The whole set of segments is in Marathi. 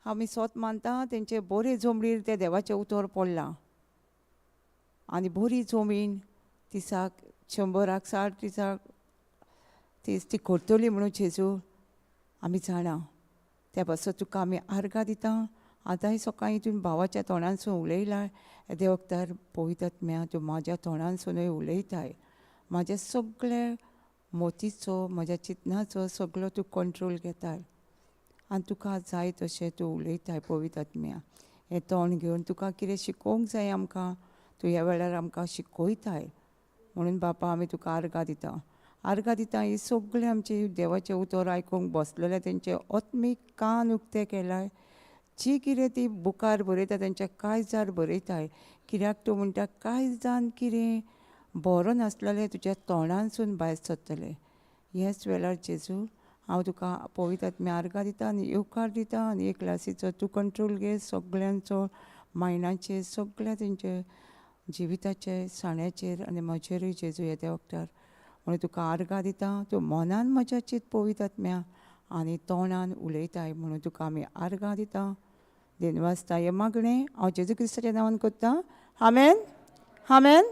आमी सोत मानता तेंचे बरे जमनीर ते देवाचें उतर पडलां आनी बरी जमीन दिसाक 100-60 दिसाक ती करतली म्हणून जेजू आमी जाणा त्या पासत तुका आमी आर्गां दिता आतांय सकाळीं तुवें भावाच्या तोंडानसून उलयलां येदे वखदार पवित्र आत्म्या तूं म्हाज्या तोंडानसूनय उलयताय म्हाज्या सगळ्या मोतीचो म्हज्या चिंतनाचो सगळो तूं कंट्रोल घेताय आनी तुका जाय तशें तूं उलयताय पवित्र आत्म्या हें तोंड घेवन तुका कितें शिकोवंक जाय आमकां तूं ह्या वेळार आमकां शिकयताय म्हणून बापा आमी तुका आर्गां दिता ही सगळें आमचे देवाचें उतर आयकूंक बसलेले तेंचे आत्मीक कान उक्ते केलाय जी कितें ती बुकार बरयता तेंच्या काळजार बरयताय कित्याक तूं म्हणटा काळजान कितें बरो नासलेलें तुज्या तोंडानसून भायर सरतलें ह्याच वेळार जेजू हांव तुका पवित्र आत्म्या आर्गां दिता आनी येवकार दिता आनी एक क्लासीचो तूं कंट्रोल घे सगळ्यांचो मायंडाचेर सगळ्या तेंचे जिविताचे साण्याचेर आनी म्हजेरूय जेजू येद्या वखदार म्हणून तुका आर्गां दिता तूं मनान म्हज्या चित पवित्र आत्म्या आनी तोंडान उलयताय म्हणून तुका आमी आर्गां दिता देनवासता हें मागणें हांव जेजू क्रिस्ताच्या नांवान करतां आमेन आमेन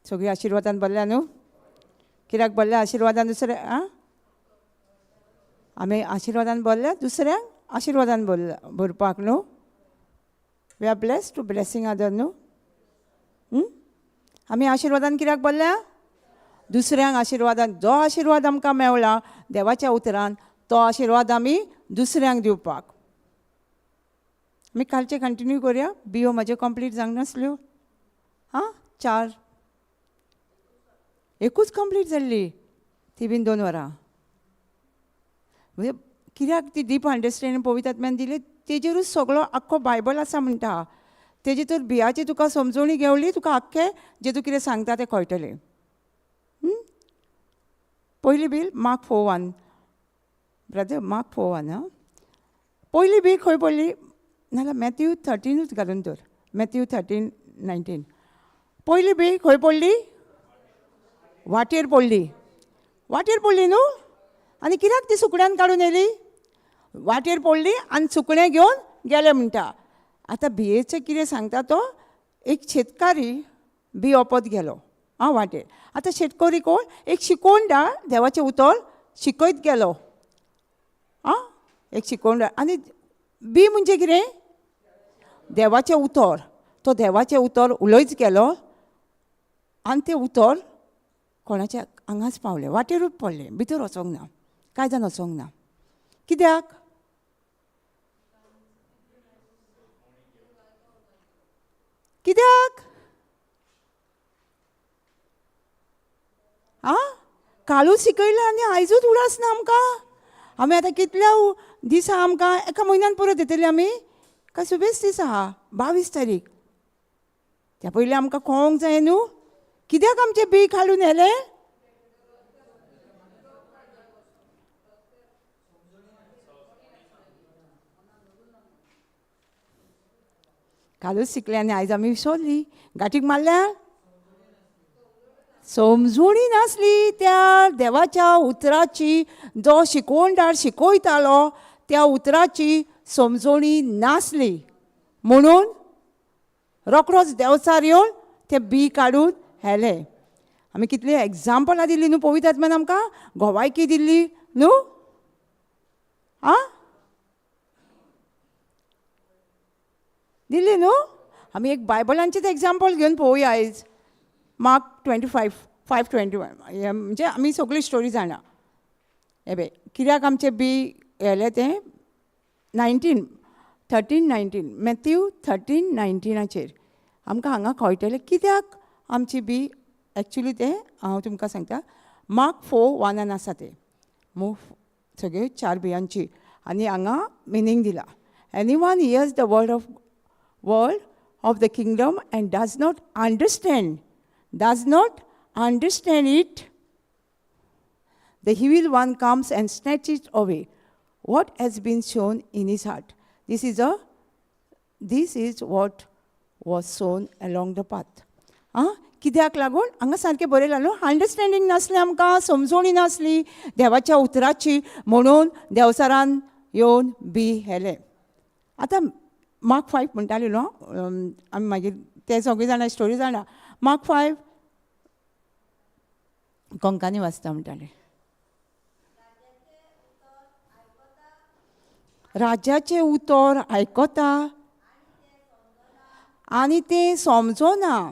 सगळीं आशिर्वादान भरल्या न्हू कित्याक भरल्या आशिर्वादान दुसऱ्या आमी आशिर्वादान भरल्या दुसऱ्यांक आशिर्वादान भरपाक न्हू we are blessed to blessing other न्हू आमी आशिर्वादान कित्याक भरल्या दुसऱ्यांक आशिर्वादान जो आशिर्वाद आमकां मेवला देवाच्या उतरान तो आशिर्वाद आमी दुसऱ्यांक दिवपाक आमी कालचें कंटिन्यू करया बियो म्हज्यो कंप्लीट जावंक नासल्यो 4 एकूच कंप्लीट जाल्ली ती बीन 2 वरां म्हणजे कित्याक ती डीप अंडरस्टँडींग पवित्र आत्म्यान दिली तेजेरूच सगळो आख्खो बायबल आसा म्हणटा तेजे तर बियाची तुका समजोवणी घेवली तुका आख्खें जे तूं कितें सांगता तें कळटलें पयली बील मार्क 4:1 ब्रदर मार्क 4:1 पयली बील खंय पडली नाल्यार मॅथ्यू 13 घालून तर मॅथ्यू 13:19 पयली बील खंय पडली वाटेर पडली न्हू आनी कित्याक ती सुकण्यान काडून येयली वाटेर पडली आनी सुकणें घेवन गेले म्हणटा आतां बियेचें कितें सांगता तो एक शेतकारी बी ओपत गेलो वाटेर आतां शेतकरी कोण एक शिकोवणदार देवाचें उतर शिकयत गेलो एक शिकोवणदार आनी बी म्हणजे कितें देवाचें उतर तो देवाचें उतर उलयत गेलो आनी तें उतर कोणाच्या हांगाच पावलें वाटेरूच पडलें भितर वचोंक ना कांय जाण वचोंक ना कित्याक कालूच शिकयलें आनी आयजूच उडास ना आमकां आमी आतां कितल्या दीस आहा आमकां एका म्हयन्यान परत येतली आमी काय सुबेज दीस आहा 22 तारीख त्या पयलीं आमकां कळोवंक जाय न्हू कित्याक आमचें बी काडून येलें कालूच शिकलें आनी आयज आमी विसरली गाठीक मारल्या समजुणी नासली त्या देवाच्या उतराची जो शिकोवणदार शिकयतालो त्या उतराची समजोणी नासली म्हणून रोखडोच देवचार येवन तें बी काडून हेलें आमी कितली एग्जाम्पलां दिल्लीं न्हू पवित्र आत्म्यान आमकां घोवायकी दिल्ली न्हू दिल्ली न्हू आमी एक बायबलांचेच एग्जाम्पल घेवन पळोवया आयज मार्क 25:5-21 म्हणजे आमी सगळी स्टोरी जाणा हे पळय कित्याक आमचें बी हेलें तें 13:19 मॅथ्यू 13:19 आमकां हांगा कळटलें कित्याक आमची बी एक्चुली तें हांव तुमकां सांगता मार्क 4:1 आसा तें सगळ्यो 4 बियांची आनी हांगा मिनींग दिला anyone hears the word of the kingdom and does not understand it, the evil one comes and snatches away what has been sown in his heart. This is what was sown along the path. कित्याक लागून हांगा सारकें बरयलां न्हू अंडरस्टँडींग नासलें आमकां समजोणी नासली देवाच्या उतराची म्हणून देवचारान येवन बी हेले. आतां मार्क 5 म्हणटाली न्हू, आमी मागीर ते सगळीं जाणां स्टोरी जाणा. मार्क 5 कोंकानी वाचता म्हणटाले. राजाचें उतर आयकता आनी तें समजना.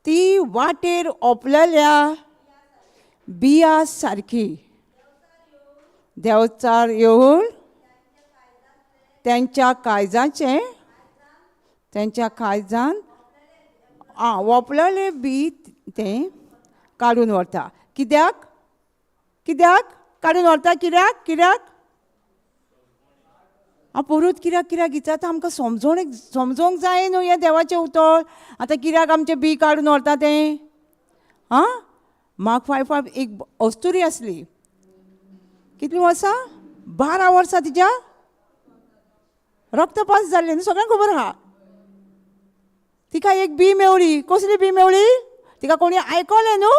ती वाटेर ओपलेल्या बिया सारकी देंवचार येवन त्यांच्या काळजान ओपलेले बी तें काडून व्हरता. कित्याक काडून व्हरता? कित्याक परत कित्याक दिता आतां आमकां समजोंक जाय न्हू हें देवाचें उतर. आतां कित्याक आमचें बी काडून व्हरता तें? मार्क 5 एक अस्तुरी आसली. कितलीं वर्सां? 12 वर्सां तिच्या रक्तपात जाल्लें न्हू, सगळ्यांक खबर आहा. तिका एक बी मेवली. कसली बी मेवली? तिका कोणी आयकलें न्हू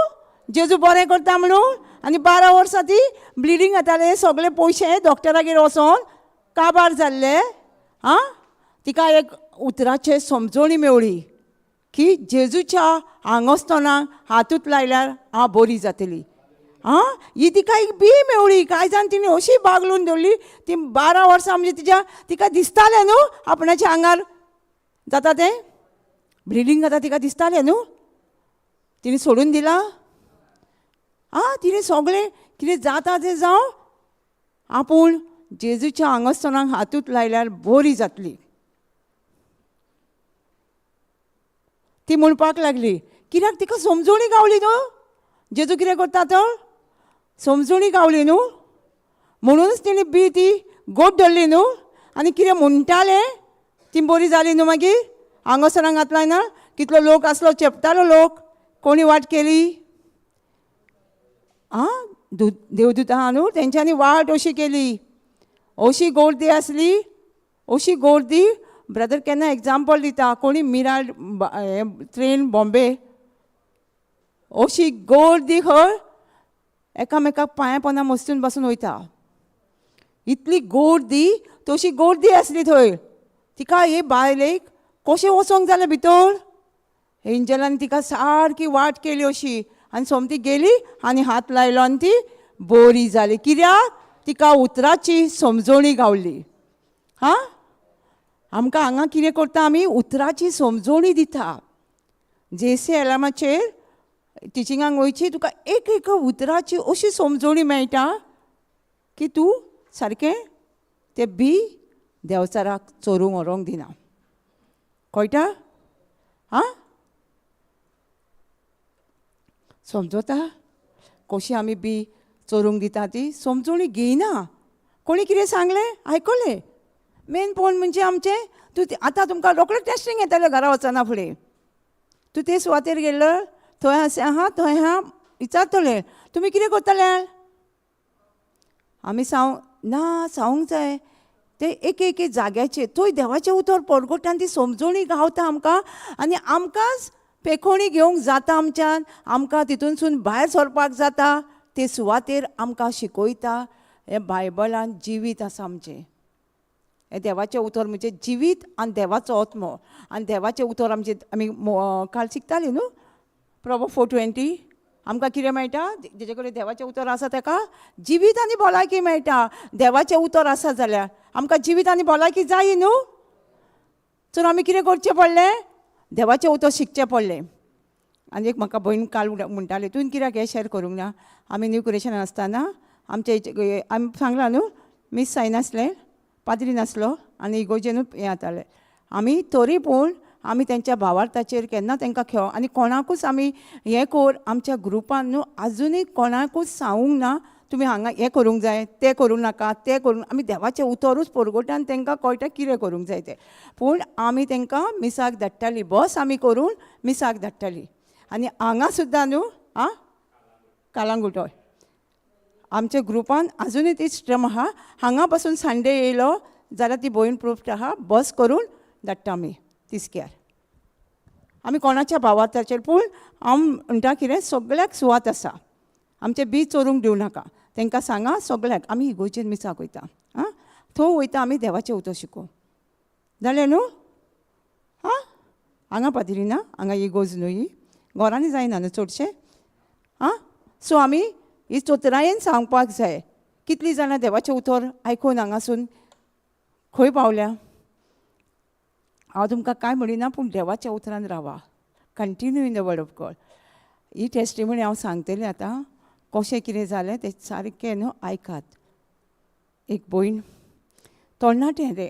जेजू बरें करता म्हणून, आनी 12 वर्सां ती ब्लिडींग जातालें. सगळे पयशे डॉक्टरागेर वचोन काबार जाल्ले. तिका एक उतराचे समजणी मेवली की जेजूच्या आंगोस्तानाक हातूंत लायल्यार हांव बरी जातली. ही तिका एक बी मेवली. काय जाण तिणें अशी बागलून दवरली. ती 12 वर्सां म्हणजे तिका दिसतालें न्हू आपणाच्या आंगार जाता तें ब्लिडींग जाता. तिका दिसतालें न्हू. तिणें सोडून दिलां. तिणें सगळें कितें जाता तें जावं आपूण जेजूच्या आंगोस्तानाक हातूंत लायल्यार बरी जातली. ती म्हणपाक लागली. कित्याक तिका समजणी गावली न्हू जेजू कितें करता तो. समजणी गावली न्हू म्हणूनच तिणें बी ती गोट धरली न्हू. आनी कितें म्हणटालें ती बरी जाली न्हू. मागीर आंगोस्तानाक हात लायना. कितलो लोक आसलो, चेपतालो लोक. कोणी वाट केली? देवदूतां आहा न्हू, तेंच्यांनी वाट अशी केली. अशी गर्दी आसली, अशी गर्दी. ब्रदर केन्ना एग्जाम्पल दिता. कोणी मिराड ट्रेन बॉम्बे, अशी गर्दी खंय एकामेकाक पांयां पोंदा मस्तून बसून वयता. इतली गर्दी, तशी गर्दी आसली थंय. तिका हे बायलेक कशें वचोंक जालें भितर. एंजलांनी तिका सारकी वाट केली अशी, आनी सोमती गेली आनी हात लायलो आनी ती बरी जाली. कित्याक? तिका उतराची समजणी गावली. आमकां हांगा कितें करता आमी? उतराची समजणी दिता. JCILMचेर टिचिंगाक वयची तुका एक उतराची अशी समजणी मेळटा की तूं सारकें तें बी देंवचाराक चोरूंक व्हरोंक दिना. कळटा? समजता कशी आमी बी चोरूंक दिता ती? समजणी घेयना. कोणी कितें सांगलें आयकलें. मेन पॉयंट म्हणजे आमचें तूं आतां तुमकां रोखडें टेस्टींग येतालें घरा वचना फुडें. तूं ते सुवातेर गेल्लो, थंय थंय विचारतलें तुमी कितें करतले? आमी सांगूंक जाय ते एक जाग्याचेर थंय देवाचें उतर परगटान ती समजणी गावता आमकां. आनी आमकांच पेखोणी घेवंक जाता आमच्यान. आमकां तितूनसून भायर सरपाक जाता. ते सुवातेर आमकां शिकयता. हें बायबलान जिवीत आसा आमचें. हें देवाचें उतर म्हणजे जिवीत आनी देवाचो आत्मो. आनी देवाचें उतर आमी काल शिकतालीं न्हू. प्रॉवर्ब्स 4:20 आमकां कितें मेळटा? जेजे कडेन देवाचें उतर आसा ताका जिवीत आनी भलायकी मेळटा. देवाचें उतर आसा जाल्यार आमकां जिवीत आनी भलायकी जाय न्हू. तर आमी कितें करचें पडलें? देवाचें उतर शिकचें पडलें. आनी एक म्हाका भयण काल म्हणटाली तुवें कित्याक हें शॅर करूंक ना. आमी न्यू क्रिएशनान आसतना आमचे आमी सांगलां न्हू मिस जायनासलें, पाद्री नासलो आनी इगोजेनूच हें जातालें. आमी तरी पूण आमी तेंच्या भावार्थाचेर केन्ना तेंकां खेळ आनी कोणाकूच आमी हें कर आमच्या ग्रुपान न्हू आजुनूय कोणाकूच सांगूंक ना तुमी हांगा हें करूंक जाय, तें करूं नाका, तें करूं. आमी देवाचें उतरूच परगटान तेंकां कळटा कितें करूंक जाय तें. पूण आमी तेंकां मिसाक धाडटालीं. बस आमी करून मिसाक धाडटालीं. आनी हांगा सुद्दां न्हू कालांगूट हय आमच्या ग्रुपान आजुनूय ती स्ट्रम आहा. हांगा पासून संडे येयलो जाल्यार ती भयण प्रूफ आहा. बस करून धाडटा आमी तिसक्यार. आमी कोणाच्या भावार्थाचेर पूण हांव म्हणटा कितें सगळ्याक सुवात आसा. आमचें बी चोरूंक दिवं नाका. तांकां सांगा सगळ्याक आमी इगोर्जेन मिसाक वयता आं थंय वयता आमी देवाचें उतर शिकोवंक जालें न्हू हां हांगा पाद्री ना हांगा इगोज न्हू ही घरांनी जायना न्हू चडशें आं सो आमी ही चतरायेन सांगपाक जाय कितलीं जाणां देवाचें उतर आयकून हांगासून खंय पावल्या हांव तुमकां कांय म्हणिना पूण देवाच्या उतरान रावा continue in the word of God ही टेस्टिमनी हांव सांगतलें आतां कशें कितें जालें तें सारकें न्हू आयकात एक भयण तरणाटें रे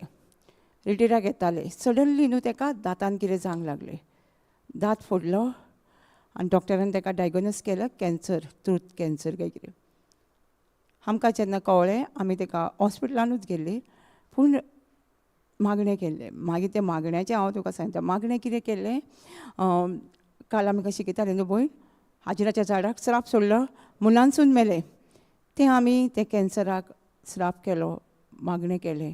रिटिराक येतालें सडनली न्हू ताका दांतान कितें जावंक लागलें दांत फोडलो आनी डॉक्टरान ताका डायग्नोज केलो कॅन्सर ट्रूथ कॅन्सर काय कितें आमकां जेन्ना कळ्ळें आमी ताका हॉस्पिटलानूच गेल्लीं पूण मागणें केल्लें मागीर तें मागण्याचें हांव तुका सांगता मागणें कितें केल्लें काल आमकां शिकयतालें न्हू भयण हाजिराच्या झाडाक श्राप सोडलो मुलांसून मेलें तें आमी ते कॅन्सराक श्राप केलो मागणें केलें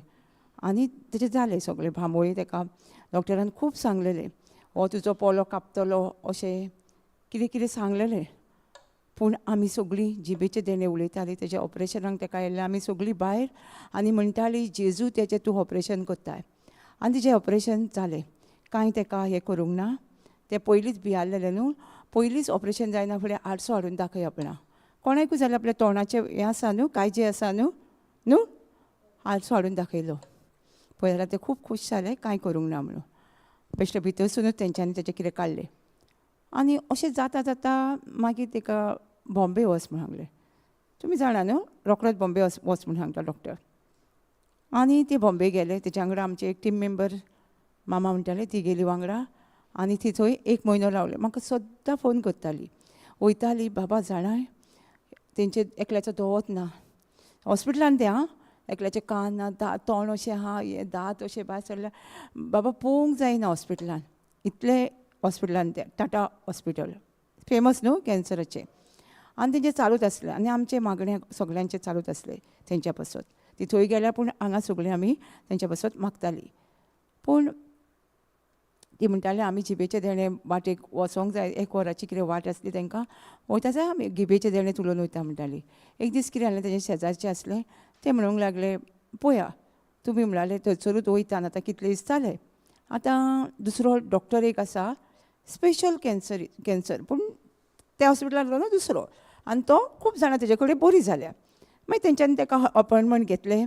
आनी तेजें जालें सगळें भांबोळी ताका डॉक्टरान खूब सांगलेलें हो तुजो पोलो कापतलो अशें कितें कितें सांगलेलें पूण आमी सगळीं जिबेचे देणे उलयतालीं तेज्या ऑपरेशनाक ताका येयल्लें आमी सगळीं भायर आनी म्हणटालीं जेजू तेजें तूं ऑपरेशन कोत्ताय आनी तेजें ऑपरेशन जालें कांय ताका हें करूंक ना तें पयलींच भियारलेलें न्हू पयलींच ऑपरेशन जायना फुडें आरसो हाडून दाखय आपणा कोणाकूय जाल्यार आपल्या तोंडाचें हें आसा न्हू काळजी आसा न्हू आरसो हाडून दाखयलो पळय जाल्यार ते खूब खूश जाले कांय करूंक ना म्हणून बेश्टे भितरसुनूच तेंच्यांनी तेजें कितें काडलें आनी अशें जाता जाता मागीर ताका बॉम्बे वच म्हण सांगलें तुमी जाणा न्हू रोखडोच बॉम्बे वच म्हूण सांगता डॉक्टर आनी ती बॉम्बे गेले तेच्या वांगडा आमचे एक टीम मेंबर मामा म्हणटाले ती गेली वांगडा आनी ती थंय 1 म्हयनो रावलें म्हाका सद्दां फोन करताली वयताली बाबा जाणाय तेंचे एकल्याचो दोवोत ना हॉस्पिटलान तें आं एकल्याचें कान ना तोंड अशें आहा हें दांत अशें भायर सरल्या बाबा पळोवंक जायना हॉस्पिटलान इतलें हॉस्पिटलान तें टाटा हॉस्पिटल फेमस न्हू कॅन्सराचें आनी तेंचें चालूच आसलें आनी आमचें मागणें सगळ्यांचें चालूच आसलें तेंच्या पासत ती थंय गेल्यार पूण हांगा सगळीं आमी तेंच्या पासत मागतालीं पूण ती म्हणटाली आमी जिबेचे देणे वाटेक वचोंक जाय 1 वराची कितें वाट आसली तांकां वयता जाय आमी गिबेचे देणे तुलोवन वयता म्हणटाली एक दीस कितें जालें तेजे शेजारचें आसलें ते म्हणूंक लागले पळया तुमी म्हणलें थंयसरूच वयता आतां कितले दीस जाले आतां दुसरो डॉक्टर एक आसा स्पेशल कॅन्सर पूण त्या हॉस्पिटलान न्हू दुसरो आनी तो खूब जाणां तेजे कडेन बरी जाल्या मागीर तेंच्यांनी ताका अपॉयंटमेंट घेतलें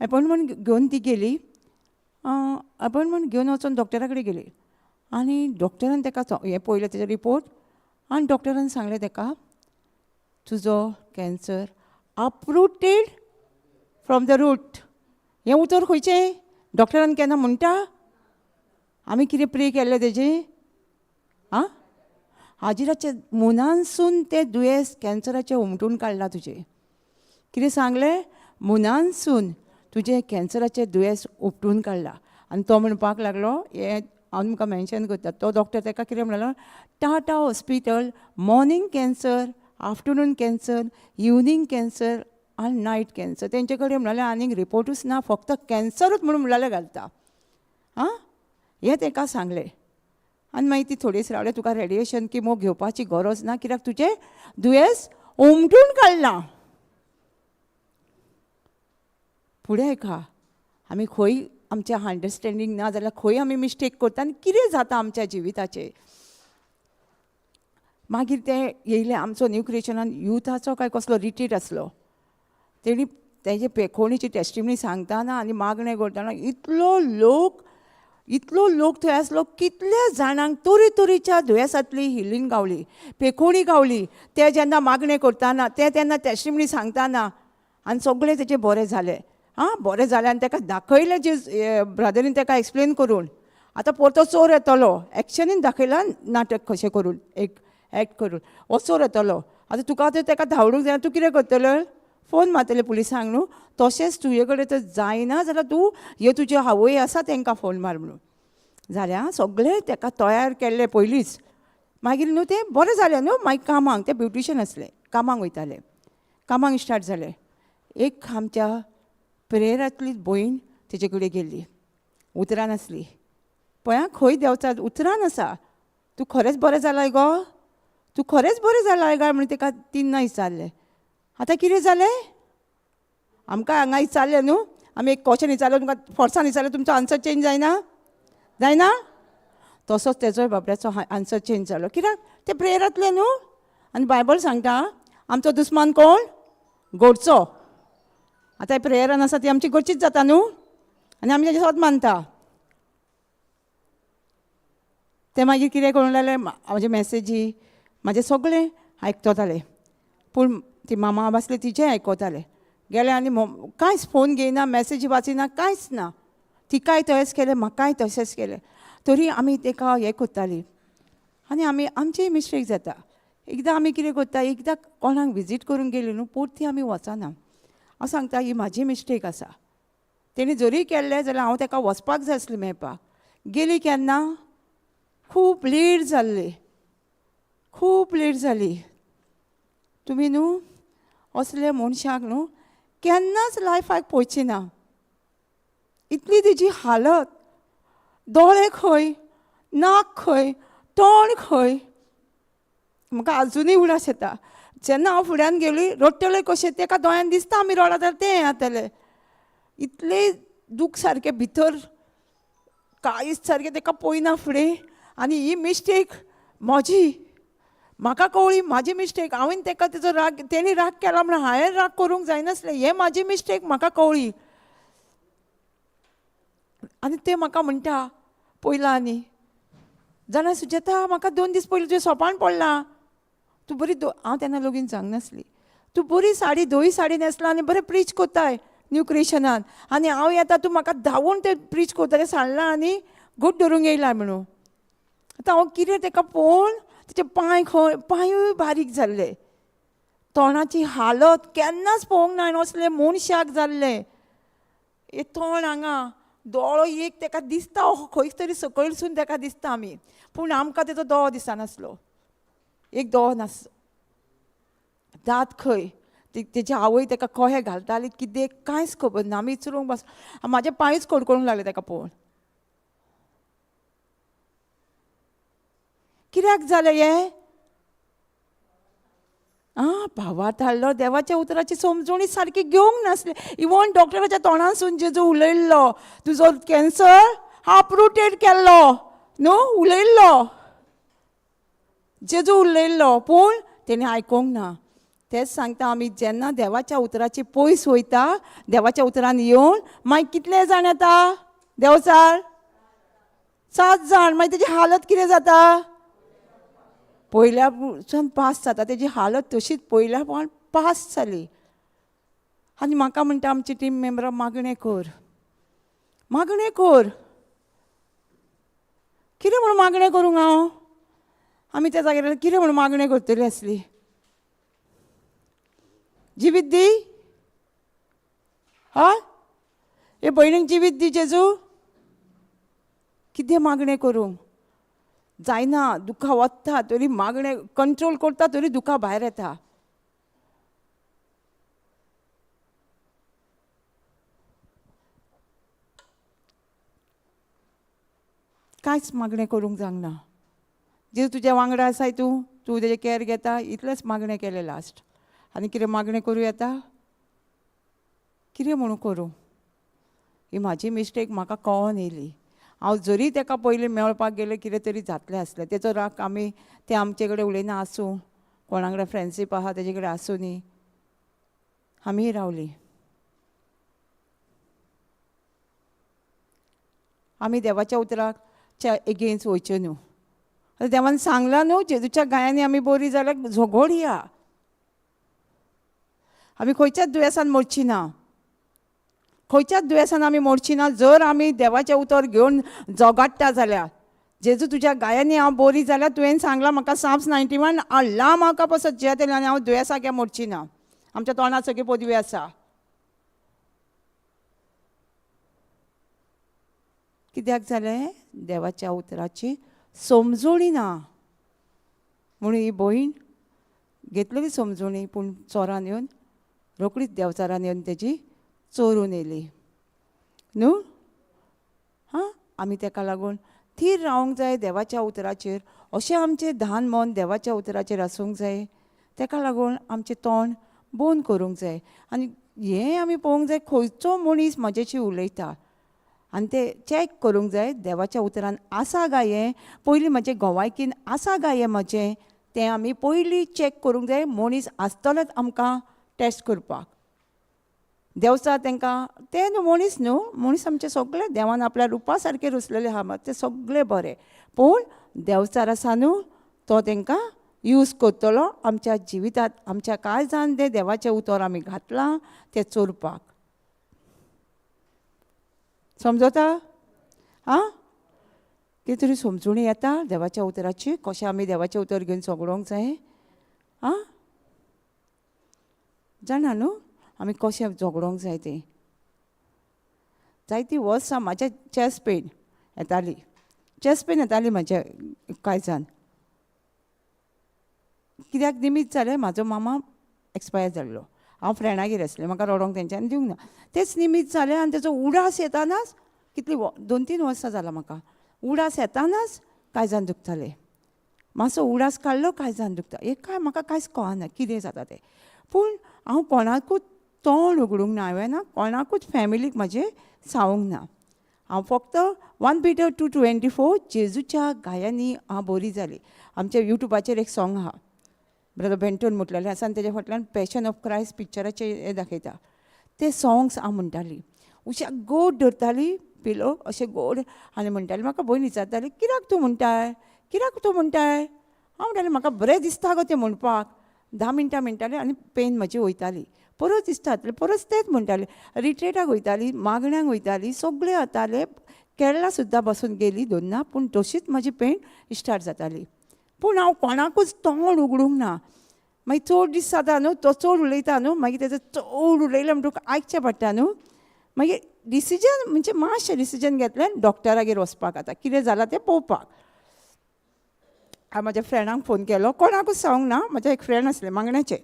अपॉयंटमेंट घेवन ती गेली अपॉयंटमेंट घेवन वचून डॉक्टरा कडेन गेली आनी डॉक्टरान ताका हें पळयलें तेजो रिपोर्ट आनी डॉक्टरान सांगलें ताका तुजो cancer uprooted from the root हें उतर खंयचें डॉक्टरान केन्ना म्हणटा आमी कितें प्रे केल्लें तेजें आं हाजिराच्या मुनानसून तें दुयेंस कॅन्सराचें उमटून काडलां तुजें कितें सांगलें मुनानसून तुजें कॅन्सराचें दुयेंस उपटून काडलां आनी तो म्हणपाक लागलो हें हांव तुमकां मेन्शन करता तो डॉक्टर ताका कितें म्हणलो Tata hospital morning cancer afternoon cancer evening cancer आनी नायट कॅन्सर तेंचे कडेन म्हणलें आनीक रिपोर्टूच ना फक्त कॅन्सरूच म्हणून म्हणलें घालता आं हें ताका सांगलें आनी मागीर ती थोडी दीस रावले तुका रेडिएशन किमो घेवपाची गरज ना कित्याक तुजें दुयेंस उमटून काडलां फुडें आयका आमी खंय आमचें अंडरस्टँडींग ना जाल्यार खंय आमी मिस्टेक करता आनी कितें जाता आमच्या जिविताचें मागीर ते येयले आमचो न्यू क्रिएशनान युथाचो काय कसलो रिट्रीट आसलो तेणी तेजे पेखोवणीची टेस्टिमनी सांगतना आनी मागणें करतना इतलो लोक थंय आसलो कितल्या जाणांक तरेतरेच्या दुयेंसांतली हिलींग गावली पेखोवणी गावली ते जेन्ना मागणें करतना ते तेन्ना टेस्टिमनी सांगतना आनी सगळें तेजें बरें जालें बरें जालें आनी ताका दाखयलें जे ब्रदरीन ताका एक्सप्लेन करून आतां परतो चोर येतलो एक्शनीन दाखयलां नाटक कशें करून एक एक्ट करून हो चोर येतलो आतां तुका आतां ताका धांवडूंक जाय तूं कितें करतलो फोन मारतलें पुलिसांक न्हू तशेंच तुजे कडेन तर जायना जाल्यार तूं ह्यो तुज्यो आवय आसा तांकां फोन मार म्हणून जाल्यार सगळें ताका तयार केल्लें पयलींच मागीर न्हू तें बरें जालें न्हू मागीर कामांक ते ब्युटिशन आसले कामांक वयताले कामांक स्टार्ट जालें एक आमच्या प्रेयरांतली भयण तेजे कडेन गेल्ली उतरान आसली पळय खंय देंवता उतरान आसा तूं खरेंच बरें जालां गो तूं खरेंच बरें जालां काय म्हण ताका 3 दीस जाल्ले आतां कितें जालें आमकां हांगा विचारलें न्हू आमी एक क्वेश्चन विचारलो तुमकां फोर्सान विचारलें तुमचो आन्सर चेंज जायना तसोच तेजोय बाबड्याचो आन्सर चेंज जालो कित्याक ते प्रेयरांतले न्हू आनी बायबल सांगता आमचो दुस्मान कोण घोडचो आतां प्रेयरान आसा ती आमची घोडचीच जाता न्हू आनी आमी तेजे सोद मानता ते मागीर कितें करूंक लागलें म्हाजे मॅसेजी म्हाजें सगळें आयकताले पूण ती मामा आसली तिचें आयकताले गेले आनी कांयच फोन घेयना मॅसेजी वाचिना कांयच ना तिकाय तशेंच केलें म्हाकाय तशेंच केलें तरी आमी ताका हें करतालीं आनी आमचेय मिस्टेक जाता एकदां आमी कितें करता एकदां कोणाक विजीट करूंक गेली न्हू परती आमी वचना हांव सांगता ही म्हाजी मिस्टेक आसा तेणी जरी केल्लें जाल्यार हांव ताका वचपाक जाय आसलें मेळपाक गेली केन्ना खूब लेट जाली तुमी न्हू असले मनशाक न्हू केन्नाच लायफाक पळोवची ना इतली तेजी हालत दोळे खंय नाक खंय तोंड खंय म्हाका आजुनूय उडास येता जेन्ना हांव फुड्यान गेली रडटलें कशें ताका दोळ्यान दिसता आमी रडत तें जातलें इतलें दूख सारकें भितर काळीज सारकें ताका पळयना फुडें आनी ही मिस्टेक म्हजी म्हाका कळ्ळी म्हाजी मिस्टेक हांवें ताका तेजो राग तेणी राग केला म्हणून हांवें राग करूंक जायनासलें हें म्हाजी मिस्टेक म्हाका कळ्ळी आनी तें म्हाका म्हणटा पळयलां आनी जाल्यार सुजाता म्हाका 2 दीस पयलीं तुवें सोपान पडलां तूं बरी हांव तेन्ना लगीन सांगनासली तूं बरी साडी धवी साडी न्हेसला आनी बरें प्रीच कोत्ताय न्यू क्रिएशनान आनी हांव येता तूं म्हाका धांवून तें प्रीच कोत्तालें सांडलां आनी घोट धरूंक येयला म्हणून आतां हांव कितें ताका पळोवन तेजे पांयूय बारीक जाल्ले तोंडाची हालत केन्नाच पळोवंक ना हांवें असलें मनशाक जाल्लें हे तोंड हांगा दोळो एक ताका दिसता खंय तरी सकयलसून ताका दिसता आमी पूण आमकां तेजो दोळो दिसनासलो एक दोळो नास दांत खंय तेजी आवय ताका कहे घालताली कितें कांयच खबर ना आमी विचारूंक बस म्हाजे पांयूच कडकडूंक लागले ताका पळोवन कित्याक जालें हें भावार्थ हाडलो देवाच्या उतराची समजणी सारकी घेवंक नासली इवन डॉक्टराच्या तोंडासून जेजू उलयल्लो तुजो कॅन्सर अपरूटेड केल्लो न्हू उलयल्लो जेजू उलयल्लो पूण तेणें आयकोंक ना तेच सांगता आमी जेन्ना देवाच्या उतराची पयस वयता देवाच्या उतरान येवन मागीर कितले जाण येता देवचार 7 जाण मागीर तेजी हालत कितें जाता पयल्याच्यान पास जाता तेजी हालत तशीच पयल्या पण पास जाली आनी म्हाका म्हणटा आमची टीम मेंबरां मागणें कर कितें म्हणून मागणें करूंक हांव आमी त्या जाग्यार कितें म्हणून मागणें करतली आसली जिवीत दी हे भयणीक जिवीत दी जेजू कितें मागणें करूंक जायना दुखां वता तरी मागणें कंट्रोल करता तरी दुखां भायर येता कांयच मागणें करूंक जायना जे तुज्या वांगडा आसाय तूं तेजें कॅर घेता इतलेंच मागणें केलें लास्ट आनी कितें मागणें करूं येता कितें म्हणून करूं ही म्हाजी मिस्टेक म्हाका कळोन येयली हांव जरी ताका पयलीं मेळपाक गेलें कितें तरी जातलें आसलें तेजो राग आमी ते आमचे कडेन उलयना आसूं कोणा कडेन फ्रेंडशीप आहा तेजे कडेन आसूं न्ही आमी रावलीं आमी देवाच्या उतराच्या एगेन्स्ट वयच्यो न्हू देवान सांगलां न्हू जेजूच्या गायांनी आमी बरी जाल्यार झगड या आमी खंयच्याच दुयेंसान मरची ना खंयच्याच दुयेंसान आमी मरची ना जर आमी देवाचें उतर घेवन झगडटा जाल्यार जेजू तुज्या गायांनी हांव बरी जाल्यार तुवें सांगलां म्हाका साम्स 91 हाडलां म्हाका पासत जेतेलें आनी हांव दुयेंसाक मरची ना आमच्या तोंडार सगळी पदवी आसा कित्याक जालें देवाच्या उतराची समजणी ना म्हणून ही भयण घेतलेली समजणी पूण चोरान येवन रोकडीच देवचारान येवन तेजी चोरून येयली न्हू आमी ताका लागून थीर रावंक जाय देवाच्या उतराचेर अशें आमचें धान मन देवाच्या उतराचेर आसूंक जाय ताका लागून आमचें तोंड बंद करूंक जाय. आनी हें आमी पळोवंक जाय खंयचो मनीस म्हजेशी उलयता आनी ते चॅक करूंक जाय देवाच्या उतरान आसा काय हें, पयलीं म्हजें घोवायकीन आसा काय हें म्हजें, तें आमी पयलीं चॅक करूंक जाय. मनीस आसतलोच आमकां टेस्ट करपाक. देंवचार तांकां ते न्हू मनीस न्हू, मनीस आमचे सगळे देवान आपल्या रुपा सारके रचलेले आहा मात ते सगळे बरे. पूण देंवचार आसा न्हू तो तांकां यूज करतलो आमच्या जिवितांत. आमच्या काळजान तें देवाचें उतर आमी घातलां तें चोरपाक. समजता? आं कितें तरी समजून येता देवाच्या उतराची, कशें आमी देवाचें उतर घेवन झगडोंक जाय. आं जाणा न्हू आमी कशें झगडोंक जाय तें. जायतीं वर्सां म्हाज्या चॅस्ट पेन येताली, चॅस्ट पेन येताली म्हाज्या काळजान. कित्याक निमित जालें म्हाजो मामा एक्सपायर जाल्लो. हांव फ्रेंडागेर आसलें, म्हाका रडोंक तेंच्यांनी दिवंक ना. तेंच निमित जालें आनी तेजो उडास येतानाच कितलीं 2-3 वर्सां जालां म्हाका. उडास येतानाच काळजान दुखतालें. मातसो उडास काडलो काळजान दुखता. एक काय म्हाका कांयच कळना कितें जाता तें. पूण हांव कोणाकूच तोंड उगडूंक ना, हांवें ना कोणाकूच फॅमिलीक म्हाजे सांगूंक ना. हांव फक्त 1 Peter 2:24 जेजूच्या गायांनी हांव बरी जाली. आमच्या युट्यूबाचेर एक सॉंग आहा, ब्रदर बेंटोन म्हटलेलें आसा आनी तेज्या फाटल्यान पॅशन ऑफ क्रायस्ट पिक्चराचें हें दाखयता. ते सॉंग्स हांव म्हणटालीं, उशाक गोड धरताली पिलो अशें गोड आनी म्हणटाली. म्हाका भयण विचारताली कित्याक तूं म्हणटाय, कित्याक तूं म्हणटाय. हांव म्हणटालें म्हाका बरें दिसता गो तें म्हणपाक. 10 मिनटां म्हणटालें आनी पेन म्हजी वयताली. परत दिसता परत तेंच म्हणटालें. रिट्रेटाक वयताली, मागण्यांक वयताली, सगळें जातालें. केरळा सुद्दां बसून गेली 2 पूण तशीच म्हजी पेन स्टार्ट जाताली. पूण हांव कोणाकूच तोंड उगडूंक ना. मागीर चड दीस जाता न्हू तो चड उलयता न्हू, मागीर तेजो चड उलयलें म्हणटून आयकचें पडटा न्हू. मागीर डिसिजन म्हणजे मातशें डिसिजन घेतलें डॉक्टरागेर वचपाक. आतां कितें जालां तें पळोवपाक. हांव म्हाज्या फ्रेंडाक फोन केलो, कोणाकूच सांगूंक ना. म्हाजें एक फ्रेंड आसलें मागण्याचें,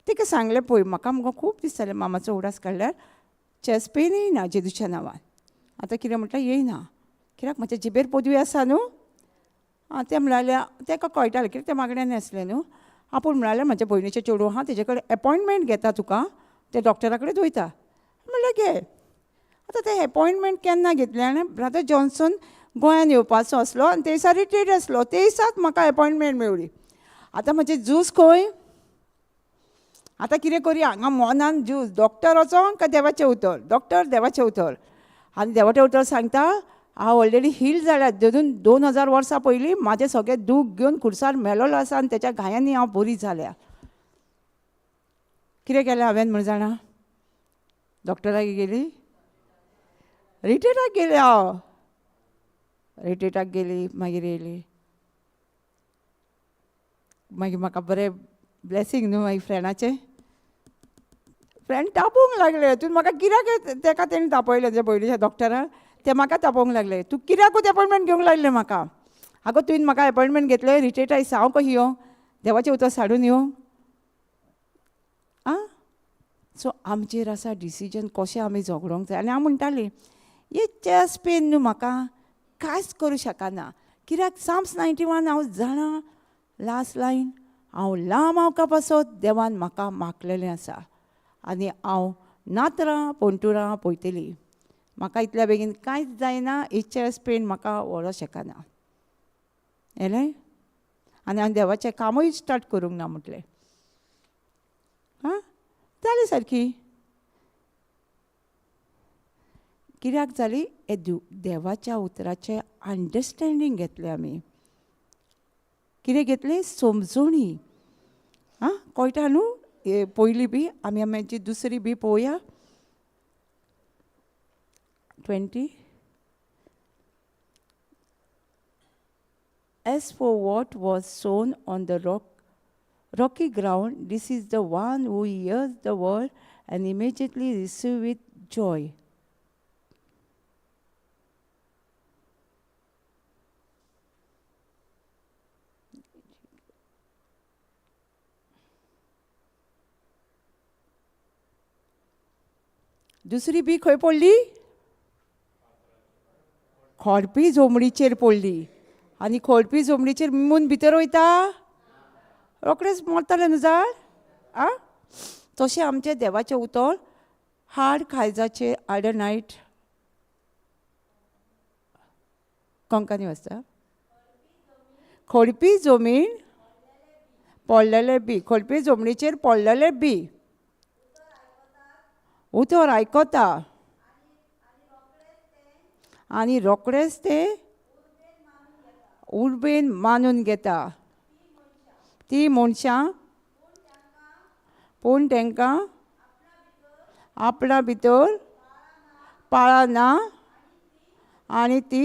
तिका सांगलें पळय म्हाका मुगो खूब दीस जालें मामाचो उडास काडल्यार चॅस्ट पेन येयना जेजूच्या नांवान. आतां कितें म्हटलें येयना कित्याक म्हाज्या जिबेर पदवी आसा न्हू. तें म्हणालें ताका कळटालें कित्याक तें मागण्यांनी आसलें न्हू. आपूण म्हणालें म्हाज्या भयणीचें चेडूं आहा तेजे कडेन एपॉयंटमेंट घेता तुका, ते डॉक्टरा कडेन वयता. म्हणलें घे. आतां तें एपॉयंटमेंट केन्ना घेतलें आनी ब्रदर जॉन्सन गोंयान येवपाचो असलो आनी ते दिसा रिट्रीट आसलो, ते दिसाच म्हाका एपॉयंटमेंट मेवली. आतां म्हजें जूस खंय. आतां कितें करया हांगा मोनान जूस, डॉक्टर वचो काय देवाचें उतर, डॉक्टर देवाचें उतर. आनी देवाचें उतर सांगता हांव ऑलरेडी हील जाल्यार धरून 2000 वर्सां पयलीं म्हाजें सगळें दूख घेवन खुर्सार मेलोलो आसा आनी तेच्या गायांनी हांव बरी जाल्या. कितें केलें हांवें म्हण जाणा, डॉक्टराक गेली, रिट्रीटाक गेलें हांव. रिट्रीटाक गेली मागीर येयली. मागीर म्हाका बरें ब्लेसींग न्हू मागीर फ्रेंडाचें. फ्रेंड तापोवंक लागले, तूं म्हाका कित्याक ताका तेणी तापयलें तेज्या भयणीच्या डॉक्टराक. ते म्हाका तापोवंक लागले, तूं कित्याकूच एपॉयंटमेंट घेवंक लागलें म्हाका. आगो तुवें म्हाका एपॉयंटमेंट घेतलें रिट्रीटा दिसा, हांव कशी येवं देवाचें उतर साडून येवं. आं सो आमचेर आसा डिसिजन कशें आमी झगडोंक जाय. आनी हांव म्हणटालें हे चॅस्ट पेन न्हू म्हाका कांयच करूं शकना. कित्याक साम्स 91 हांव जाणा लास्ट लायन, हांव लांब हांवका पासत देवान म्हाका मागलेलें आसा आनी हांव नातरां पोंटुरां पळयतलीं. म्हाका इतल्या बेगीन कांयच जायना, ही चॅस्ट पेन म्हाका व्हरो शकना. येलें आनी हांवें देवाचें कामूय स्टार्ट करूंक ना म्हटलें. हां जाली सारकी. कित्याक जाली हे देवाच्या उतराचें अंडरस्टँडींग घेतलें आमी. कितें घेतलें समजोणी. आं कळटा न्हू. हे पयलीं बी आमी आमची दुसरी बी पळोवया 20. As for what was sown on the rocky ground, this is the one who hears the word and immediately receives with joy. दुसरी बी खंय पडली. खोडपी जोमडीचेर पडली आनी खोडपी जोमडीचेर मून भितर वयता रोखडेंच मरतलें न्हू झाड. आं तशें आमचें देवाचें उतर हाड कायजाचेर आडनायट कोंकणी वाचता. खडपी जमीन पडलेले बी, खडपी जमनीचेर पडलेले बी उतर आयकता आनी रोकडेच ते उर्बेन मानून घेता. ती मनशां पूण तांकां आपणा भितर पाळना आनी ती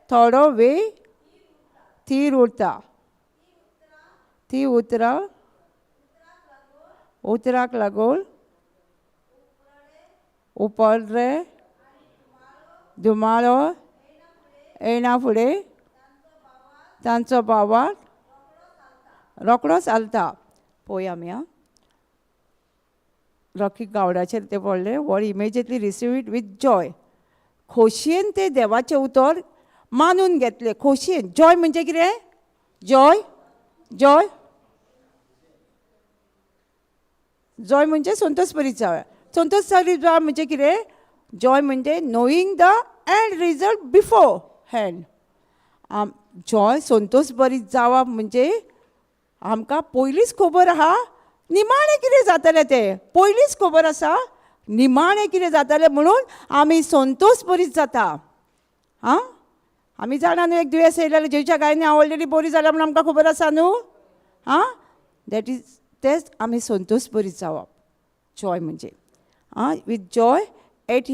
थोडो वेळ थीर उरता. ती उतराक लागून उपरे धुमाळो येना फुडें तांचो भावार्थ रोकडोच आलता. पळय आमी रॉकी गावडाचेर ते पडले. War immediately receive it with Joy. खोशयेन ते देवाचें उतर मानून घेतले. खोशयेन. जॉय म्हणजे कितें? जॉय जॉय जॉय म्हणजे संतोष भरीत जावप. संतोष भरीत जावप म्हणजे कितें? जॉय म्हणजे knowing the end result before hand. Joy Santosh भरीत जावप म्हणजे आमकां पयलींच खबर आहा निमाणें कितें जातलें तें. पयलींच खबर आसा निमाणें कितें जातलें म्हणून आमी संतोष भरीत जाता. आमी जाणा न्हू एक दुयेंस येयलेलें जेच्या गायनी आवडलेली बरी जाल्या म्हणून आमकां खबर आसा न्हू. दॅट इज तेच आमी संतोष भरीत जावप जॉय म्हणजे. With joy at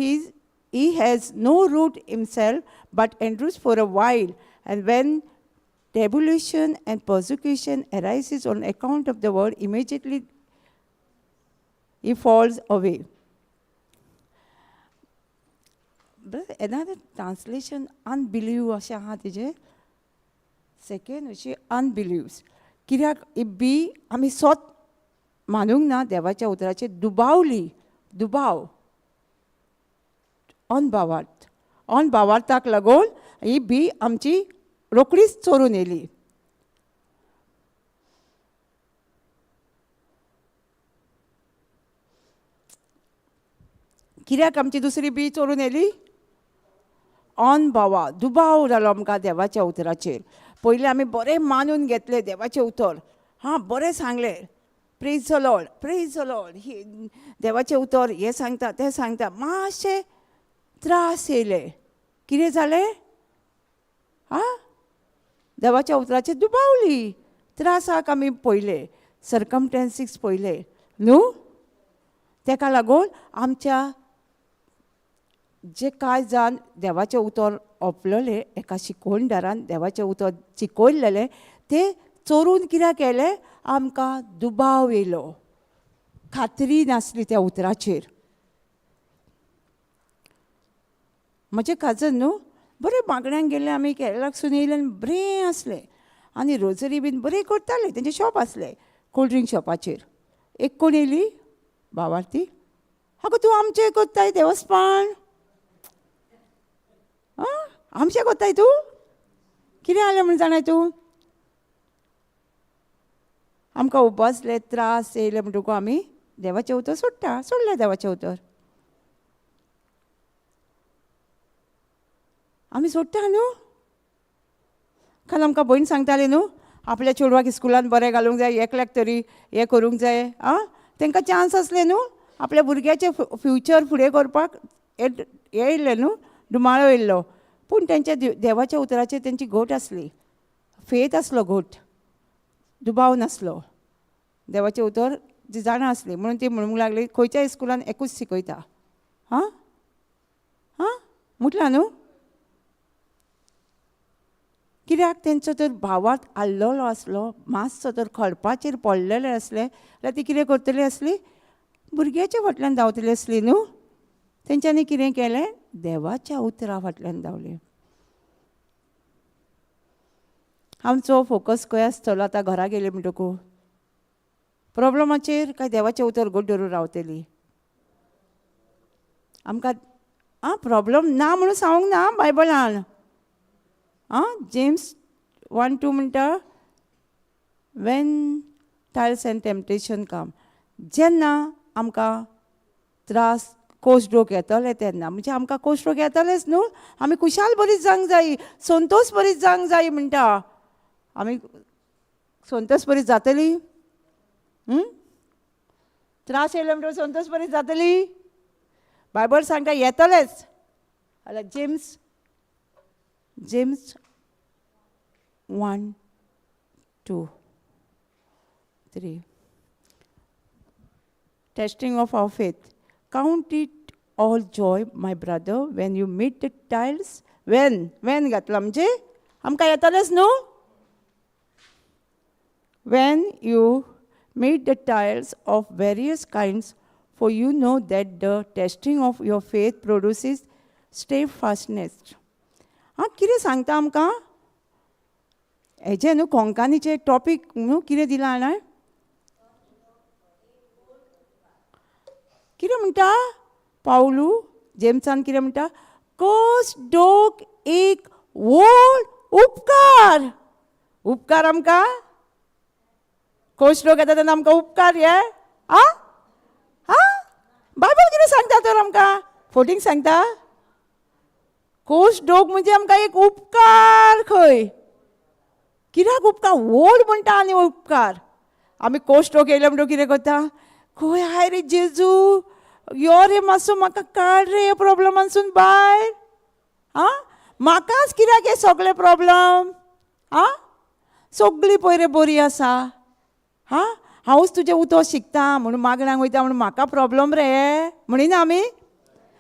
he has no root himself but endures for a while, and when tribulation and persecution arises on account of the word, immediately he falls away. But another translation, unbelief अशें आहा तेजें. सेकेंड अशी अनबिलीव्स. कित्याक बी आमी सोत मानूंक ना देवाच्या उतराचेर दुबाव अनभावार्थाक लागून ही बी आमची रोकडीच चोरून येयली. कित्याक आमची दुसरी बी चोरून येयली? दुबाव जालो आमकां देवाच्या उतराचेर. पयलीं आमी बरें मानून घेतलें देवाचें उतर. बरें सांगलें प्रेज द लॉर्ड. ही देवाचें उतर हें सांगता तें सांगता. मातशें त्रास येयले. कितें जालें? देवाच्या उतराचेर दुबावली. त्रासाक आमी पळयले, सर्कमस्टेन्सीस पळयले न्हू. ताका लागून आमच्या जे कांय जाण देवाचें उतर ओपलले, एका शिकोवणदारान देवाचें उतर शिकयलेलें तें चोरून कित्याक केलें? आमकां दुबाव येयलो, खात्री नासली त्या उतराचेर. म्हजें काजन न्हू बरें मागण्यांक गेल्ले आमी केरळाकसून येयले आनी बरें आसलें आनी रोजरी बीन बरें करताले. तेंचें शॉप आसलें कोल्ड ड्रिंक शॉपाचेर. एक कोण येयली भावार्थी, आगो तूं आमचें कोत्ताय देवस्थान? आमचें कोत्ताय तूं? कितें जालें म्हूण जाणाय तूं? आमकां उपासले त्रास येयले म्हणटकूच आमी देवाचें उतर सोडलें देवाचें उतर. आमी सोडटा न्हू. काल आमकां भयण सांगताली न्हू आपल्या चेडवाक स्कुलान बरें घालूंक जाय, एकल्याक तरी हें करूंक जाय. तांकां चान्स आसले न्हू आपल्या भुरग्याचें फ्युचर फुडें करपाक. येयल्लें न्हू धुमाळो येयल्लो पूण तेंच्या देवाच्या उतराचेर तेंची घट आसली, फेथ आसलो घट, दुबाव नासलो. देवाचें उतर जी जाणा आसली म्हणून ती म्हणूंक लागली खंयच्याय स्कुलान एकूच शिकयता. म्हटलां न्हू. कित्याक तेंचो तर भावार्थ आल्लोलो आसलो, मातसो तर खडपाचेर पडलेले आसले जाल्यार ती कितें करतली आसली? भुरग्याच्या फाटल्यान धांवतली आसली न्हू. तेंच्यांनी कितें केलें? देवाच्या उतरा फाटल्यान धांवले. आमचो फोकस खंय आसतलो आतां घरा गेले म्हणटकूच? प्रॉब्लमाचेर काय देवाचें उतर घट धरून रावतली? आमकां प्रॉब्लम ना म्हणून सांगूंक ना बायबलान. जेम्स 1:2 म्हणटा वेन टायल्स एंड टेम्पटेशन कम जेन्ना आमकां त्रास कोश्ट येतले तेन्ना म्हणजे आमकां कोश्ट येतलेच न्हू, आमी खुशाल बरीच जावंक जायी, संतोश बरीच जावंक जायी म्हणटा. आमी संतोश बरीच जातली? त्रास येयले म्हणटकीर संतोश बरीच जातली? बायबल सांगता येतलेच. जाल्यार James 1:2-3 testing of our faith. Count it all joy, my brother, when you meet the trials. When घातला म्हणजे आमकां येतलेच न्हू. When you meet the trials of various kinds, for you know that the testing of your faith produces steadfastness. कितें सांगता आमकां? हेजें न्हू कोंकानीचें टॉपीक न्हू कितें दिलां जाणा? कितें म्हणटा पावलू जेम्सान कितें म्हणटा? कोश्ट दोग एक व्हड उपकार. उपकार आमकां कोश्ट दोग येता तेन्ना आमकां उपकार हे बायबल कितें सांगता तर आमकां? 14 सांगता कोश्ट दोग म्हणजे आमकां एक उपकार. खंय कित्याक उपकार? व्हड म्हणटा आनी उपकार. आमी कोश्ट दोग येयले म्हणटकीर कितें करता? खंय हाय रे जेजू, यो रे मातसो म्हाका काड रे प्रॉब्लमांसून भायर. म्हाकाच कित्याक हे सगळे प्रॉब्लम? सगळीं पळय रे बरी आसा. हांवूच तुजें उतो शिकता म्हणून मागणांक वयता म्हणून म्हाका प्रॉब्लम रे म्हणिना आमी.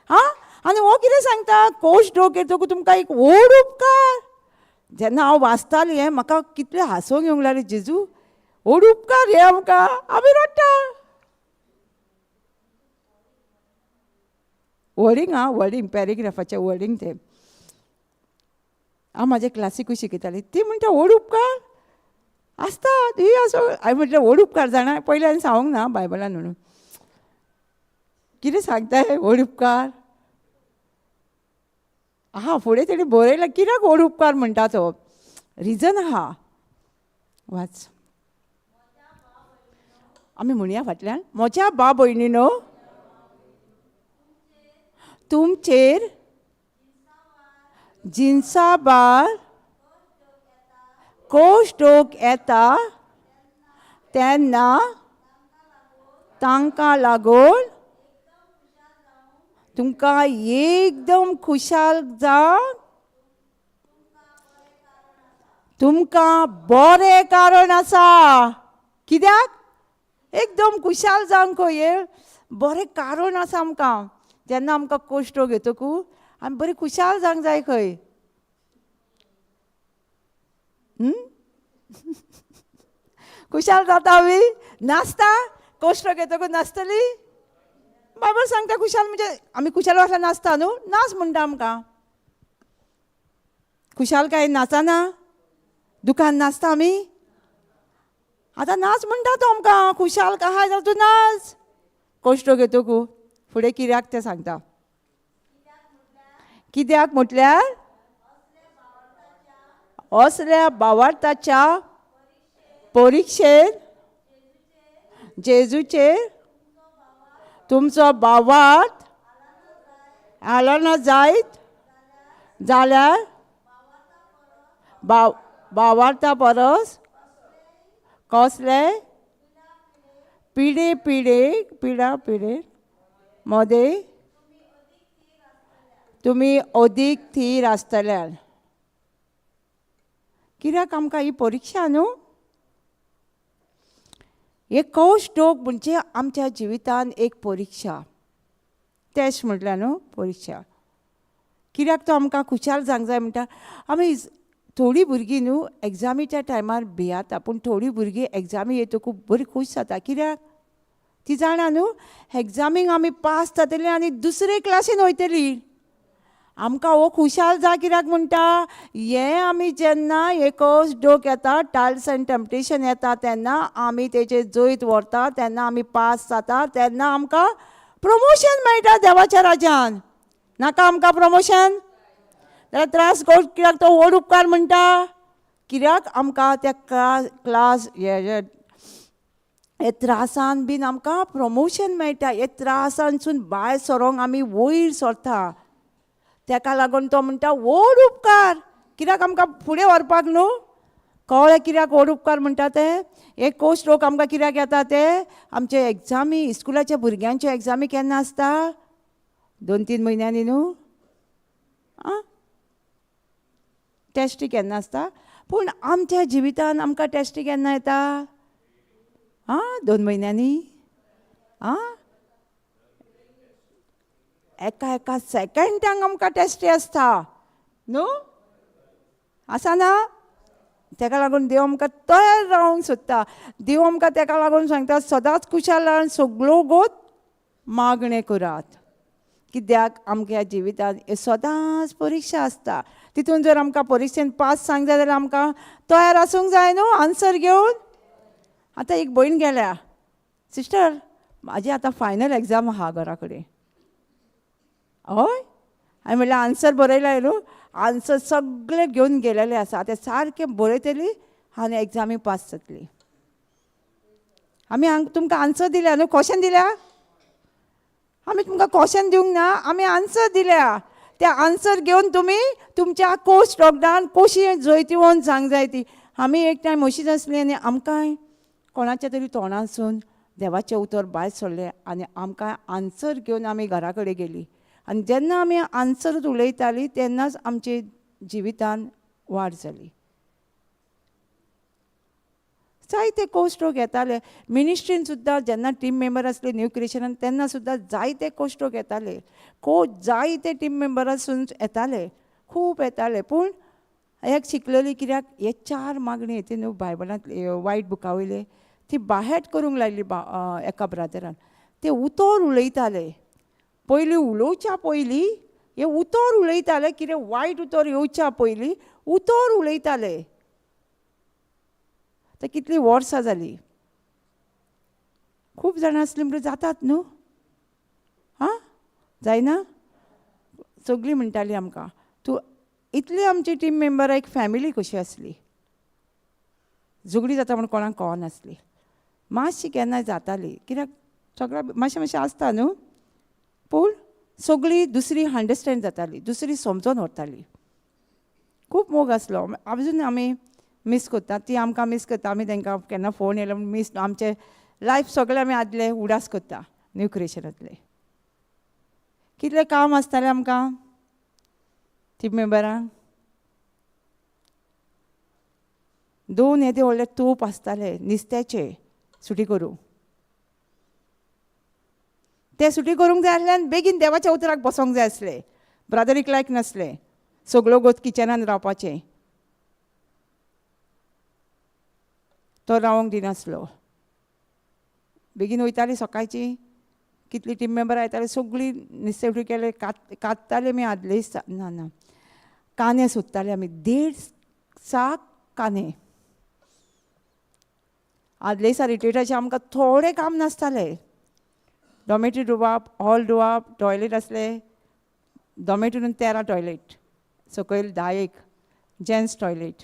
आनी हो कितें सांगता? कोश्ट दोग येतकूच तुमकां एक व्हड उपकार. जेन्ना हांव वाचताली म्हाका कितलें हांसूंक येवंक लागलें. जेजू व्हड उपकार हे आमकां. आमी रडटा. वर्डींग पॅरेग्राफाचें वर्डींग तें हांव म्हाजे क्लासीकूय शिकयताली. ती म्हणटा व्हड उपकार आसता. ही असो हांवें म्हटलें व्हड उपकार जाणा पयलीं हांवें सांगूंक ना बायबलान म्हणून. कितें सांगता हे व्हड उपकार? फुडें तेणी बरयलां कित्याक व्हड उपकार म्हणटा तो. रिजन आहा, वाच. आमी म्हणया फाटल्यान. म्हज्या भाव भयणीनो, तुमचेर जिन्साभार कोश्ट दोग येता तेन्ना तांकां लागून तुमकां एकदम खुशाल जावंक तुमकां बरें कारण आसा. कित्याक? एकदम खुशाल जावंक खंय बरें कारण आसा आमकां. जेन्ना आमकां कोश्ट दोग येतकूच आमी बरी खुशाल जावंक जाय खंय. खुशाल जाता आमी? नाचता? कोश्ट दोग येतकूच नाचतली? बायबल सांगता खुशाल म्हणजे आमी खुशाल वाटल्यार नाचता न्हू. नाच म्हणटा आमकां. खुशाल काय नाचना? दुखान नाचता आमी? आतां नाच म्हणटा तो आमकां. खुशाल काय जाल्यार तूं नाच. कोश्ट दोग येतकूच फुडें कित्याक तें सांगता. कित्याक म्हटल्यार असल्या भावार्थाच्या परिक्षेन जेजूचेर तुमचो भावार्थ आलोना जायत जाल्यार भावार्था परस कसले पिडे मध्ये तुमी अदीक थीर आसतल्यान. कित्याक आमकां ही परिक्षा न्हू. हे कोश्ट दोग म्हणजे आमच्या जिवितान एक परिक्षा. टेस्ट म्हटल्यार न्हू परिक्षा. कित्याक तो आमकां खुशाल जावंक जाय म्हणटा. आमी थोडीं भुरगीं न्हू एग्जामीच्या टायमार भियाता पूण थोडीं भुरगीं एग्जामी येतकूच बरी खूश जाता. कित्याक? ती जाणा न्हू एग्जामीक आमी पास जातलीं आनी दुसरे क्लासीन वयतलीं. आमकां हो खुशाल जा कित्याक म्हणटा? हे आमी जेन्ना हे कोश्ट दोग येता टायल्स एंड टेम्पटेशन येता तेन्ना आमी तेचे जैत व्हरता तेन्ना आमी पास जाता तेन्ना आमकां प्रमोशन मेळटा देवाच्या राज्यान. नाका आमकां प्रमोशन? जाल्यार त्रास कित्याक तो व्हड उपकार म्हणटा. कित्याक आमकां त्या क्लास हे त्रासान बीन आमकां प्रमोशन मेळटा. हे त्रासांसून भायर सरोंक आमी वयर सरता. ताका लागून तो म्हणटा व्हड उपकार. कित्याक आमकां फुडें व्हरपाक न्हू. कळ्ळें कित्याक व्हड उपकार म्हणटा ते. हे कोस्ट लोक आमकां कित्याक येता ते, आमचे एग्जामी, इस्कुलाच्या भुरग्यांच्यो एग्जामी केन्ना आसता? 2-3 म्हयन्यांनी न्हू. आं, टेस्टी केन्ना आसता. पूण आमच्या जिवितान आमकां टेस्टी केन्ना येता? 2 म्हयन्यांनी. एका सेकंडाक आमकां टेस्टी आसता न्हू. आसा ना. ताका लागून देव आमकां तयार रावंक सोदता. देव आमकां ताका लागून सांगता सदांच कुशालान सगळ्यो गोत मागणें करात. कित्याक आमच्या जिवितांत सदांच परिक्षा आसता. तितून जर आमकां परिक्षेन पास सांग जाय जाल्यार आमकां तयार आसूंक जाय न्हू आन्सर घेवन. आतां एक भयण गेल्या, सिस्टर म्हाजी आतां फायनल एग्जाम आहा घरा कडेन. हय, हांवें म्हणलें आन्सर बरयलाय न्हू. आन्सर सगळे घेवन गेलेले आसा. ते सारकें बरयतली आनी एग्जामी पास जातली. आमी तुमकां आन्सर दिल्या न्हू. क्वेश्चन दिल्या. आमी तुमकां क्वेश्चन दिवंक ना, आमी आन्सर दिल्या. त्या आन्सर घेवन तुमी तुमच्या कोस्ट डॉक्टरान कशी जैती वोन सांग जाय ती. आमी एक टायम अशीच आसली आनी आमकां कोणाच्या तरी तोंडासून देवाचें उतर भायर सरलें आनी आमकां आन्सर घेवन आमी घरा कडेन गेलीं. आनी जेन्ना आमी आन्सर उलयतालीं तेन्नाच आमचे जिवितान वाड जाली. जायते कोस्ट लोक येताले. मिनिस्ट्रीन सुद्दां जेन्ना टीम मेंबर आसले न्यू क्रिएशनान तेन्ना सुद्दां जायते कोस्ट लोक येताले. जायते टीम मेंबरासून येताले, खूब येताले. पूण एक शिकलेली कित्याक हे 4 मागणी येते न्हू बायबलांत वायट बुका वयले ती बाहेट करूंक लायली एका ब्रदरान. ते उतर उलयताले. पयलीं उलोवच्या पयलीं हे उतर उलयताले. कितें वायट उतर येवच्या पयलीं उतर उलयताले. तर कितलीं वर्सां जालीं. खूब जाणां आसलीं म्हणून जातात न्हू. जायना. सगळीं म्हणटालीं आमकां तूं इतली आमची टीम मेंबर एक फॅमिली कशी आसली. झगडी जाता म्हूण कोणाक कळनासली. मातशी केन्नाय जाताली कित्याक सगळ्या मातशें आसता न्हू. पूण सगळीं दुसरी अंडरस्टँड जाताली, दुसरी समजून व्हरताली. खूब मोग आसलो. अजून आमी मिस करतात. ती आमकां मिस करता. आमी तांकां केन्ना फोन येयलो म्हूण मिस आमचे लायफ सगळें आमी आदले उडास करता न्यू क्रिएशनांतले. कितलें काम आसतालें आमकां टीम मेंबरांक. 2 येदे व्हडले तोप आसताले नुस्त्याचे सुटी करूंक. ते सुटी करूंक जाय आसल्यान बेगीन देवाच्या उतराक बसोंक जाय आसलें. ब्रदरीक लायक नासलें सगळ्यो गोत किचनान रावपाचें. तो रावंक दिनासलो. बेगीन वयतालीं सकाळचीं. कितली टीम मेंबरां येतालीं सगळीं नुस्तें उटी केलें कात्तालीं आमी आदले ना कांदे सोदताले आमी. 1.5 साक कांदे. आदले दिसा रिट्रीटाचें आमकां थोडें काम नासतालें. डॉमेटरी धुवप, हॉल धुवप, टॉयलेट आसले. डॉमेटरीन 13 टॉयलेट, सकयल 10 जेंट्स टॉयलेट.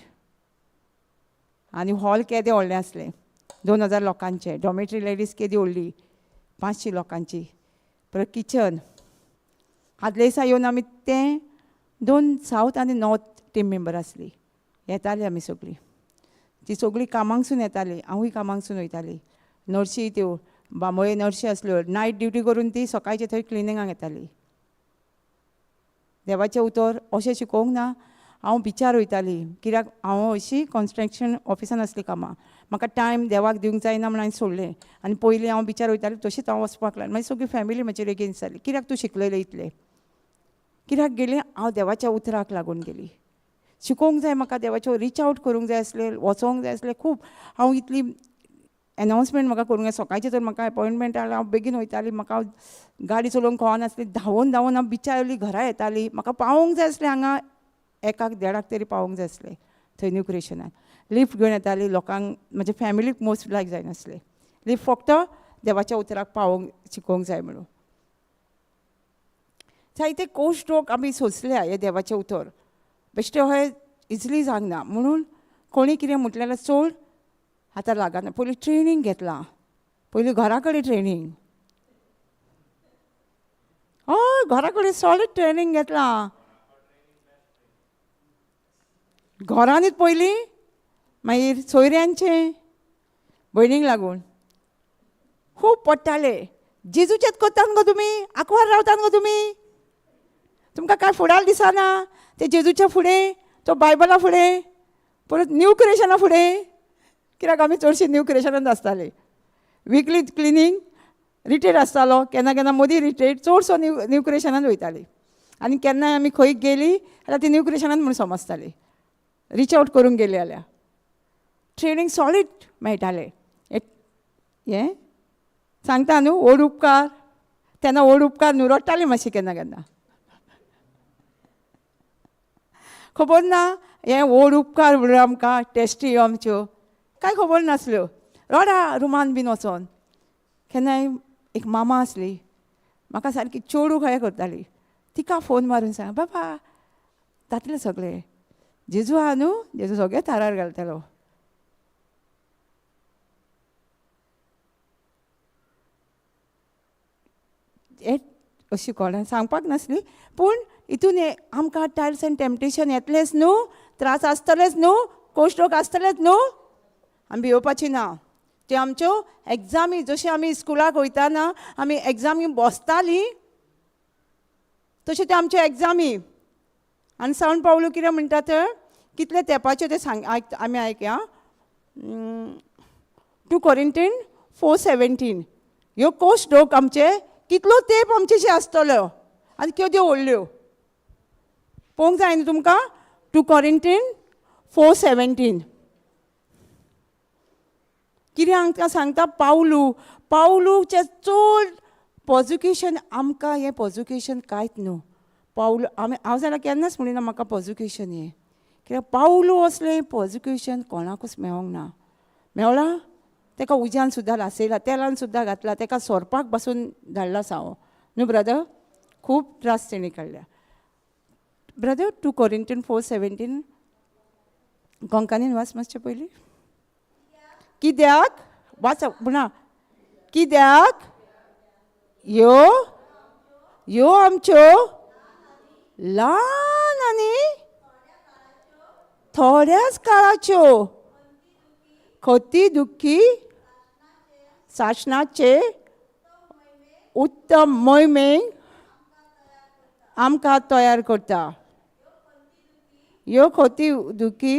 आनी हॉल केदें व्हडलें आसलें 2000 लोकांचें. डॉमेटरी लेडीज केदी व्हडली 500 लोकांची. परत किचन. आदले दिसा येवन आमी तें 2 सावथ आनी नॉर्थ टीम मेंबर आसलीं. येतालीं आमी सगळीं. ती सगळीं कामांकसून येतालीं. हांवूय कामांकसून वयतालीं. नर्शी त्यो बांबोळे नर्शी आसल्यो. नायट ड्युटी करून ती सकाळचे थंय क्लिनिंगाक येतालीं. देवाचें उतर अशें शिकोवंक ना. हांव बिचार वयतालीं कित्याक हांव अशी कन्स्ट्रक्शन ऑफिसान आसली कामां. म्हाका टायम देवाक दिवंक जायना म्हूण हांवें सोडलें. आनी पयलीं हांव बिचार वयतालीं तशीच हांव वचपाक लागलें. मागीर सगळी फॅमिली म्हजेर एगेन्स्ट जाली. कित्याक तूं शिकललें इतलें. कित्याक गेलीं हांव देवाच्या उतराक लागून गेलीं. शिकोवंक जाय म्हाका. देवाचें रीच आवट करूंक जाय आसलें. वचोंक जाय आसलें खूब. हांव इतली एनावन्समेंट म्हाका करूंक जाय. सकाळचें तर म्हाका अपॉयंटमेंट आसलें. हांव बेगीन वयतालीं. म्हाका गाडी चलोवंक कळनासली. धांवून हांव बिचार येयली घरा येतालीं. म्हाका पावोंक जाय आसलें हांगा 1-1:30 तरी पावोंक जाय आसलें थंय न्यू क्रिएशनान. लिफ्ट घेवन येतालीं. लोकांक म्हज्या फॅमिलीक मोस्ट लायक जायनासलें. लिफ्ट फक्त देवाच्या उतराक पावोंक शिकोवंक जाय म्हणून. जायते कोस्ट लोक आमी सोंसल्या हे देवाचें उतर. बेश्टें अशें इजिली जावंक ना. म्हणून कोणी कितें म्हटलें जाल्यार चड आतां लागना. पयलीं ट्रेनींग घेतलां पयलीं घरा कडेन ट्रेनींग. हय, घरा कडेन सॉलीड ट्रेनींग घेतलां. घरांनीच पयलीं, मागीर सोयऱ्यांचें, भयणीक लागून खूब पडटालें. जेजूचेंच करतात गो तुमी, आंकवार रावतात गो तुमी, तुमकां कांय फुडार दिसना ते जेजूच्या फुडें, तो बायबला फुडें, परत न्यू क्रिएशना फुडें. कित्याक आमी चडशीं न्यू क्रिएशनांत आसतालीं. विकली क्लिनींग रिट्रीट आसतालो, केन्ना केन्ना मदीं रिट्रीट, चडसो न्यू क्रिएशनांत वयतालीं. आनी केन्नाय आमी खंय गेलीं जाल्यार ती न्यू क्रिएशनांत म्हूण समजतालीं. रीच आवट करूंक गेलीं जाल्यार ट्रेनींग सॉलीड मेळटालें. हें सांगता न्हू व्हड उपकार, तेन्ना व्हड उपकार न्हू, रडटालीं मातशी केन्ना केन्ना. खबर ना हें व्हड उपकार म्हणून आमकां टेस्टी आमच्यो कांय खबर नासल्यो. रडा रुमान बीन वचोन. केन्नाय एक मामा आसली, म्हाका सारकी चेडू कहें करताली. तिका फोन मारून सांग, बाबा जातलें सगळें, जेजू आहा न्हू, जेजू सगळें थारार घालतलो. हें अशी कोणाक सांगपाक नासली. पूण हितून आमकां टायल्स एंड टेम्पटेशन येतलेंच न्हू, त्रास आसतलेच न्हू, कोश्टोक आसतलेच न्हू, आमी भिवपाची ना. ते आमच्यो एग्जामी, जशें आमी स्कुलाक वयताना आमी एग्जामी बसतालीं, तश्यो त्यो आमच्यो एग्जामी. आनी सावन पावलो कितें म्हणटा तर, कितले तेंपाच्यो ते आमी आयकया. 2 Corinthians 4:17 ह्यो कोश्टोक आमचे कितलो तेंप आमचेशी आसतलो आनी केद्यो व्हडल्यो पळोवंक जाय न्हू तुमकां. 2 Corinthians 4:17 कितें आमकां सांगता. पावलूचें चड पॉज्युकेशन आमकां, हें पॉज्युकेशन कांयच न्हू. हांव जाल्यार केन्नाच म्हणिना म्हाका पॉज्युकेशन हें, कित्याक पावलू असलें पॉज्युकेशन कोणाकूच मेळोंक ना. मेवळा तेका उज्यान सुद्दां लासयला, तेलान सुद्दां घातला, तेका सोरपाक पासून धाडला सावो न्हू ब्रदर. खूब त्रास तेणी काडल्या ब्रदर. 2 Corinthians 4:17 कोंकणीन वाच मातशें पयलीं. कित्याक वाच म्हणा. कित्याक ह्यो आमच्यो ल्हान आनी थोड्याच काळाच्यो खोती दुख्खी साशणाचे उत्तम मोहिमेक आमकां तयार करता. ह्यो खोती दुख्खी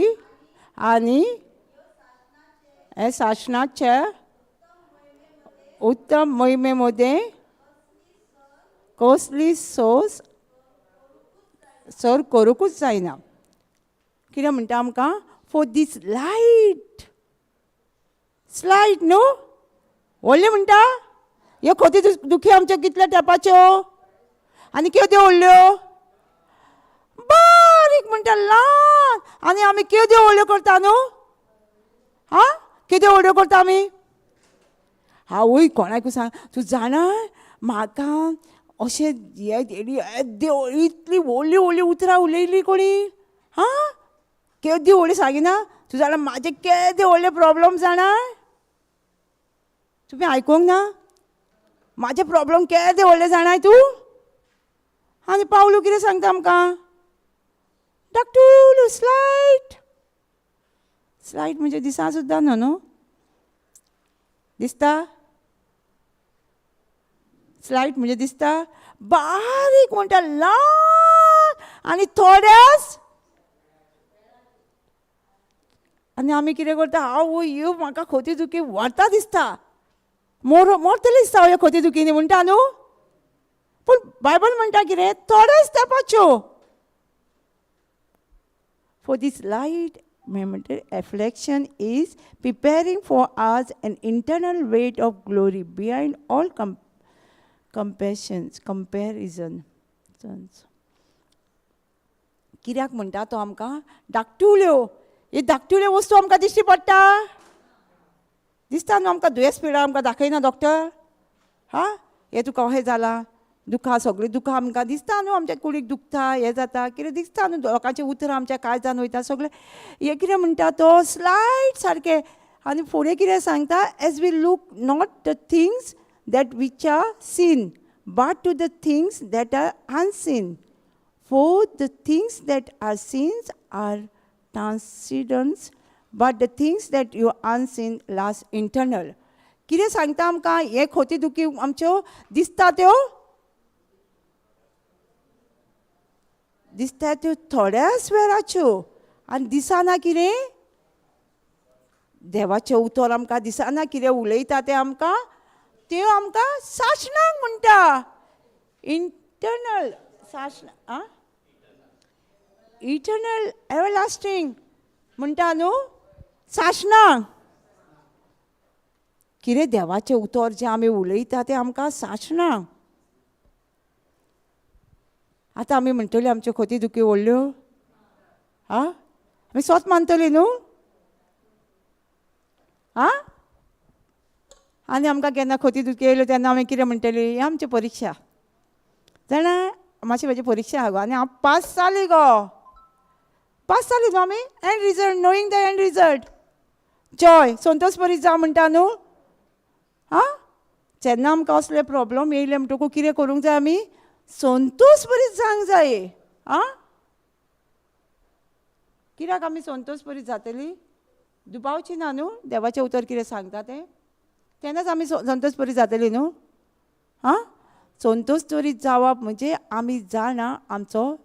आनी हे साशणाच्या उत्तम मोहिमे मध्ये कसली सर करूंकूच जायना. कितें म्हणटा आमकां. फॉर दीस स्लायट न्हू व्हडलें म्हणटा. ह्यो खोती दुखी आमच्यो कितल्या तेंपाच्यो आनी केद्यो व्हडल्यो. बारीक म्हणटा ल्हान, आनी आमी केद्यो व्हडल्यो करता न्हू. हां केद्यो व्हडल्यो करता आमी. हांवूय कोणाकूय सांग, तूं जाणा म्हाका अशें इतली व्हडली व्हडली उतरां उलयली कोणी. हां केद्यो व्हडल्यो सांगिना. तूं जाणा म्हाजे केदे व्हडले प्रॉब्लम जाणा. तुमी आयकूंक ना. म्हाजे प्रॉब्लम केदे व्हडले जाणाय तूं. आनी पावलू कितें सांगता आमकां. धाकटूल स्लायट म्हणजे दिसा सुद्दां न्हू दिसता. स्लायट म्हणजे दिसता. बारीक म्हणटा ल्हान आनी थोड्याच. आनी आमी कितें करता. ह्यो म्हाका खोती दुखी व्हरता दिसता, मोरतली दिसता ह्यो खोती दुखीनी म्हणटा न्हू. पूण बायबल म्हणटा कितें थोडेच तेंपाच्यो. फॉर दीस लायट म्हणटा affliction is preparing for us an internal weight of glory behind all comparison. कित्याक म्हणटा तो आमकां धाकटुल्यो. हे धाकटुल्यो वस्तू आमकां दिश्टी पडटा. दिसता न्हू आमकां दुयेंस पिडा आमकां दाखयना डॉक्टर. हां हें तुका अहें जालां, दुखां सगळीं दुखां आमकां दिसता न्हू. आमच्या कुडीक दुखता, हें जाता, कितें दिसता न्हू. लोकांचें उतरां आमच्या काळजान वयता सगळें. हें कितें म्हणटा तो स्लायट सारकें आनी फुडें कितें सांगता, as we look not the things that which are seen, but to the things that are unseen. For the things that are seen are transcendent, but the things that you unseen last eternal. कितें सांगता आमकां, हे खोटी दुखी आमच्यो दिसता त्यो थोड्याच वेळाच्यो, आनी दिसना कितें देवाचें उतर आमकां दिसना कितें उलयता तें आमकां, त्यो आमकां सासणांक म्हणटा. इंटरनल सासणां, इटर्नल एवरलास्टिंग म्हणटा न्हू, सासणांक. कितें देवाचें उतर जें आमी उलयता तें आमकां सासणांक. आतां आमी म्हणटली आमच्यो खोटी दुखी व्हडल्यो, आमी स्वत मानतली न्हू, आनी आमकां केन्ना खोटी दुखी येयल्यो तेन्ना आमी कितें म्हणटली, ही आमची परिक्षा जाणा, मातशी म्हाजी परिक्षा आहा गो, आनी हांव पास जाली गो, पास जाली न्हू आमी. End result, knowing the end result, Joy, Santosh बरी जा म्हणटा न्हू. जेन्ना आमकां असले प्रॉब्लम येयले म्हणटकूच कितें करूंक जाय, आमी संतोश बरी जावंक जाय. कित्याक आमी संतोश बरी जातली, दुबावची ना न्हू, देवाचें उतर कितें सांगता तें, तेन्नाच आमी संतोश बरी जातली न्हू. संतोश बरी जावप म्हणजे आमी जाणा आमचो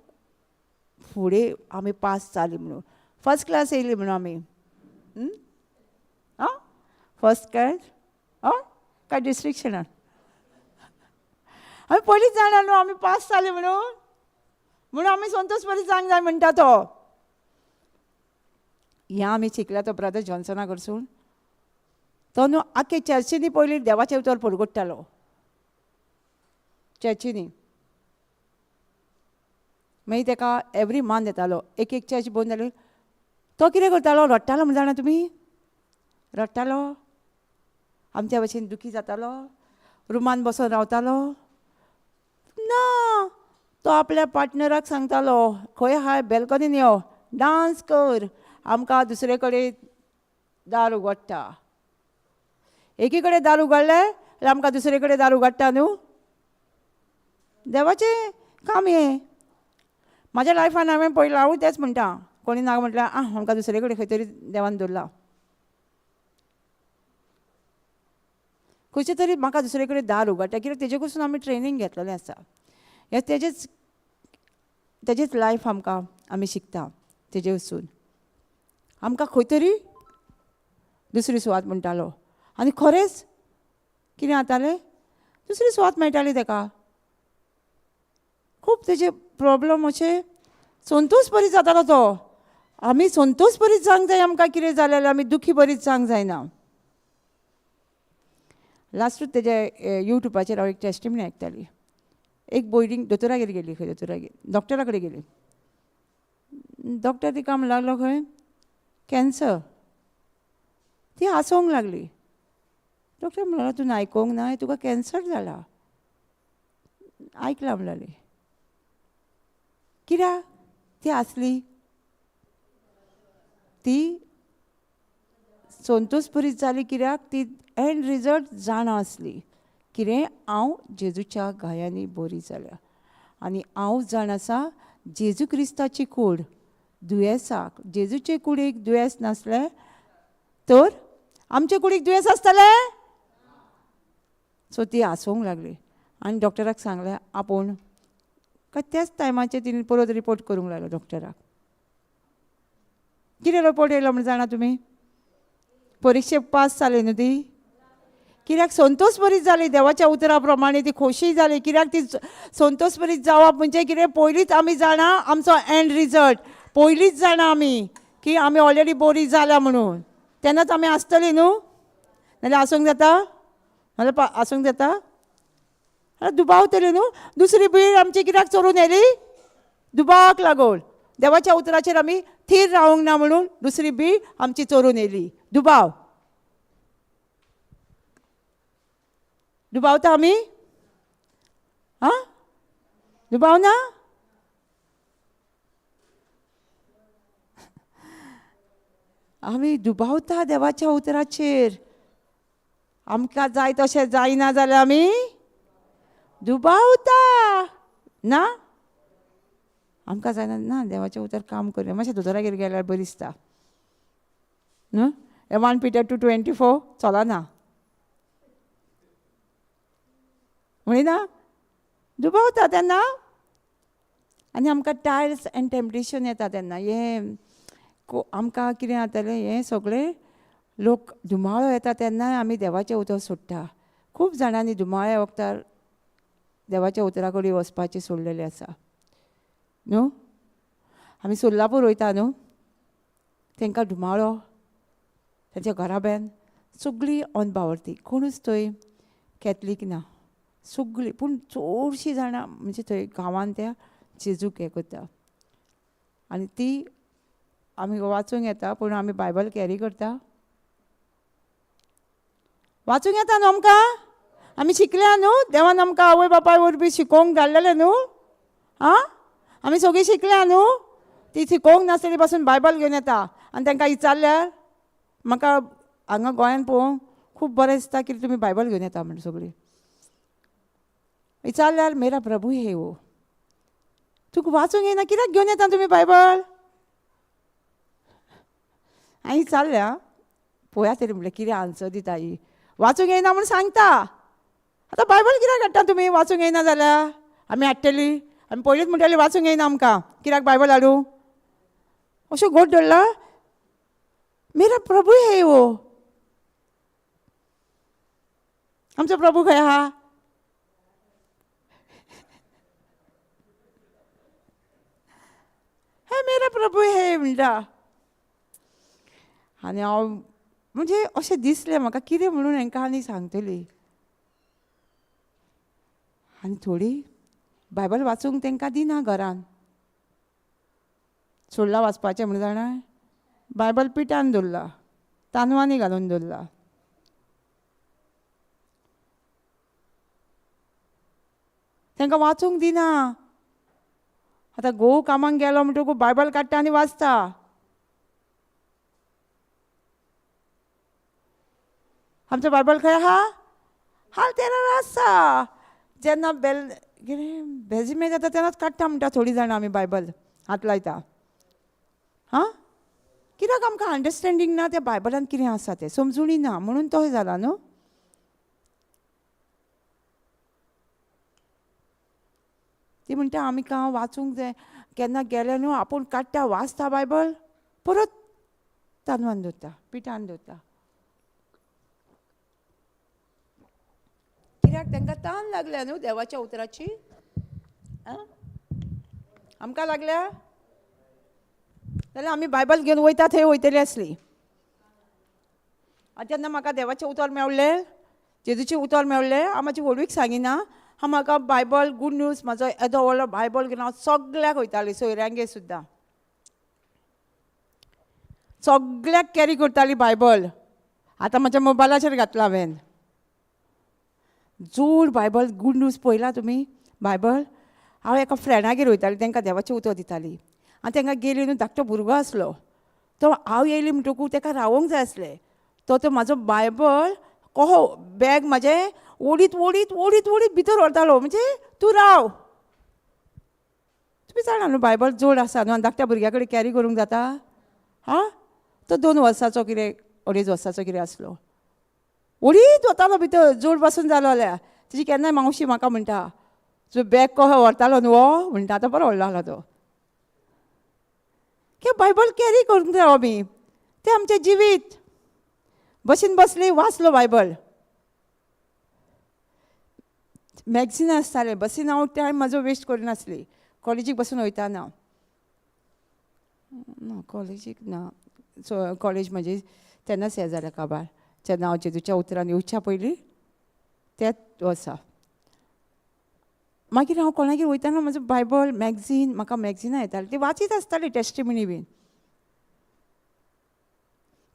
फुडें आमी पास जाली म्हणून, फर्स्ट क्लास येयली म्हणून आमी. फर्स्ट क्लास काय डिस्ट्रिक्शनान, आमी पयलींच जाणा न्हू आमी पास जाली म्हणून आमी संतोश बरी जावंक जाय म्हणटा तो. हें आमी शिकला तो ब्रदर जॉन्सना कडसून. तो न्हू आख्खे चर्चीनी पयलीं देवाचें उतर परगडटालो, चर्चीनी. मागीर ताका एवरी मान येतालो, एक चर्च बंद जाली. तो कितें करतालो, रडटालो म्हण जाणा तुमी, रडटालो, आमच्या भशेन दुखी जातालो, रुमान बसून रावतालो ना. तो आपल्या पार्टनराक सांगतालो, खंय हाय बॅल्कनीन यो, डान्स कर, आमकां दुसरे कडेन दार उगडटा. एकी कडेन दार उगडलें जाल्यार आमकां दुसरे कडेन दार उगडटा न्हू. देवाचें काम हें. म्हाज्या लायफान हांवें पळयलां, हांवूय तेंच म्हणटा, कोणी ना म्हटल्यार आमकां दुसरे कडेन खंय तरी देवान दवरला, खंयचे तरी म्हाका दुसरे कडेन दार उगडटा. कित्याक तेजे कडसून आमी ट्रेनींग घेतलेलें आसा. हे तेजेच लायफ आमकां आमी शिकता. तेजे वचून आमकां खंय तरी दुसरी सुवात म्हणटालो, आनी खरेंच कितें जातालें, दुसरी सुवात मेळटाली ताका. खूब तेजे प्रॉब्लम अशें संतोश बरी जातालो तो. आमी संतोश बरीच जावंक जाय, आमकां कितें जालें जाल्यार आमी दुखी बरीच जावंक जायना. लास्टूच तेजे युट्यूबाचेर हांव एक टेस्टिमनी आयकताली. एक बोयडींग दोतोरागेर गेली, खंय दोतोरागेर डॉक्टरा कडेन गेली. डॉक्टर तिका म्हणूंक लागलो खंय कॅन्सर. ती हांसोंक लागली. डॉक्टर म्हणलो तुवें आयकोंक ना, तुका कॅन्सर जाला. आयकलां म्हणलें. कित्याक ती हांसली, ती संतोश बरी जाली. कित्याक ती एंड रिजल्ट जाणा आसली. कितें, हांव जेजूच्या गायांनी बरी जाल्या. आनी हांव जाण आसा जेजू क्रिस्ताची कूड दुयेंसाक. जेजूचे कुडीक दुयेंस नासलें तर आमचे कुडीक दुयेंस आसतलें. सो ती हांसोंक लागली आनी डॉक्टराक सांगलें आपूण. काय त्याच टायमाचेर तिणें परत रिपोर्ट करूंक लागलो डॉक्टराक. कितें रिपोर्ट येयलो म्हण जाणा तुमी, परिक्षेक पास जाली न्हू ती. कित्याक संतोश बरी जाली देवाच्या उतरा प्रमाणे, ती खोशी जाली. कित्याक ती संतोश बरी जावप म्हणजे कितें, पयलींच आमी जाणा आमचो एंड रिजल्ट. पयलींच जाणा आमी की आमी ऑलरेडी बरी जाल्या म्हणून. तेन्नाच आमी आसतली न्हू, नाल्यार आसूंक जाता, नाल्यार आसूंक जाता, दुबावतली न्हू. दुसरी बीड आमची कित्याक चोरून येयली, दुबावाक लागून. देवाच्या उतराचेर आमी थीर रावूंक ना म्हणून दुसरी बीड आमची चोरून येयली. दुबाव, दुबावता आमी, दुबावना. आमी दुबावता देवाच्या उतराचेर. आमकां जाय तशें जायना जाल्यार आमी दुबावता ना. आमकां जायना ना देवाचें उतर काम करूया. मातशें दोतोरागेर गेल्यार बरी दिसता न्हू. 1 Peter 2:24 चलना म्हणिना दुबावता तेन्ना. आनी आमकां टायल्स एंड टेम्पटेशन येता तेन्ना हें आमकां कितें जातलें. हें सगळें लोक दुमाळो येता तेन्नाय आमी देवाचें उतर सोडटा. खूब जाणांनी दुमाळ्या वखदार देवाच्या उतरा कडेन वचपाचें सोडलेलें आसा न्हू. आमी सोलापूर वयता न्हू, तांकां दुमाळो तांच्या घराब्यान सगळीं अनबावरती. कोणूच थंय कॅथलीक ना सगळीं. पूण चडशीं जाणां म्हणजे थंय गांवांत त्या जेजूक हें करता. आनी ती आमी वाचूंक येता पूण आमी बायबल कॅरी करता. वाचूंक येता न्हू आमकां. आमी शिकल्या न्हू. देवान आमकां आवय बापाय वरवीं शिकोवंक धाडलेलें न्हू. आं आमी सगळीं शिकल्या न्हू. ती शिकोवंक नासतली पासून बायबल घेवन येता आनी तांकां विचारल्यार म्हाका हांगा गोंयांत पळोवंक खूब बरें दिसता की तुमी बायबल घेवन येता म्हणून. सगळीं विचारल्यार मेरा प्रभू हे वो तुका वाचूंक येना कित्याक घेवन येता तुमी बायबल. हांवें विचारल्या पळोवया तरी म्हणलें कितें आन्सर दिता ही. वाचूंक येना म्हूण सांगता. आतां बायबल कित्याक हाडटा तुमी वाचूंक येना जाल्यार. आमी हाडटली आमी पयलींच म्हणटली वाचूंक येना आमकां कित्याक बायबल हाडूं. अशें घोट धरला. मेरा प्रभू हे वो. आमचो प्रभू खंय आहा. हे मेरा प्रभू हे म्हणटा. आनी हांव म्हणजे अशें दिसलें म्हाका कितें म्हणून हांकां आनी सांगतली. आनी थोडी बायबल वाचूंक तांकां दिना घरान. सोडला वाचपाचें म्हणून जाणा बायबल पिठान दवरला तांदवांनी घालून दवरला. तांकां वाचूंक दिना. आतां घोव कामाक गेलो म्हणटकूच बायबल काडटा आनी वाचता. आमचो बायबल खंय आहा. हाल तेरार आसा. जेन्ना बेजिमे जाता तेन्नाच काडटा म्हणटा थोडीं जाणां आमी बायबल हात लायता. हां कित्याक आमकां अंडरस्टँडींग ना त्या बायबलान कितें आसा तें समजुणी ना म्हणून तशें जालां न्हू. ती म्हणटा आमकां वाचूंक जाय. केन्ना गेले न्हू आपूण काडटा वाचता बायबल परत तांदवान दवरता पिठान दवरता. कित्याक तांकां तान लागल्या न्हू देवाच्या उतराची. आमकां लागल्या जाल्यार आमी बायबल घेवन वयता थंय वयतली आसली. जेन्ना म्हाका देवाचें उतर मेवलें जेजूचें उतर मेवलें हांव म्हाजी व्हडवीक सांगिना. हांव म्हाका बायबल गूड न्यूज म्हाजो येदो व्हडलो बायबल घेवन हांव सगळ्याक वयताली सोयऱ्यांगेर सुद्दां. सगळ्याक कॅरी करताली बायबल. आतां म्हाज्या मोबायलाचेर घातला हांवें जोड बायबल गूड न्यूज पळयला तुमी बायबल. हांव एका फ्रेंडागेर वयताली तांकां देवाचें उतर दिताली. आनी तांकां गेली न्हू धाकटो भुरगो आसलो. तो हांव येयली म्हणटकूच ताका रावोंक जाय आसलें. तो म्हाजो बायबल कहो बॅग म्हाजें ओडीत ओडीत ओडीत ओडीत भितर व्हरतालो. म्हणजे तूं राव. तुमी जाणा न्हू बायबल जोड आसा न्हू आनी धाकट्या भुरग्या कडेन कॅरी करूंक जाता. हां तो 2 वर्साचो कितें 2.5 वर्साचो कितें आसलो. ओडीत वतालो भितर जोड पासून जालो जाल्यार. तेजी केन्नाय मावशी म्हाका म्हणटा तुजो बॅग कहो व्हरतालो न्हू हो म्हणटा. आतां बरो व्हडलो आसलो तो. की बायबल कॅरी करूंक जाय आमी. तें आमचें जिवीत. बशीन बसली वाचलो बायबल. मॅगझिनां आसतालें बसीन हांव टायम म्हाजो वेस्ट करिनासली. कॉलेजीक बसून वयताना ना कॉलेजीक ना कॉलेज म्हाजी तेन्नाच हें जालें काबार जेन्ना हांव जेजूच्या उतरान येवच्या पयलीं तेंच वर्सा. मागीर हांव कोणागेर वयताना म्हाजो बायबल मॅगझीन म्हाका मॅगझिनां येतालीं ती वाचीत आसतालीं टेस्टिमनी बीन.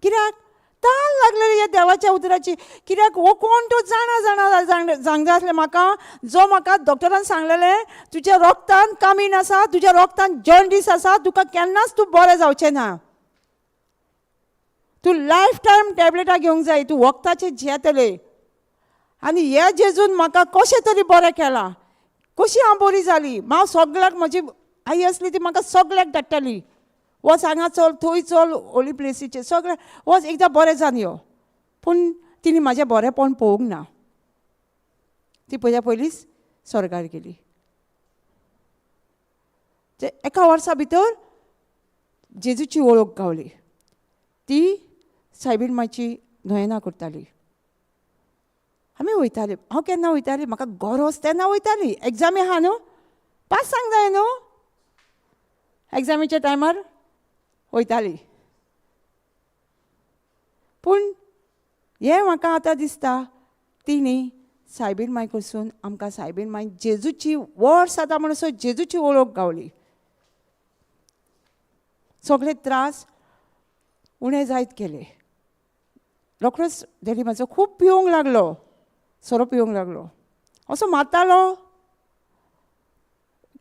कित्याक तान लागलेली ह्या देवाच्या उतराची. कित्याक हो कोण तो जाणा जाणा सांगता आसलें म्हाका जो म्हाका डॉक्टरान सांगलेलें तुज्या रोगतान कामीण आसा तुज्या रोगतान जॉन्डीस आसा तुका केन्नाच तूं बरें जावचें ना. तूं लायफ टायम टॅबलेटां घेवंक जाय, तूं वखदाचें जेतलें. आनी हे जेजून म्हाका कशें तरी बरें केलां, कशी हांव बरी जाली. हांव सगळ्याक, म्हजी आई आसली ती म्हाका सगळ्याक धाडटाली, वच हांगा चल, थंय चल, होली प्लेसीचेर सगळ्याक वच, एकदां बरें जावन यो. पूण तिणी म्हाजें बरेंपण पळोवंक ना. ती पळयल्या पयलींच स्वर्गार गेली. ते एका वर्सा भितर जेजूची वळख गावली. ती सायबीण मांयची न्हयेनां करताली. आमी वयताली, हांव केन्ना वयताली, म्हाका गरज तेन्ना वयताली. एग्जामी आहा न्हू, पास जावंक जाय न्हू, एग्जामीच्या टायमार वयताली. पूण हें म्हाका आतां दिसता, ती न्ही सायबीण मांय कडसून आमकां सायबीण मांय जेजूची वर्स जाता म्हणसर जेजूची वळख गावली. सगळे त्रास उणें जायत गेले. रोखडोच डॅडी म्हाजो खूब पिवंक लागलो, सोरो पिवंक लागलो, असो मारतालो.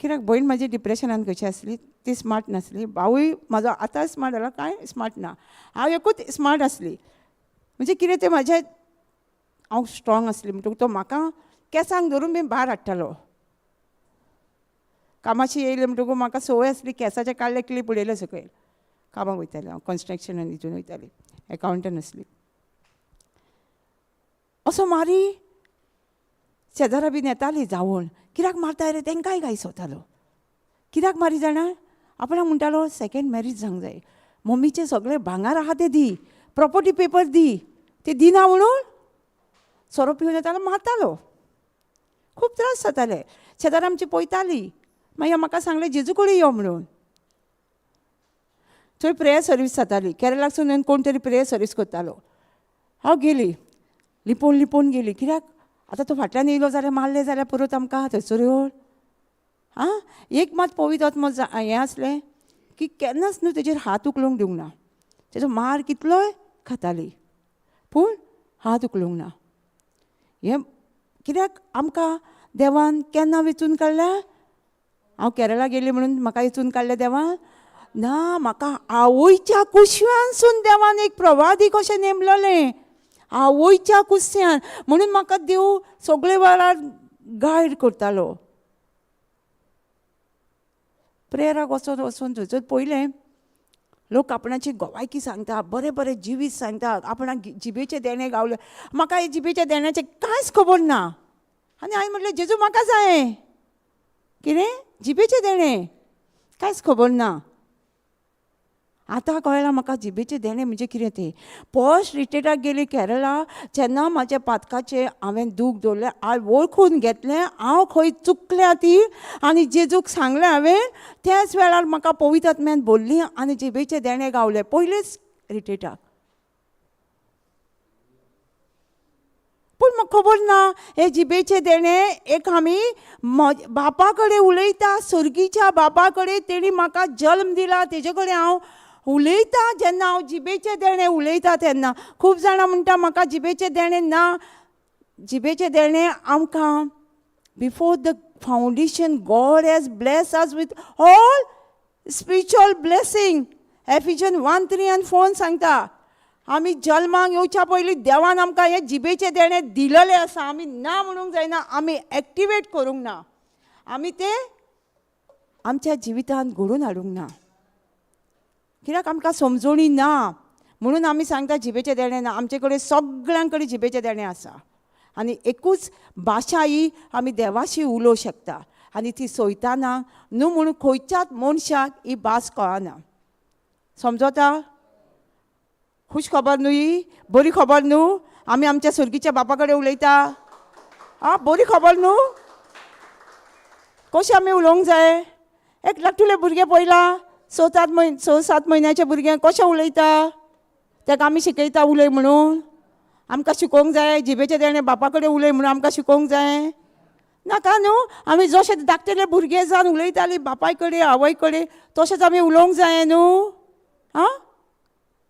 कित्याक भयण म्हाजी डिप्रेशनान कशी आसली, ती स्मार्ट नासली. भावूय म्हाजो आतां स्मार्ट जाला, कांय स्मार्ट ना. हांव एकूच स्मार्ट आसली. म्हणजे कितें तें म्हाजें, हांव स्ट्रॉंग आसली म्हणटकूच तो म्हाका केंसांक धरून बीन भायर हाडटालो. कामाची येयली म्हणटकूच म्हाका संवय आसली, केंसाचे काडले क्लीप उडयले सकयल. कामाक वयतालें हांव, कन्स्ट्रक्शनान हितून वयतालें, एकावंटंट आसली. असो मारी शेजारा बीन येतालीं जावून, कित्याक मारता रे, तेंकांय घायस वतालो. कित्याक मारी जाणा, आपणाक म्हणटालो सेकेंड मॅरीज जावंक जाय, मम्मीचें सगळें भांगार आहा तें दी, प्रॉपर्टी पेपर दी. ते दिना म्हणून सोरो पिवन येतालो, मारतालो. खूब त्रास जाताले. शेजारा आमची पळयतालीं. मागीर म्हाका सांगलें जेजू कडेन यो म्हणून. थंय प्रेयर सर्वीस जाताली. केरळासून येवन कोण तरी प्रेयर सर्वीस करतालो. हांव गेली, लिपोवन लिपोवन गेली. कित्याक आतां तो फाटल्यान येयलो जाल्यार मारलें जाल्यार परत आमकां थंयसर येवन. आं, एक मात पवित्र आत्मो हें आसलें की केन्नाच न्हू तेजेर हात उखलूंक दिवंक ना. तेजो मार कितलोय खाताली, पूण हात उखलूंक ना. हें कित्याक आमकां देवान केन्ना वेंचून काडल्या. हांव केरळा गेली म्हणून म्हाका वेंचून काडलें देवान ना, म्हाका आवयच्या कुशव्यांसून देवान एक प्रवादीक अशें नेमलेलें. आवयच्या कुस्यान म्हणून म्हाका देव सगळे वेळार गायड करतालो. प्रेयराक वचून वचून थंयसर पयलें लोक आपणाची गोवायकी सांगता, बरें बरें जिवीत सांगता, आपणाक जिबेचे देणे गावले. म्हाका हे जिबेच्या देण्याचें कांयच खबर ना. आनी हांवें म्हटलें जेजू म्हाका जाय कितें जिबेचे देणे, कांयच खबर ना. आतां कळ्ळां म्हाका जिबेचे देणे म्हणजे कितें तें. पोस्ट रिट्रीटाक गेली केरळा, जेन्ना म्हाज्या पातकाचें हांवें दूख दवरलें, हांव वळखून घेतलें हांव खंय चुकल्या ती, आनी जेजूक सांगलें हांवें. त्याच वेळार म्हाका पवित्र आत्म्यान बोल्ली आनी जिबेचे देणे गावले पयलेच रिट्रीटाक. पूण म्हाका खबर ना हे जिबेचे देणे. एक आमी बापा कडेन उलयता, सर्गीच्या बापा कडेन, तेणी म्हाका जल्म दिला, तेजे कडेन हांव उलयता. जेन्ना हांव जिबेचे देणे उलयता तेन्ना खूब जाणां म्हणटा म्हाका जिबेचे देणे ना. जिबेचे देणे आमकां before the foundation God has blessed us with all spiritual blessing. Ephesians 1:3 and 4 सांगता आमी जल्माक येवच्या पयलीं देवान आमकां हे जिबेचे देणे दिलेले आसा. आमी ना म्हणूंक जायना, आमी एक्टिवेट करूंक ना, आमी ते आमच्या जिवितांत घडोवन हाडूंक ना. कित्याक आमकां समजणी ना म्हणून आमी सांगता जिबेचे देणे ना. आमचे कडेन सगळ्यां कडेन जिबेचे देणे आसा. आनी एकूच भाशा ही आमी देवाशी उलोवंक शकता. आनी ती सोयताना न्हू म्हणून खंयच्याच मनशाक ही भास कळना. समजता? खुश खबर न्हू ही, बरी खबर न्हू. आमी आमच्या सर्गीच्या बापा कडेन उलयता, आं बरी खबर न्हू. कशें आमी उलोवंक जाय. एक धाकटुलें भुरगें पळयलां, 6-7 म्हयन्याचें भुरगें कशें उलयता, ताका आमी शिकयता उलय म्हणून. आमकां शिकोवंक जाय जिबेचे देणे बापा कडेन उलय म्हणून आमकां शिकोवंक जाय नाका न्हू. आमी जशें धाकटेले भुरगे जावन उलयतालीं बापाय कडेन आवय कडेन तशेंच आमी उलोवंक जाय न्हू. आं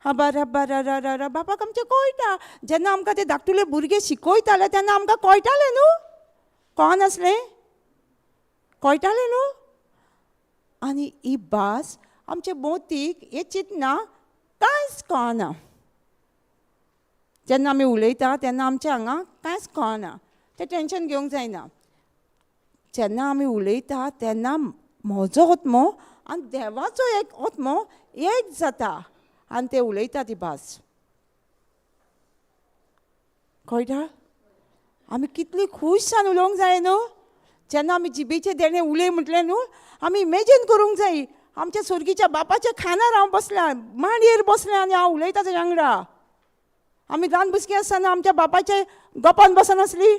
हा बरें बरें बापाक आमचें कळटा. जेन्ना आमकां ते धाकटुले भुरगे शिकयताले तेन्ना आमकां कळटालें न्हू. कळनासलें, कळटालें न्हू. आनी ही भास आमचे भोवतीक हे चिंतना कांयच कळना. जेन्ना आमी उलयता तेन्ना आमच्या हांगा कांयच कळना, तें टेंशन घेवंक जायना. जेन्ना आमी उलयता तेन्ना म्हजो आत्मो आनी देवाचो एक आत्मो एक जाता आनी ते उलयता ती भास. कळटा? आमी कितली खूश जावन उलोवंक जाय न्हू. जेन्ना आमी जिबेचे देणे उलय म्हटलें न्हू, आमी इमेजीन करूंक जाय आमच्या सुर्गीच्या बापाच्या खांदार हांव बसलां, मांडयेर बसलें आनी हांव उलयतां तेज्या वांगडा. आमी ल्हान भुरगीं आसतना आमच्या बापाचे गपान बसनासलीं,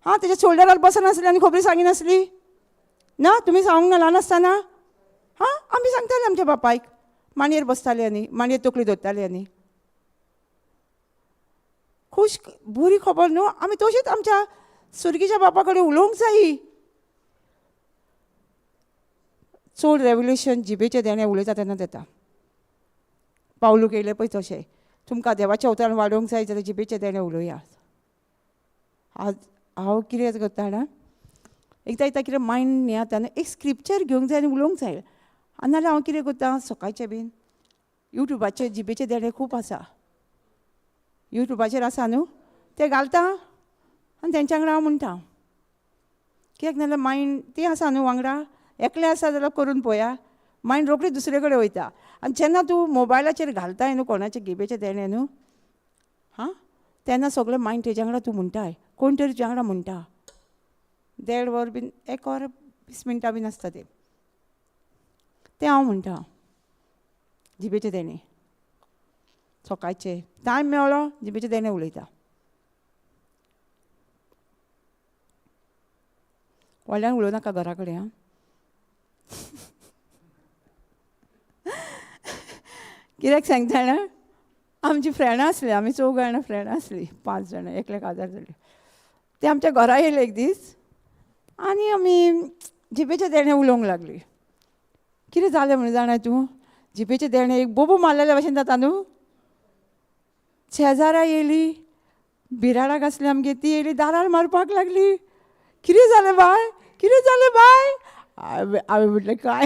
तेज्या शोल्डरार बसनासलीं आनी खबरी सांगिनासलीं ना. तुमी सांगूंक ना ल्हान आसतना? आमी सांगतालीं आमच्या बापायक, मांडयेर बसतालीं आनी मांडयेर तकली दवरतालीं आनी खूश बरी खबर न्हू. आमी तशीच आमच्या सुर्गीच्या बापा कडेन उलोवंक जायी. चड रेवल्युशन जिबेचे देणे उलयता तेन्ना जाता. पावलूक येयलें पळय तशें. तुमकां देवाच्या अवतारान वाडोवंक जाय जाल्यार जिबेचे देणे उलोवयात. हांव कितें करता जाणा, एकदां एकदां कितें मायंड हें जाता न्हू, एक स्क्रिप्चर घेवंक जाय आनी उलोवंक जाय. आनी नाल्यार हांव कितें करता, सकाळचें बीन युट्यूबाचेर जिबेचे देणे खूब आसा, युट्यूबाचेर आसा न्हू, ते घालता आनी तेंच्या वांगडा हांव म्हणटा. कित्याक नाल्यार मायंड ती आसा न्हू वांगडा, एकलें आसा जाल्यार करून पळोवया, मायंड रोखडी दुसरे कडेन वयता. आनी जेन्ना तूं मोबायलाचेर घालताय न्हू कोणाचे गिबेचे देणे न्हू, तेन्ना सगळें मायंड तेज्या वांगडा तूं म्हणटाय, कोण तरी तुज्या वांगडा म्हणटा. 1.5 वर बीन 1 वर 20 मिनटां बीन आसता ते हांव म्हणटा जिबेचे देणे. सकाळचे टायम मेळ्ळो जिबेचे देणे उलयता. व्हडल्यान उलोवं नाका घरा कडेन. कित्याक सांगता जाणा, आमची फ्रेंडां आसलीं, आमी 4 जाणां फ्रेंडां आसलीं, 5 जाणां एकल्याक आदार जाली. ते आमच्या घरा येयले एक दीस आनी आमी जिबेचे देणे उलोवंक लागलीं. कितें जालें म्हणून जाणा तूं, जिबेचे देणे एक बोबो मारलेल्या भशेन जाता न्हू. शेजारा येयली, बिराडाक आसली आमगे, ती येयली दारार मारपाक लागली. कितें जालें बाय, कितें जालें बाय. हांवें म्हटलें काय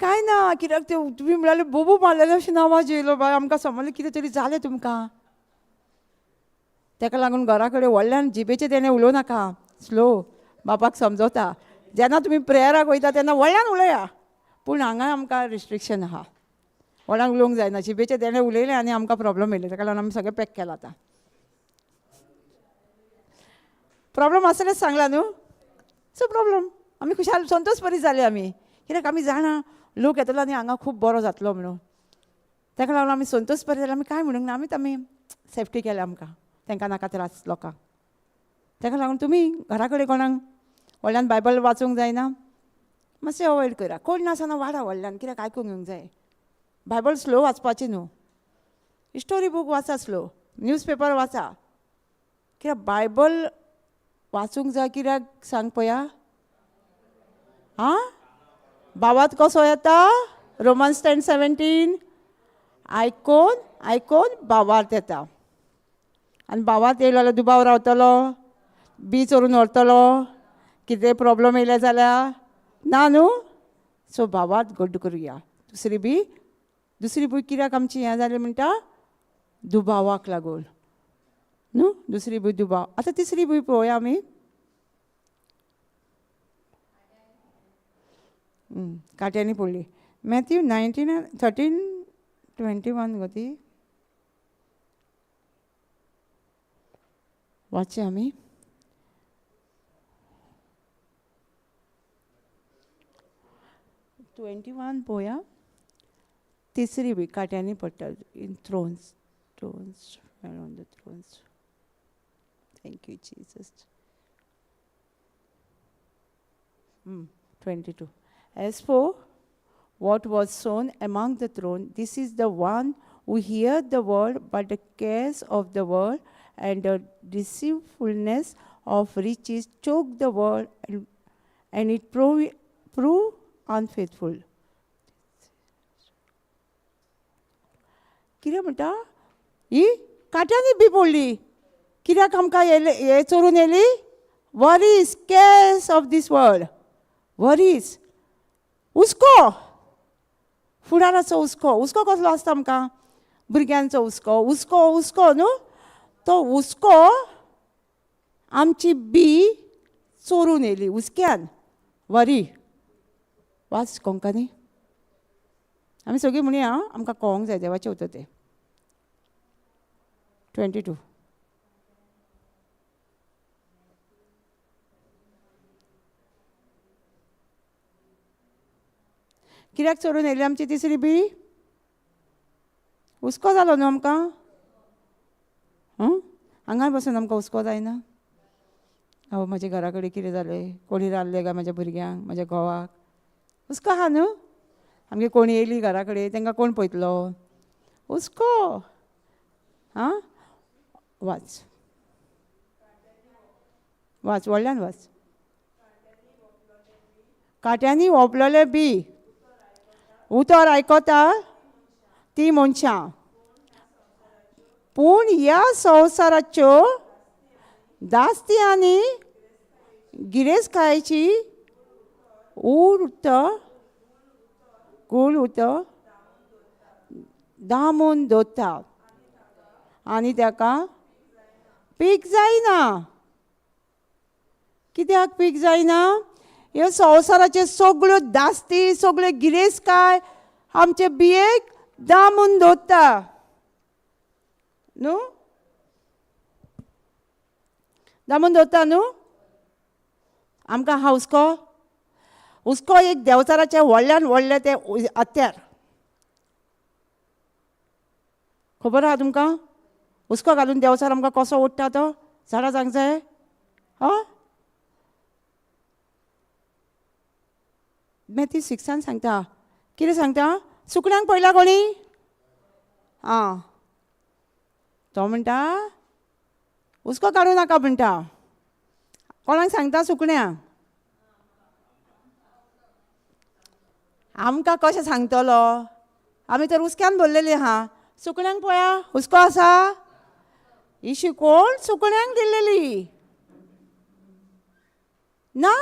काय ना, कित्याक ते तुमी म्हळ्यार बोबो मारलेले भशेन आवाज येयलो बाय, आमकां समजलें कितें तरी जालें तुमकां. ताका लागून घरा कडेन व्हडल्यान जिबेचे देणे उलोवं नाका, स्लो. बापाक समजोता जेन्ना तुमी प्रेयराक वयता तेन्ना व्हडल्यान उलया, पूण हांगा आमकां रिस्ट्रिक्शन आहा, व्हडल्यान उलोवंक जायना. जिबेचे देणे उलयले आनी आमकां प्रॉब्लम येयले, ताका लागून आमी सगळें पॅक केलां. आतां प्रॉब्लम आसलेंच सांगलां न्हू, सो प्रॉब्लम आमी खुशाल संतोश बरी जाली आमी. कित्याक आमी जाणा लोक येतलो आनी हांगा खूब बरो जातलो म्हणून, ताका लागून आमी संतोश बरी जाली. आमी कांय म्हणूंक ना, आमी सेफ्टी केल्या आमकां, तांकां नाका त्रास लोकांक. ताका लागून तुमी घरा कडेन कोणाक व्हडल्यान बायबल वाचूंक जायना, मातशें अवॉयड करा. कोण नासतना वाडा व्हडल्यान, कित्याक आयकूंक येवंक जाय. बायबल स्लो वाचपाची न्हू, स्टोरी बूक वाचा स्लो, न्यूजपेपर वाचा. कित्याक बायबल वाचूंक जाय, कित्याक सांग पळया. भावात कसो येता, रोमन्स 10:17, आयकोन भावार्थ येता. आनी भावार्थ येयलो जाल्यार दुबाव रावतलो, बीच व्हरून व्हरतलो, कितें प्रॉब्लम येयले जाल्यार ना न्हू. सो भावार्थ घट्ट करुया. दुसरी बूक कित्याक आमची हें जालें म्हणटा, दुबावाक लागून न्हू. दुसरी बूक दुबाव. आतां तिसरी बूक पळोवया आमी. काट्यांनी पडली. मॅथ्यू 19:13-21 गो ती वाचया आमी. पळोवया. तिसरी बी काट्यांनी पडटा. In thrones on the thrones. Thank you Jesus. 22. As for what was sown among the thorns, this is the one who hears the word, but the cares of the world and the deceitfulness of riches choke the word, and it prove unfaithful. कितें म्हणटा, ही काट्यांनी बी पडली. कित्याक आमकां हे चोरून येयली, worries, cares of this world, worries, हुस्को. फुडाराचो हुस्को हुस्को कसलो आसता आमकां भुरग्यांचो हुस्को हुस्को हुस्को न्हू तो हुस्को आमची बी चोरून येयली हुस्क्यान वरी वाच कोंकणी आमी सगळीं म्हणया आमकां कळोंक जाय देवाचें उतर तें 22 कित्याक चोरून येयली आमची तिसरी बी हुस्को जालो न्हू आमकां हांगा बसून आमकां हुस्को जायना अहो म्हाज्या घरा कडेन कितें जालें कोणी रावल्लें काय म्हाज्या भुरग्यांक म्हाज्या घोवाक हुस्को आहा न्हू आमगे कोणी येयली घरा कडेन तांकां कोण पळयतलो हुस्को आं वाच वाच व्हडल्यान वाच काट्यांनी ओपलोले बी उतर आयकोता ती मनशां पूण ह्या संवसाराच्यो दास्ती आनी गिरेस्तकायेची गूळ उत दामून दवरता आनी ताका पीक जायना कित्याक पीक जायना ह्यो संवसाराच्यो सगळ्यो दास्ती सगळ्यो गिरेस्तकाय आमचे बियेक दामून दवरता न्हू दामून दवरता न्हू आमकां हा हुस्को एक देंवचाराचें व्हडल्यान व्हडलें तें हत्यार खबर आहा तुमकां हुस्को घालून देंवचार आमकां कसो ओडटा तो झाडां सांग जाय हय मॅथ्यू 6 सांगता कितें सांगता सुकण्यांक पळयला कोणी आं तो म्हणटा हुस्को काडूं नाका म्हणटा कोणाक सांगता सुकण्यांक आमकां कशें सांगतलो आमी तर हुस्क्यान भरलेलीं आहा सुकण्यांक पळया हुस्को आसा ही शिकवण सुकण्यांक दिल्लेली ना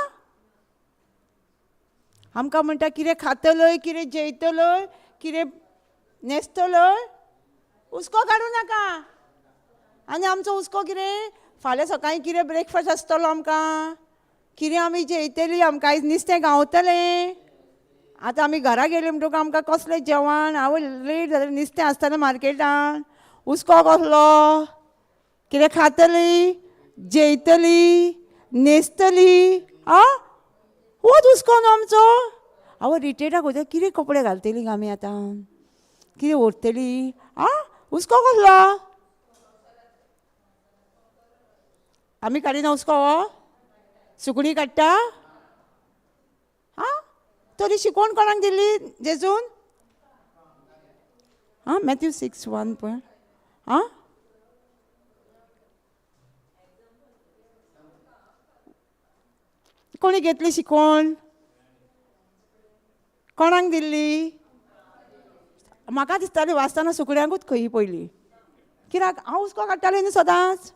आमकां म्हणटा कितें खातलय कितें जेयतलय कितें न्हेसतलय हुस्को काडूं नाका आनी आमचो हुस्को कितें फाल्यां सकाळीं कितें ब्रेकफास्ट आसतलो आमकां कितें आमी जेयतलीं आमकां आयज नुस्तें गावतलें आतां आमी घरा गेलीं म्हणटकूच आमकां कसलें जेवण हांव लेट जालें नुस्तें आसतना मार्केटान हुस्को कसलो कितें खातलीं जेयतलीं न्हेसतलीं आं होच हुस्को न्हू आमचो आवय रिटेटाक वयता कितें कपडे घालतलीं गा आमी आतां कितें व्हरतलीं आं हुस्को कसलो आमी काडिना हुस्को हो सुकणी काडटा आं तरी शिकवण कोणाक दिल्ली जेजून आं मॅथ्यू 6:1 पळय आं कोणी घेतली शिकवण कोणाक दिल्ली म्हाका दिसताली वाचतना सुकण्यांकूच खंय पयली कित्याक हांव हुस्को काडटालें न्हू सदांच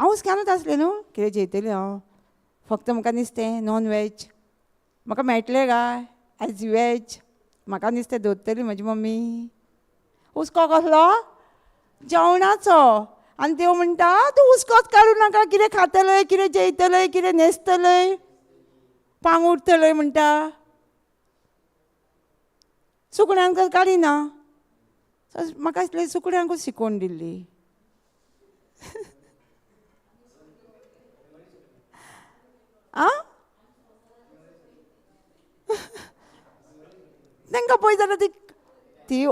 हांव हुस्क्यानूच आसलें न्हू कितें जेयतलें हांव फक्त म्हाका नुस्तें नॉन वॅज म्हाका मेळटलें काय आयज वॅज म्हाका नुस्तें दवरतली म्हजी मम्मी हुस्को कसलो जेवणाचो आनी देव म्हणटा तूं हुस्कोच काडूं नाका कितें खातलय कितें जेयतलय कितें न्हेसतलय पांगुरतलय म्हणटा सुकण्यांक काडिना म्हाका दिसलें सुकण्यांकूच शिकवण दिल्ली आं तांकां पळय जाल्यार ती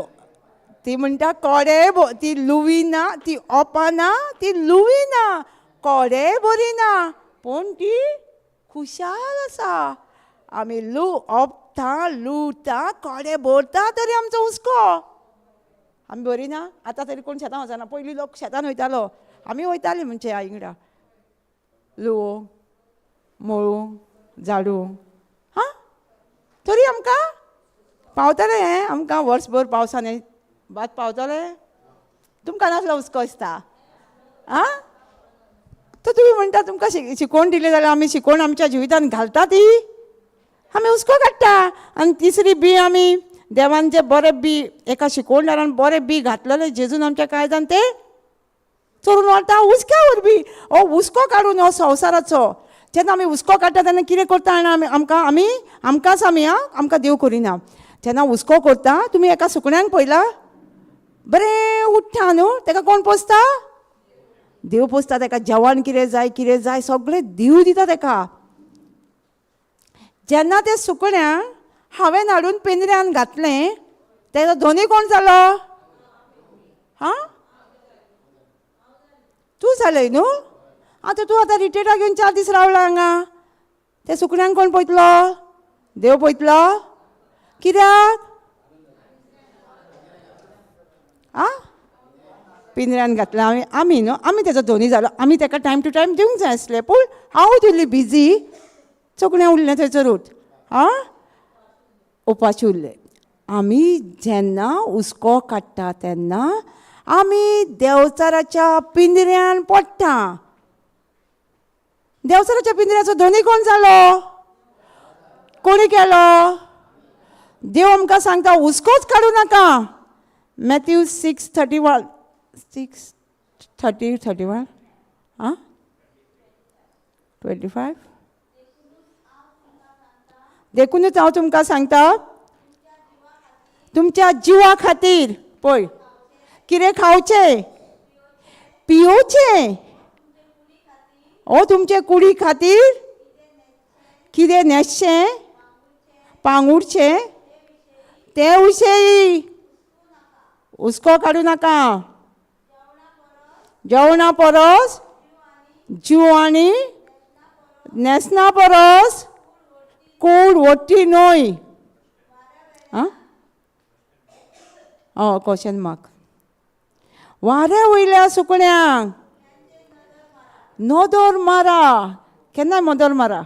ती म्हणटा कोडे ती लुविना ती ओपाना ती लुविना कोडे भरिना पूण ती खुशाल आसा आमी ओपता लुवता कोडे भरता तरी आमचो हुस्को आमी भरिना आतां तरी कोण शेतां वचना पयलीं लोक शेतान वयतालो आमी वयतालीं म्हणजे आईंगडा लुवोंक मळूंक झाडूंक हां तरी आमकां पावतलें हें आमकां वर्सभर पावसान भात पावतलें तुमकां नासलो हुस्को दिसता आं तर तुमी म्हणटा तुमकां शिकवण दिली जाल्यार आमी शिकवण आमच्या जिवितान घालता ती आमी हुस्को काडटा आनी तिसरी बी आमी देवान जे बरें बी एका शिकोवणारान बरें बी घातलेलें जेजून आमच्या काळजान ते चोरून व्हरता हुस्क्या वरवीं. हो हुस्को काडून हो संवसाराचो जेन्ना आमी हुस्को काडटा तेन्ना कितें करता आनी आमकांच आमकां देव करिना. जेन्ना हुस्को करता तुमी एका सुकण्यांक पळयला बरें उठ्ठा न्हू ताका कोण पोसता? देव पोसता ताका. जेवण कितें जाय सगळें देव दिता ताका. जेन्ना ते सुकण्यांक हांवें हाडून पिंजऱ्यान घातलें तेजो धनी कोण जालो? हां तूं जालें न्हू. तूं आतां रिटेटा घेवन 4 दीस रावला हांगा. ते सुकण्यांक कोण पळयतलो? देव पळयतलो. कित्याक? पिंजऱ्यान घातलें आमी न्हू आमी तेजो धनी जालो. आमी ताका टायम टू टायम दिवंक जाय आसलें पूण हांव दिल्ली बिजी. सगळें उरलें थंयसरूच उपाशी उरलें. आमी जेन्ना हुस्को काडटा तेन्ना आमी देंवचाराच्या पिंजऱ्यान पडटा. देंवचाराच्या पिंजऱ्याचो धनी कोण जालो? कोणी केलो? देव आमकां सांगता हुस्कोच काडूं नाका. मॅथ्यू 6:31 6:31 25 देखूनच हांव तुमकां सांगता तुमच्या जिवा खातीर पळय कितें खावचें पिवचें तुमचे कुडी खातीर कितें न्हेसचें पांगुडचें ते विशयी हुस्को काडूं नाका. जेवणा परस जीव आनी न्हेसना परस कूड व्हडटी न्हय. Question mark. वारें वयल्या सुकण्यांक नदर मारा. केन्ना नदर मारा?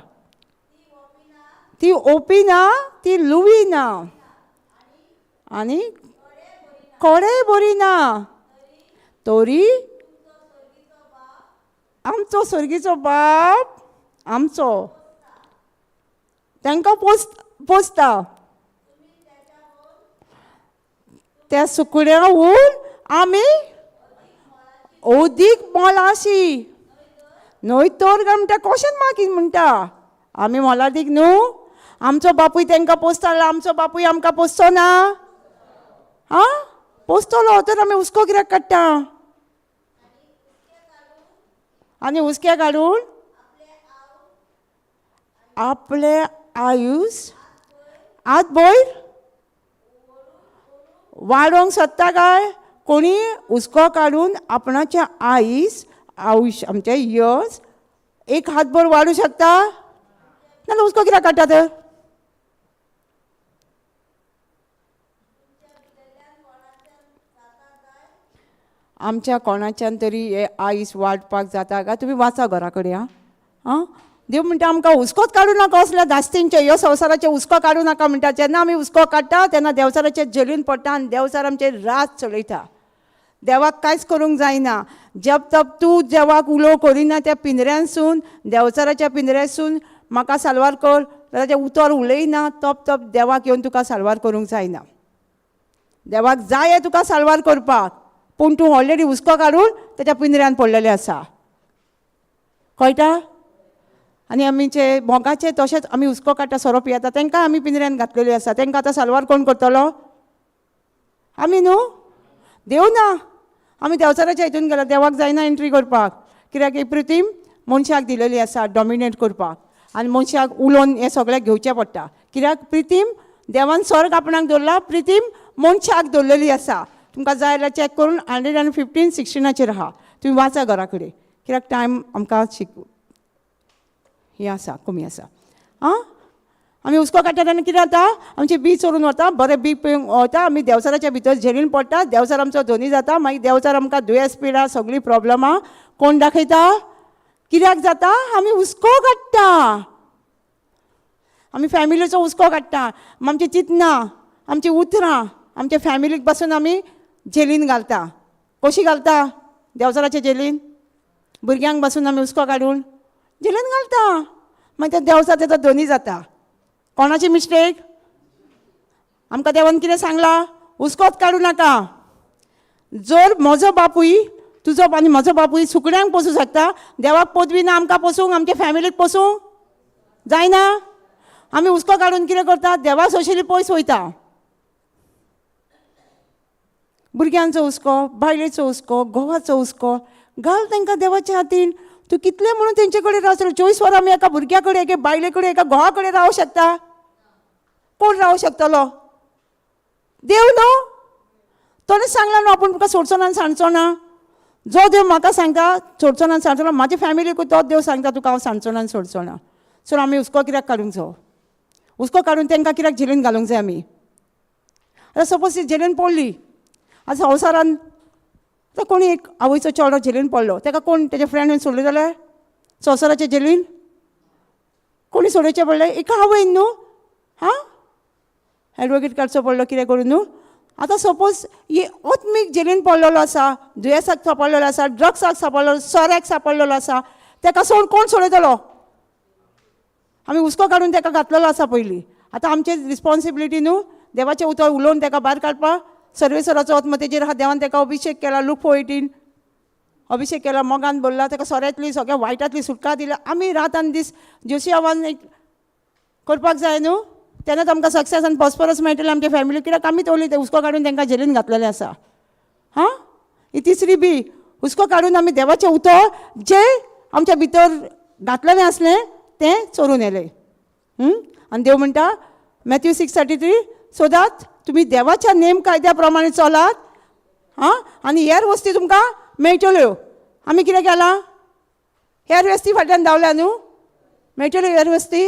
ती ओपिना ती लुविना आनी कोडे बरिना तरी आमचो स्वर्गीचो बाप आमचो तांकां पोसता. त्या सुकण्याहून आमी अदीक मोलाची न्हय तर काय म्हणटा क्वेश्चन मार्क म्हणटा. आमी मोलादीक न्हू. आमचो बापूय तांकां पोसता आमचो बापूय आमकां पोसचो ना? पोसतलो तर आमी हुस्को कित्याक काडटा? आनी हुस्के काडून आपले आयुस आत भयर वाडोवंक सोदता काय? कोणी हुस्को काडून आपणाचें आयुश्य आमचे यश एक हातभर वाडूं शकता? नाजाल्यार हुस्को कित्याक काडटा तर? आमच्या कोणाच्यान तरी हे आयुस वाडपाक जाता काय? तुमी वाचा घरा कडेन. देव म्हणटा आमकां हुस्कोच काडूं नाका. असल्या दास्तींचे ह्यो संवसाराचे हुस्को काडूं नाका म्हणटा. जेन्ना आमी हुस्को काडटा तेन्ना देंवचाराचेर जलीन पडटा आनी देंवचार आमचेर राज चलयता. देवाक कांयच करूंक जायना. जब तब तूं देवाक उलोव करिना त्या पिंजऱ्यांसून देंवचाराच्या पिंजऱ्यासून म्हाका साल्वार कर ताचें उतर उलयना तप तप देवाक येवन तुका साल्वार करूंक जायना. देवाक जाय तुका साल्वार करपाक पूण तूं ऑलरेडी हुस्को काडून ताच्या पिंजऱ्यान पडलेलें आसा. कळटा? आनी आमीचे मोगाचे तशेंच आमी हुस्को काडटा सोरो पियेता तांकां आमी पिंजऱ्यान घातलेलीं आसा. तांकां आतां साल्वार कोण करतलो? आमी न्हू. देव ना. आमी देंवचाराच्या हितून गेला देवाक जायना एंट्री करपाक. कित्याक ही पृथ्वी मनशाक दिलेली आसा डॉमिनेट करपाक आनी मनशाक उलोवन हें सगळें घेवचें पडटा. कित्याक पृथ्वी देवान स्वर्ग आपणाक दवरला पृथ्वी मनशाक दवरलेली आसा. तुमकां जाय जाल्यार चॅक करून 115:16 आहा. तुमी वाचा घरा कडेन. कित्याक टायम आमकां हें आसा कमी आसा. आमी हुस्को काडटा तेन्ना कितें जाता? आमची बी चोरून वता. बरें बी पिवंक वता. आमी देंवचाराच्या भितर झेलीन पडटा. देंवचार आमचो धनी जाता. मागीर देंवचार आमकां दुयेंस पिडा सगळीं प्रॉब्लमां कोण दाखयता? कित्याक जाता? आमी हुस्को काडटा. आमी फॅमिलीचो हुस्को काडटा. आमची चिंतनां आमची उतरां आमच्या फॅमिलीक पासून आमी जेलीन घालता. कशी घालता? देंवचाराच्या जेलीन. भुरग्यांक पासून आमी हुस्को काडून जेलीन घालता. मागीर ते देंवचार तेजो धनी जाता. कोणाची मिस्टेक? आमकां देवान कितें सांगलां? हुस्कोच काडू नाका. जर म्हजो बापूय तुजो आनी म्हजो बापूय सुकण्यांक पोसूं शकता, देवाक पदवी ना आमकां पोसूंक, आमचे फॅमिलीक पोसूंक जायना. आमी हुस्को काडून कितें करता? देवा सोशिली पयस वयता. भुरग्यांचो हुस्को, बायलेचो हुस्को, घोवाचो हुस्को घाल तांकां देवाच्या हातीन. तूं कितले म्हणून तेंचे कडेन रावतलो? 24 वरां आमी एका भुरग्या कडेन, एका बायले कडेन, एका घोवा कडेन रावूं शकता? कोण रावूं शकतलो? देव न्हू. तोच सांगला न्हू आपूण तुका सोडचो ना सांडचो ना. जो देव म्हाका सांगता सोडचो ना सांडचो ना, म्हाजे फॅमिलीकूय तोच देव सांगता तुका हांव सांडचो ना सोडचो ना. सो आमी हुस्को कित्याक काडूंक जाय? हुस्को काडून तांकां कित्याक जेलीन घालूंक जाय आमी? आतां सपोज ती जेलीन पडली, आतां संवसारान आतां कोणी एक आवयचो चेडो जेलीन पडलो, ताका कोण तेजे फ्रेंड सोडले जाल्यार संवसाराचे जेलीन कोणी सोडचें पडलें? एका आवयन न्हू. हां, एडवोकेट काडचो पडलो कितें करून न्हू. आतां सपोज ओत्मीक जेलीन पडलेलो आसा, दुयेंसाक सापडलेलो आसा, ड्रग्साक सापडलेलो, सोऱ्याक सापडलेलो आसा, ताका कोण सोडयतलो? आमी हुस्को काडून ताका घातलेलो आसा पयलीं. आतां आमची रिस्पॉन्सिबिलिटी न्हू देवाचें उतर उलोवन ताका भायर काडपाक. सर्वेसराचो आत्मा तेजेर आहा, देवान ताका अभिशेक केला, लूक पोयटीन अभिशेक केला, मोगान बोल्ला, ताका सोऱ्यांतली सगळ्या वायटांतली सुटका दिल्या. आमी रात आनी दीस जोशियावान एक करपाक जाय न्हू, तेन्नाच आमकां सक्सेस आनी प्रॉस्परस मेळटलें आमचे फॅमिली. कित्याक आमी तोली ते हुस्को काडून तांकां जेलीन घातलेलें आसा. हां, ही तिसरी बी हुस्को काडून आमी देवाचें उतर जें आमच्या भितर घातलेलें आसलें तें चोरून येलें. आनी देव म्हणटा मॅथ्यू 6:33, सो दॅट तुमी देवाच्या नेम कायद्या प्रमाणे चलात, हां, आनी हेर वस्ती तुमकां मेळटल्यो. आमी कितें केलां? हेर वस्ती फाटल्यान धांवल्या न्हू. मेळटल्यो हेर वस्ती?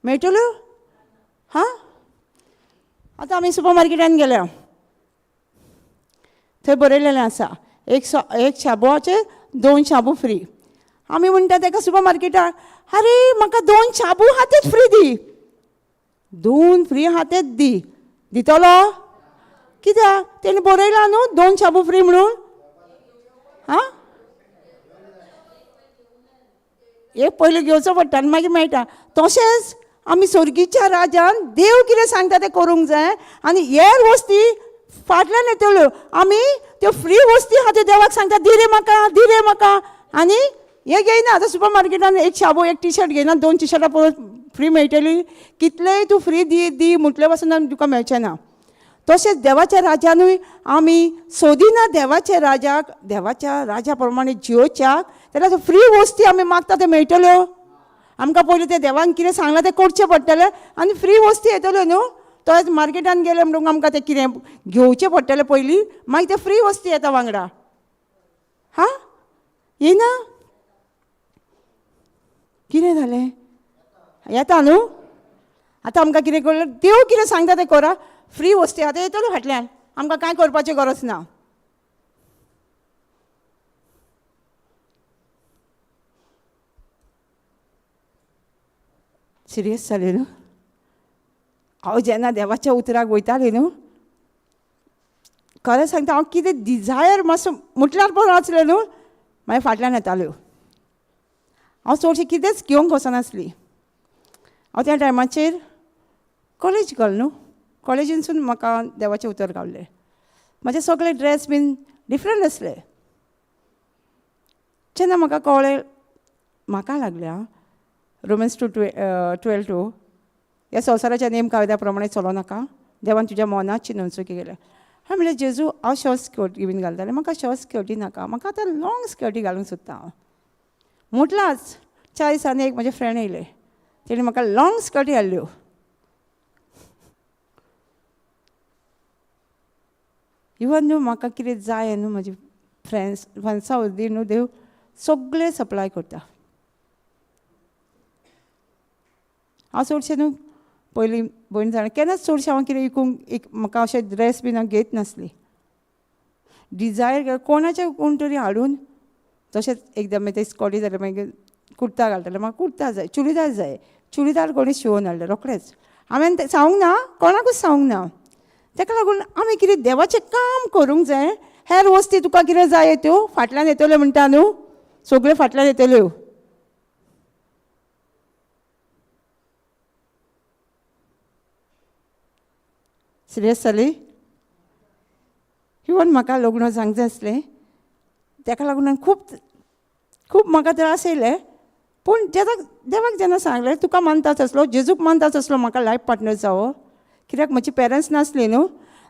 मेळटल्यो? हां, आतां आमी सुपर मार्केटान गेल्या, थंय बरयलेलें आसा एक शाबूचे 2 शाबू फ्री. आमी म्हणटा ताका सुपर मार्केटान, अरे म्हाका 2 शाबू हातीत फ्री दी. 2 फ्री हातीत दी. दितलो? कित्याक? तेणी बरयलां न्हू 2 शाबू फ्री म्हणून. हां, एक पयलीं घेवचो पडटा आनी मागीर मेळटा. तशेंच आमी सर्गीच्या राज्यान देव कितें सांगता तें करूंक जाय, आनी हेर वस्ती फाटल्यान येतल्यो. आमी त्यो फ्री वस्ती आहा त्यो देवाक सांगता, दी रे म्हाका. आनी हे घेयना. आतां सुपर मार्केटान एक शाबू एक टी शर्ट घेयना, 2 टी शर्टां परत फ्री मेळटली. कितलेंय तूं फ्री दी म्हटले पासून तुका मेळचें ना. तशेंच देवाच्या राज्यानूय आमी सोदिना देवाच्या राज्याक, देवाच्या राज्या प्रमाणे जियोच्याक, जाल्यार फ्री वस्ती आमी मागता ते मेळटल्यो. आमकां पयलीं तें देवान कितें सांगलां तें करचें पडटलें आनी फ्री वस्ती येतल्यो न्हू. तोच मार्केटान गेले म्हणून आमकां तें कितें घेवचें पडटलें पयलीं, मागीर तें फ्री वस्ती येता वांगडा. हां, येना? कितें जालें? येता न्हू. आतां आमकां कितें करलें? देव कितें सांगता तें करा. फ्री वस्ती आतां येतल्यो फाटल्यान, आमकां कांय करपाची गरज ना. सिरियस जालें न्हू. हांव जेन्ना देवाच्या उतराक वयतालें न्हू, खरें सांगता हांव कितें डिझायर मातसो म्हटल्यार पण वाचलें न्हू, मागीर फाटल्यान येताल्यो. हांव चडशीं कितेंच घेवंक वचनासली. हांव त्या टायमाचेर कॉलेज गर्ल न्हू, कॉलेजीनसून म्हाका देवाचें उतर गावलें. म्हाजे सगळे ड्रेस बीन डिफरंट आसले. जेन्ना म्हाका कळ्ळें, म्हाका लागलें हां रोमन्स 2:12 ह्या संवसाराच्या नेम कायद्या प्रमाणे चलो नाका, देवान तुज्या मनात चिंतून केलें. हांवें म्हणलें जेजू हांव शॉर्ट स्कर्टी बीन घालतालें, म्हाका शॉर्ट स्कर्टी नाका, म्हाका आतां लाँग स्कर्टी घालूंक सोदता हांव. म्हटलांच 4 दिसांनी एक म्हजे फ्रेंड येयले, तेणी म्हाका लाँग स्कर्टी हाडल्यो. इवन न्हू म्हाका कितें जाय न्हू, म्हजे फ्रेंड्सां वरवीं न्हू देव सगळें सप्लाय करता. हांव चडशें न्हू पयलीं भयण जाणा केन्नाच चडशें हांव कितें विकूंक म्हाका अशें ड्रेस बीन हांव घेत नासली. डिझायर कोणाचें कोण तरी हाडून तशेंच एकदम तें स्कर्टी जालें, मागीर कुर्ता घालतालें. म्हाका कुर्ता जाय, चुडीदार जाय, चुडीदार कोणी शिंवून हाडलें रोखडेंच. हांवें तें सांगूंक ना, कोणाकूच सांगूंक ना. ताका लागून आमी कितें देवाचें काम करूंक जाय. हेर वस्ती तुका कितें जाय त्यो फाटल्यान येतल्यो म्हणटा न्हू, सगळ्यो फाटल्यान येतल्यो. सिरियस जाली. इवन म्हाका लग्न जावंक जाय आसलें, ताका लागून खूब म्हाका त्रास येयले. पूण देवाक जेन्ना सांगलें तुका मानता तसलो, जेजूक मानता तसलो म्हाका लायफ पार्टनर जावो. कित्याक म्हजी पेरंट्स नासलीं न्हू.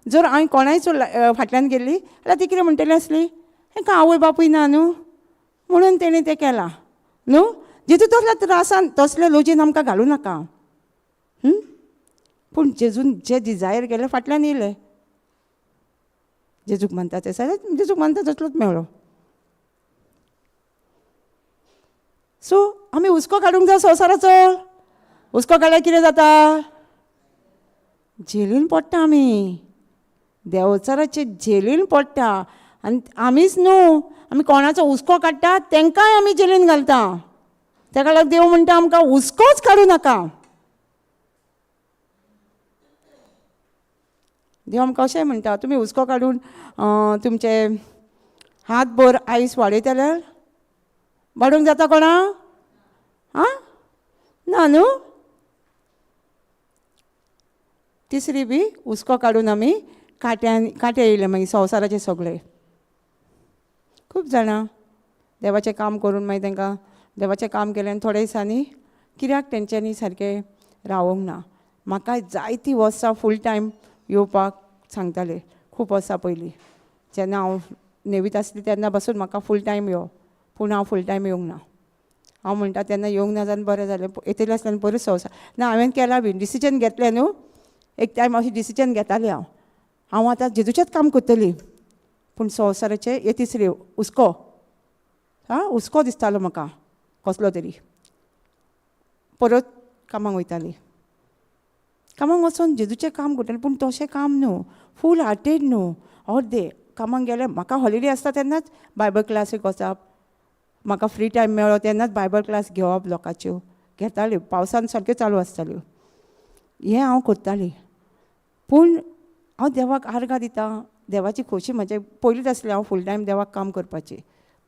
जर हांवें कोणायचो फाटल्यान गेल्ली जाल्यार ती कितें म्हणटली आसली, हाका आवय बापूय ना न्हू म्हणून तेणी तें केलां न्हू. जेजू तसल्या त्रासान तसले लॉजीन आमकां घालूं नाका. पूण जेजून जे डिझायर केले फाटल्यान येयले. जेजूक मानता ते जाल्यार जेजूक मानता तसलोच मेळ्ळो. सो आमी हुस्को काडूंक जाय संवसाराचो. हुस्को काडल्यार कितें जाता? जेलीन पडटा आमी. देंवचाराचे जेलीन पडटा. आनी आमीच न्हू, आमी कोणाचो हुस्को काडटा तांकांय आमी जेलीन घालता. ताका लागून देव म्हणटा आमकां हुस्कोच काडूं नाका. देव आमकां अशें म्हणटा, तुमी हुस्को काडून तुमचे हात भर आयस वाडयतले वाडोवंक जाता कोणाक? ना न्हू. तिसरी बी हुस्को काडून आमी काटे येयले मागीर संवसाराचे सगळे. खूब जाणां देवाचें काम करून मागीर तांकां देवाचें काम केलें आनी थोड्या दिसांनी कित्याक तेंच्यांनी सारकें रावोंक ना. म्हाका जायतीं वर्सां फूल टायम येवपाक सांगताले. खूब वर्सां पयलीं जेन्ना हांव नेवीत आसली तेन्ना पासून म्हाका फूल टायम यो, पूण हांव फूल टायम येवंक ना. हांव म्हणटा तेन्ना येवंक ना जाल्यार बरें जालें, येतलें आसल्यार परत संवसार ना. हांवें केलां बी डिसिजन घेतलें न्हू. एक टायम अशें डिसिजन घेतालें हांव आतां जेजूचेंच काम करतलीं. पूण संवसाराचें हे तिसरी हुस्को हुस्को दिसतालो म्हाका कसलो तरी. परत कामाक वयतालीं. कामाक वचून जेजूचें काम करतालें पूण तशें काम न्हू, फूल हार्टेड न्हू. अर्दे कामाक गेलें. म्हाका हॉलिडे आसता तेन्नाच बायबल क्लासीक वचप, म्हाका फ्री टायम मेळ्ळो तेन्नाच बायबल क्लास घेवप लोकांच्यो घेताल्यो. पावसान सारक्यो चालू आसताल्यो. हें हांव करतालीं. पूण हांव देवाक आर्गां दितां. देवाची खोशी म्हाजे पयलींच आसलें हांव फूल टायम देवाक काम करपाचें.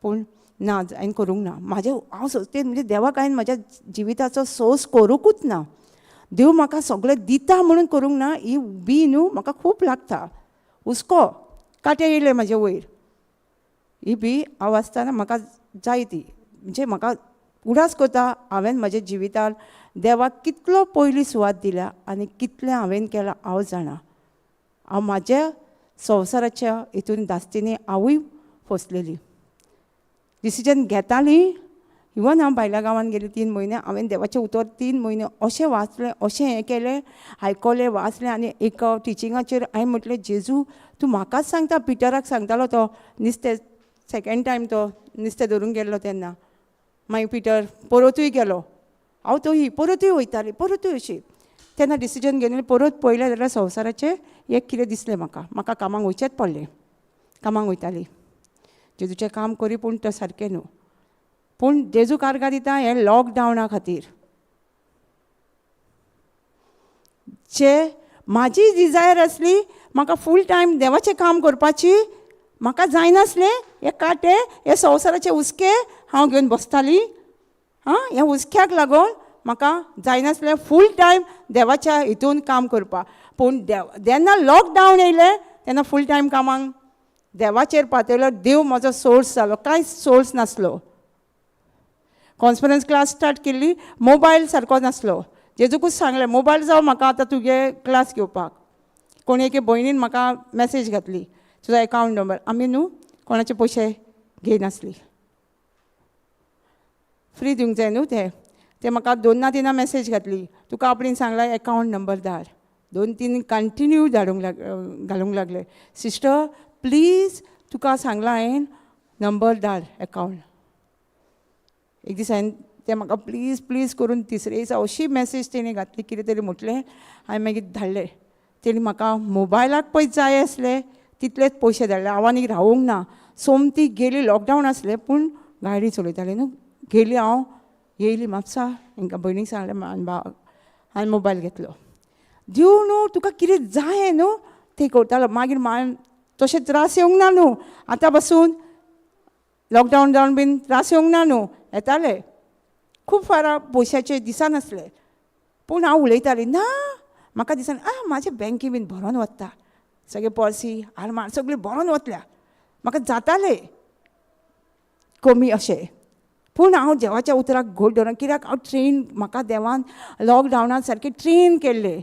पूण ना हांवें करूंक ना. हांव सोंसतें म्हणजे देवाक हांवें म्हाज्या जिविताचो सोर्स करूंकूच ना. देव म्हाका सगळें दिता म्हणून करूंक ना. ही बी न्हू म्हाका खूब लागता. हुस्को काटे येयले म्हाजे वयर. ही बी हांव आसतना म्हाका जाय ती म्हणजे म्हाका उडास करता. हांवें म्हाज्या जिवितान देवाक कितलो पयलीं सुवात दिल्या आनी कितलें हांवें केलां हांव जाणा. हांव म्हाज्या संवसाराच्या हितून दास्तीनी हांवूय फसलेली. डिसिजन घेतालीं. इवन हांव भायल्या गांवांत गेली 3 म्हयने. हांवें देवाचें उतर 3 म्हयने अशें वाचलें, अशें हें केलें, आयकलें, वाचलें. आनी एक टिचिंगाचेर हांवें म्हटलें जेजू तूं म्हाकाच सांगता. पिटराक सांगतालो तो नुस्तें सेकेंड टायम तो नुस्तें धरूंक गेल्लो तेन्ना. मागीर पिटर परतूय गेलो. हांव तोही परतूय वयतालीं, परतूय अशी. तेन्ना डिसिजन घेवन परत पळयलें जाल्यार संवसाराचें एक कितें दिसलें म्हाका कामाक वयचेंच पडलें. कामाक वयतालीं. जेजूचें काम करी पूण तें सारकें न्हू. पूण जेजूक आर्गां दिता हें लॉकडावना खातीर. जे म्हाजी डिझायर आसली म्हाका फूल टायम देवाचें काम करपाची, म्हाका जायनासलें. हे काटे हे संवसाराचे हुस्के हांव घेवन बसतालीं. ह्या हुस्क्याक लागून म्हाका जायनासलें फूल टायम देवाच्या हितून काम करपाक. पूण जेन्ना लॉकडावन येयलें तेन्ना फूल टायम कामाक देवाचेर पातयलो. देव म्हजो सोर्स जालो. कांयच सोर्स नासलो. कॉन्फरन्स क्लास स्टार्ट केल्ली. मोबायल सारको नासलो. जेजूकूच सांगलें मोबायल जावं म्हाका आतां तुगे क्लास घेवपाक. कोणी एके भयणीन म्हाका मॅसेज घातली तुजो एकावंट नंबर. आमी न्हू कोणाचे पयशे घेयनासली. फ्री दिवंक जाय न्हू ते म्हाका 2-3 मॅसेज घातली. तुका आपणें सांगलां एकावंट नंबर धाड. 2-3 कंटिन्यू घालूंक लागले. सिस्टर प्लीज तुका सांगलां हांवें नंबर धाड एकावंट. एक दीस हांवें तें म्हाका प्लीज प्लीज करून तिसरे दिसा अशी मॅसेज तेणी घातली. कितें तरी म्हटलें हांवें मागीर धाडलें. तेणी म्हाका मोबायलाक पळय जाय आसले तितलेच पयशे धाडले. हांव आनीक रावूंक ना. सोमती गेली. लॉकडावन आसलें पूण गाडी चलयताली न्हू. गेली हांव येयली म्हापसा. हांकां भयणीक सांगलें हांवें मोबायल घेतलो. देव न्हू तुका कितें जाय न्हू तें करतालो. मागीर तशें त्रास येवंक ना न्हू. आतां पासून लॉकडावन जावन बीन त्रास येवंक ना न्हू. येताले खूब फारां पयशाचे दिसान आसले. पूण हांव उलयतालीं ना म्हाका दिसना म्हाजे बँकी बीन भरोन वता, सगळे पॉलिसी आरमार सगळी भरोन वतल्या, म्हाका जातालें कमी अशें. पूण हांव देवाच्या उतराक घोट धरून, कित्याक हांव ट्रेन, म्हाका देवान लॉकडावनान सारकें ट्रेन केल्लें,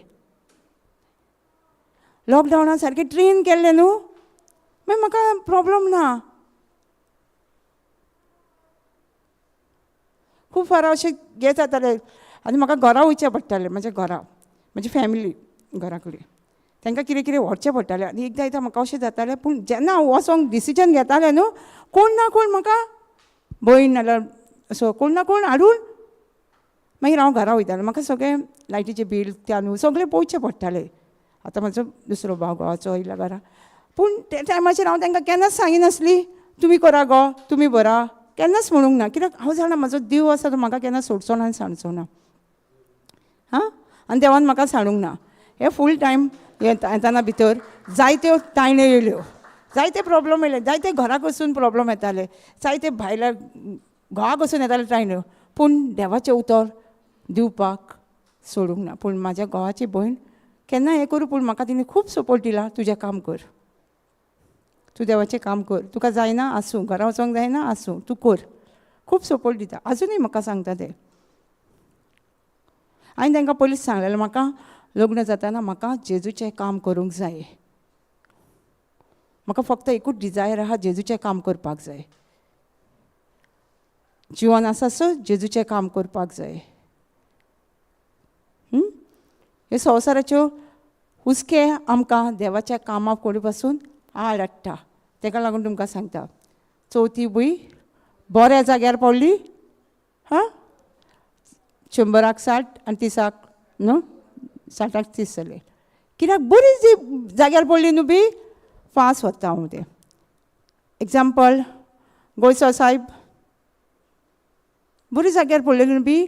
लॉकडावनान सारकें ट्रेन केल्लें न्हू, मागीर म्हाका प्रॉब्लम ना. खूब फारां अशें हें जातालें आनी म्हाका घरा वयचें पडटालें, म्हाज्या घरा, म्हाजी फॅमिली घरा कडेन तांकां कितें कितें व्हरचें पडटालें. आनी एकदां एकदां म्हाका अशें जातालें, पूण जेन्ना हांव वचोंक डिसिजन घेतालें न्हू, कोण ना कोण म्हाका भयण नाल्यार असो कोण ना कोण हाडून मागीर हांव घरा वयतालें. म्हाका सगळें लायटीचें बील त्या न्हू सगळें पळोवचें पडटालें. आतां म्हाजो दुसरो भाव घोवाचो येयला घरा, पूण त्या टायमाचेर हांव तांकां केन्नाच सांगिनासली तुमी करा गो, तुमी भरा, केन्नाच म्हणूंक ना. कित्याक हांव जाणा म्हाजो देव आसा तो म्हाका केन्ना सोडचो ना आनी सांडचो ना. आनी देवान म्हाका सांडूंक ना. हे फूल टायम येताना भितर जायत्यो तायण्यो येयल्यो, जायते प्रॉब्लम येयले, जायते घराक वचून प्रॉब्लम येताले, जायते भायल्या घोवाक वचून येताले तायण्यो, पूण देवाचें उतर दिवपाक सोडूंक ना. पूण म्हाज्या घोवाची भयण केन्ना हें करूं, पूण म्हाका तिणें खूब सपोर्ट दिला, तुजें काम कर, तूं देवाचें काम कर, तुका जायना आसूं, घरा वचोंक जायना आसूं, तूं कर, खूब सपोर्ट दिता. आजुनूय म्हाका सांगता ते. हांवें तांकां पयलींच सांगलेलें म्हाका लग्न जाताना म्हाका जेजूचें काम करूंक जाय, म्हाका फक्त एकूच डिजायर आहा, जेजूचें काम करपाक जाय, जिवन आसा सो जेजूचें काम करपाक जाय. हे संवसाराच्यो हुस्के आमकां देवाच्या कामा कोडे पासून आड हाडटा. ताका लागून तुमकां सांगता, चवथी बी बऱ्या जाग्यार पडली, 100क 60 आनी 30क न्हू 60क 30 जाले. कित्याक बरी जी जाग्यार पडली न्हू बी फास्ट वता हांव तें. एग्जाम्पल गोंयचो साहेब बरी जाग्यार पडलेली न्हू बी,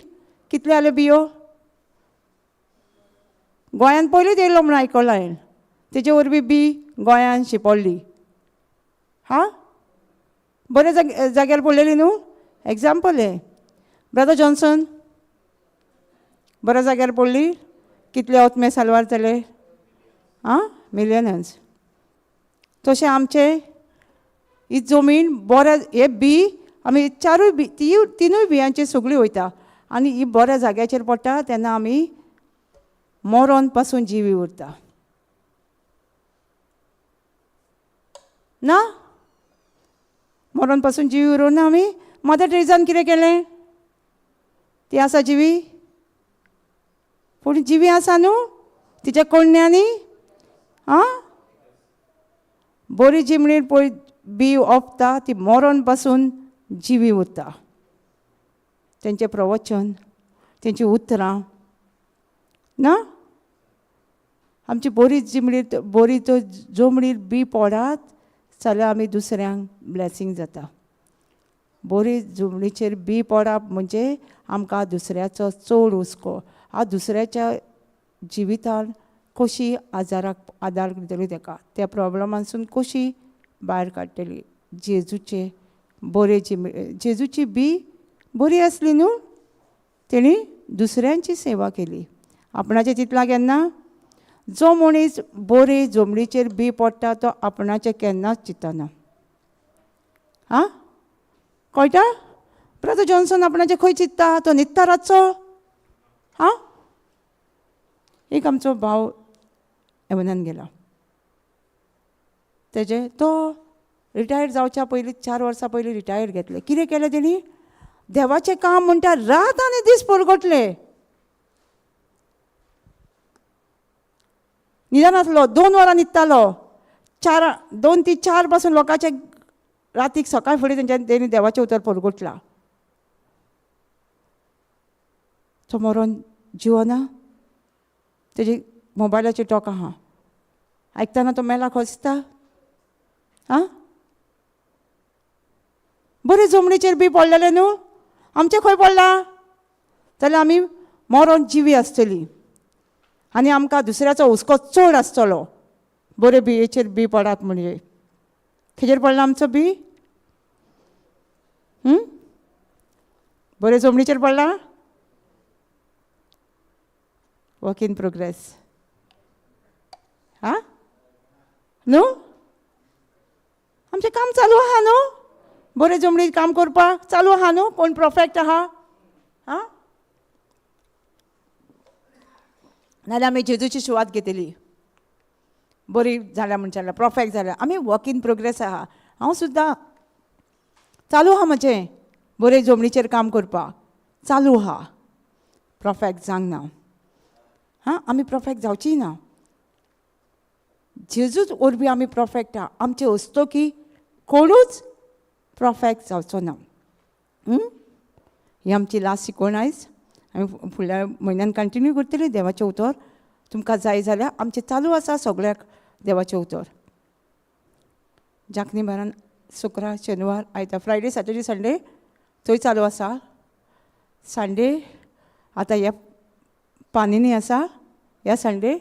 कितले जाले बियो गोंयान पयलींच येयल्लो म्हणून आयकलां हांवें, तेजे वरवीं बी गोंयान शिंपडली. बरे जाग्यार पडलेली न्हू. एग्जाम्पल हे ब्रदर जॉन्सन बऱ्या जाग्यार पडली, कितले ओतमे सालवार जाले, मिलियनन्स. तशें आमचे ही जमीन बऱ्या हे बी आमी चारूय बी तिनूय बियांचेर सगळीं वयता आनी ही बऱ्या जाग्याचेर पडटा तेन्ना आमी मरण पासून जिवी उरता ना. मरण पासून जिवी उरूं ना आमी. मदर टेरेसान कितें केलें, ती आसा जिवी, पूण जिवी आसा न्हू तिच्या कण्यांनी बरी जिमणीर पळय बी ओंपता ती मरण पासून जिवी उरता. तेंचें प्रवचन, तेंचीं उतरां ना, आमची बरी जिमणीर बरी तो जमणीर बी पडात जाल्यार आमी दुसऱ्यांक ब्लेसींग जाता. बरी जमणीचेर बी पडप म्हणजे आमकां दुसऱ्याचो चड हुस्को, दुसऱ्याच्या जिवितान कशी आजाराक आदार दितली, ताका त्या प्रॉब्लमांसून कशी भायर काडटली. जेजूचे बरे जेजूची बी बरी आसली न्हू, तेणी दुसऱ्यांची सेवा केली. आपणाचें चिंतलां केन्ना? जो मनीस बरे जमणीचेर बी पडटा तो आपणाचें केन्नाच चिंतना. कळटा? ब्रदर जॉन्सन आपणाचें खंय चिंतता? तो न्हिदता रातचो. एक आमचो भाव हेवनान गेला, तेजे तो रिटायर जावच्या पयलीं 4 वर्सां पयलीं रिटायर घेतले. कितें केलें तेणी? देवाचें काम म्हणटा रात आनी दीस परगटले. न्हिदनासलो, 2 वरां न्हिदतालो. 2 ते 4 पासून लोकांचे रातीक सकाळ फुडें तेंच्यांनी देवाचें उतर परगटलां. तो मरण जिवना, तेजे मोबायलाचेर टॉक आहा, आयकताना तो मेला खंय दिसता. बरे जमणीचेर बी पडलेले न्हू, आमचे खंय पडला जाल्यार आमी मरण जिवी आसतली आनी आमकां दुसऱ्याचो हुस्को चड आसतलो. बरे बियेचेर बी पडात म्हणजे खंयचेर पडला आमचो बी? बरे जमणीचेर पडला. Work in progress. हां न्हू आमचें काम चालू आहा न्हू बरे जमणी काम करपाक चालू आहा न्हू कोण परफेक्ट आहा हां नाल्यार आमी जेजूची सुवात घेतली बरी जाल्या म्हणटाल्या परफेक्ट जाल्या आमी वर्क इन प्रोग्रेस आहा हांव सुद्दां चालू आहा म्हजें बरे जमणीचेर काम करपाक चालू आहा परफेक्ट जावंक ना हां आमी परफेक्ट जावची ना जेजूच वरवीं आमी परफेक्ट आहा आमचे अस्तोकी कोणूच परफेक्ट जावचो ना ही आमची लास्ट शिकवण आयज आमी फुडल्या म्हयन्यान कंटिन्यू करतली देवाचें उतर तुमकां जाय जाल्यार आमचें चालू आसा सगळ्याक देवाचें उतर जाखणी बारान शुक्रार शेनवार आयतार फ्रायडे सॅटर्डे संडे थंय चालू आसा संडे आतां ह्या पानिनी आसा ह्या संडे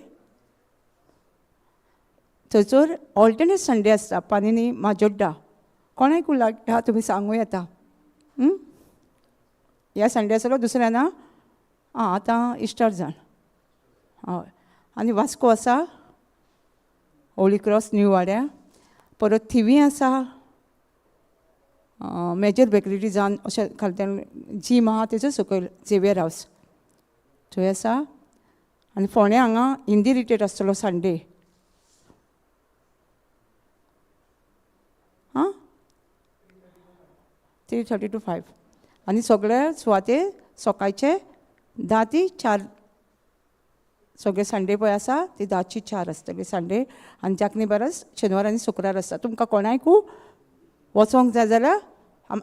थंयसर ऑल्टरनेट संडे आसता पानिनी माजोड्डा कोणाक लागता तुमी सांगूं येता ह्या संडे आसलो दुसऱ्या ना आं आतां इस्टर जाण हय आनी वास्को आसा होली क्रॉस न्यू वाड्या परत थिवी आसा मेजर बेकरी जावन अशें खालच्यान जीम आहा तेजो सकयल झेवियर हावस थंय आसा आनी फोंड्या हांगा हिंदी रिट्रीट आसतलो संडे आं 3:30 to 5 आनी सगळे सुवाते सकाळचे 10 ते 4 सगळे संडे पळय आसा ती 10 ते 4 आसतली संडे आनी जाखणी बारास शेनवार आनी शुक्रार आसता तुमकां कोणाकूय वचोंक जाय जाल्यार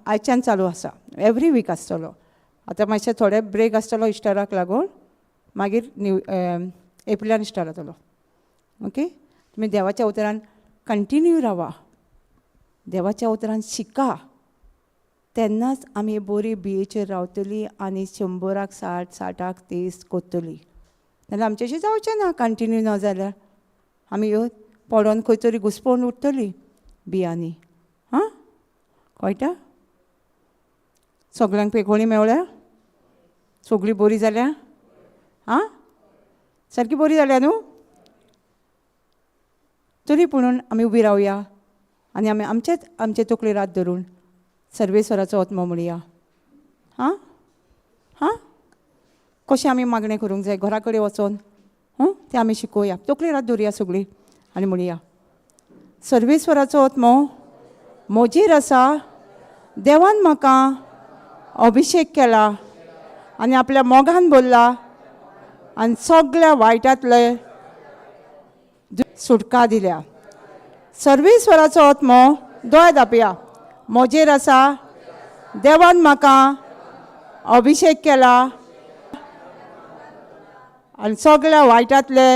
आयच्यान चालू आसा एवरी वीक आसतलो आतां मातशें थोडे ब्रेक आसतलो इस्टराक लागून मागीर एप्रिलान स्टार्ट जातलो ओके तुमी देवाच्या उतरान कंटिन्यू रावा देवाच्या उतरान शिका तेन्नाच आमी बरी बियेचेर रावतली आनी 100क 60 60क 30 करतली नाल्यार आमचे अशें जावचें ना कंटिन्यू ना जाल्यार आमी ह्यो पडोन खंय तरी घुस्पोवन उरतली बियांनी हां कळटा सगळ्यांक पेकोळी मेवल्या सगळीं बरी जाल्या आं सारकी बरी जाल्या न्हू तरी पुणून आमी उबी रावया आनी आमी आमचे तकलेर हात धरून सर्वेस्वराचो आत्मो म्हणया हां हां कशें आमी मागणें करूंक जाय घरा कडेन वचोन तें आमी शिकोवया तकलेर हात धरुया सगळीं आनी म्हणया सर्वेस्वराचो आत्मो म्हजेर आसा देवान म्हाका अभिशेक केला आनी आपल्या मोगान बोल्ला आनी सगळ्या वायटांतले सुटका दिल्या सर्वेस्वराचो आत्मो दोळे धापया म्हजेर आसा देवान म्हाका अभिशेक केला आनी सगळ्या वायटांतले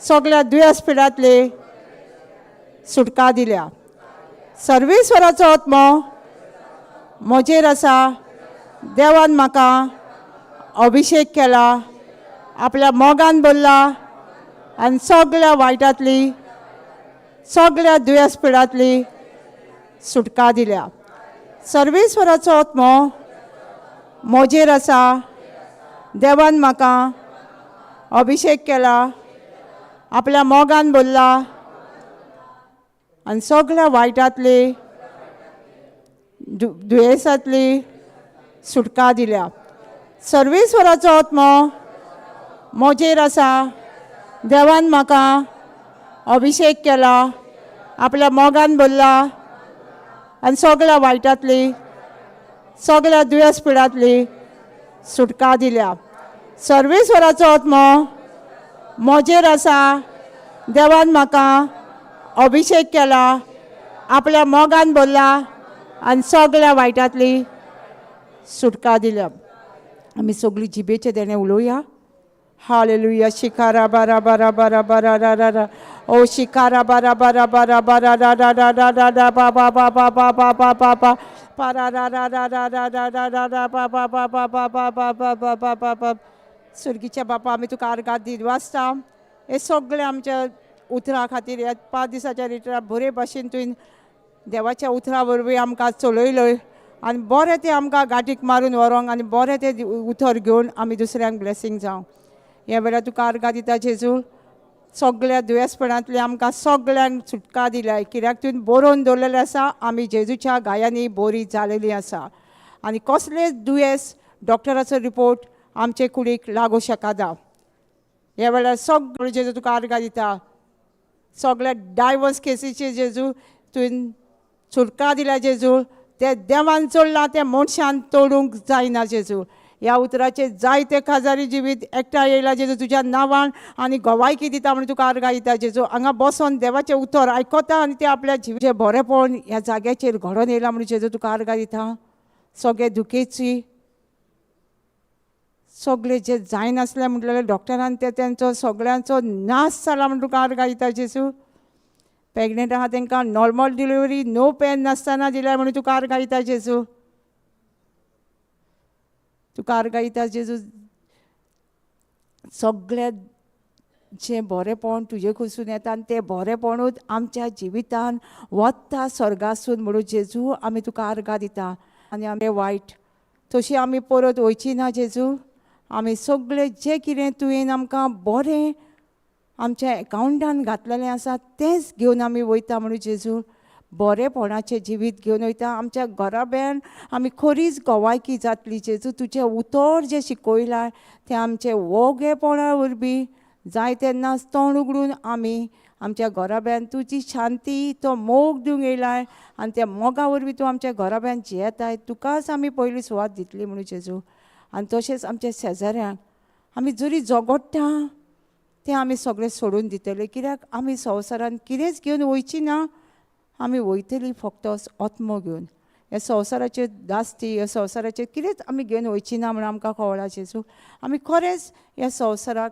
सगळ्या दुयेंस पिडांतले सुटका दिल्या सर्वेस्वराचो आत्मो म्हजेर आसा देवान म्हाका अभिशेक केला आपल्या मोगान बोल्ला आनी सगळ्या वायटांतली सगळ्या दुयेंस पिडांतली सुटका दिल्या सर्वेस्वराचो आत्मो म्हजेर आसा देवान म्हाका अभिशेक केला आपल्या मोगान बोल्ला आनी सगळ्या वायटांतली दुयेंसांतली सुटका दिल्या सर्वेस्वराचो आत्मो म्हजेर आसा देवान म्हाका अभिशेक केला आपल्या मोगान बोल्ला आनी सगळ्या वायटांतली सगळ्या दुयेंस पिडांतली सुटका दिल्या सर्वेस्वराचो आत्मो म्हजेर आसा देवान म्हाका अभिशेक केला आपल्या मोगान बोल्ला आनी सगळ्या वायटांतली सुटका दिल्या आमी सगळीं जिबेचे देणे उलोवया हालेलुया शिकारा बारा बारा बारा बारा रा रा रा ओ शिकारा बारा बारा बारा बारा रा रा रा रा रा रा पा पा पा पा पा पा पा पा पा पा रा रा रा रा रा रा रा रा रा रा पा पा पा पा पा पा पा पा पा पा पा पा सुर्गीच्या बापा आमी तुका आर्गां दीत वाचता हे सगळे आमच्या उतरां खातीर ह्या 5 दिसाच्या रिट्रा बरे भाशेन तुवें देवाच्या उतरा वरवीं आमकां चलयलय आनी बरें तें आमकां गांठीक मारून व्हरोंक आनी बरें तें उतर घेवन आमी दुसऱ्यांक ब्लेसींग जावं ह्या वेळार तुका आर्गां दिता जेजू सगळ्या दुयेंसपणांतली आमकां सगळ्यांक सुटका दिल्या, कित्याक तुवें बरोवन दवरलेलें आसा आमी जेजूच्या गायांनी बरी जालेलीं आसा. आनी कसलेंच दुयेंस डॉक्टराचो रिपोर्ट आमचे कुडीक लागू शकना. ह्या वेळार सगळे जेजू तुका आर्गां दिता. सगळ्या डायवर्स केसीचे जेजू तुवें सुटका दिल्या जेजू. ते देवान जोडलां ते मनशान तोडूंक जायना जेजू. ह्या उतराचे जायते काजारी जिवीत एकठांय येयला जेजू तुज्या नांवान आनी गोवायकी दिता म्हणून तुका आर्गां दिता जेजू. हांगा बसोन देवाचें उतर आयकता आनी ते आपल्या जिवीचें बरेंपण ह्या जाग्याचेर घडोवन येयला म्हणून जेजू तुका आर्गां दिता. सगळे दुखेची सगळे जे जायनासलें म्हटलेलें डॉक्टरान ते तेंचो सगळ्यांचो नाश जाला म्हणून तुका आर्गां दिता जेजू. प्रेग्नेंट आहा तांकां नॉर्मल डिलिव्हरी नो पेन नासतना दिल्या म्हणून तुका आर्गां दिता जेजू. तुका आर्गां दिता जेजू. सगळे जे बरेंपण तुजे कडसून येता आनी तें बरेंपणूच आमच्या जिवितान वता स्वर्गासून म्हणून जेजू आमी तुका आर्गां दिता. आनी आमी वायट तशी आमी परत वयची ना जेजू. आमी सगळे जे कितें तुवें आमकां बरें आमच्या एकावंटान घातलेलें आसा तेंच घेवन आमी वयता म्हणून जेजू. बरेपणाचें जिवीत घेवन वयता. आमच्या घराब्यान आमी खरीच गोवायकी जातली जेजू. तुजें उतर जें शिकयलां तें आमचें वोगेपणा वरवीं जाय तेन्ना तोंड उगडून आमी आमच्या घराब्यान तुजी शांती तो मोग दिवंक येयलाय आनी त्या मोगा वरवीं तूं आमच्या घराब्यान जियेताय. तुकाच आमी पयली सुवात दितली म्हणून जेजू. आनी तशेंच आमच्या शेजाऱ्यांक आमी जरी झगडटा तें आमी सगळें सोडून दितले, कित्याक आमी संवसारान कितेंच घेवन वयची ना. आमी वयतलीं फक्त आत्मो घेवन. ह्या संवसाराचेर दास्ती ह्या संवसाराचेर कितेंच आमी घेवन वयची ना म्हणून आमकां कळ्ळां जेजू. आमी खरेंच ह्या संवसाराक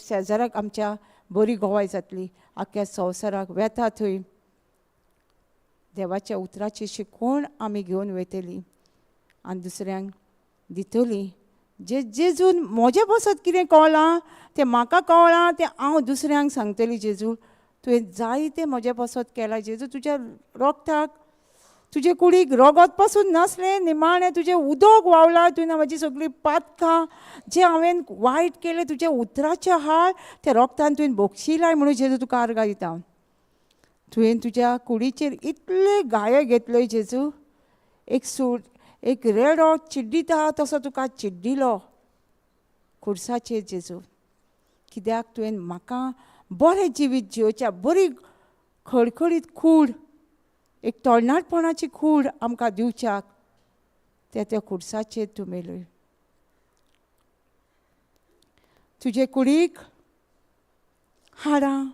शेजाराक आमच्या बरी गोवाय जातली. आख्या संवसाराक वेता थंय देवाच्या उतराची शिकवण आमी घेवन वयतलीं आनी दुसऱ्यांक दितलीं. जे जेजून म्हजे बसत कितें कळ्ळां तें म्हाका कळ्ळां तें हांव दुसऱ्यांक सांगतलीं जेजू. तुवें जायतें म्हजें बसत केलां जेजू. तुज्या रोगताक तुजे कुडीक रोगत पासून नासलें निमाणें तुजें उदक व्हांवलां. तुवें म्हजी सगळीं पातकां जें हांवें वायट केलें तुजें उतराचें हाळ त्या रोगतान तुवें बोगशिलाय म्हणून जेजू तुका आर्गां दिता. तुवें तुज्या कुडीचेर इतले गाये घेतल्यो जेजू. एक रेडो चिड्डिता तसो तुका चिड्डिलो खुर्साचेर जेजू. कित्याक तुवें म्हाका बरें जिवीत जिवच्या बरी खडखडीत कूड एक तोळनाटपणाची कूड आमकां दिवच्याक त्या खुर्साचेर तूं मेलय. तुजे कुडीक हाडां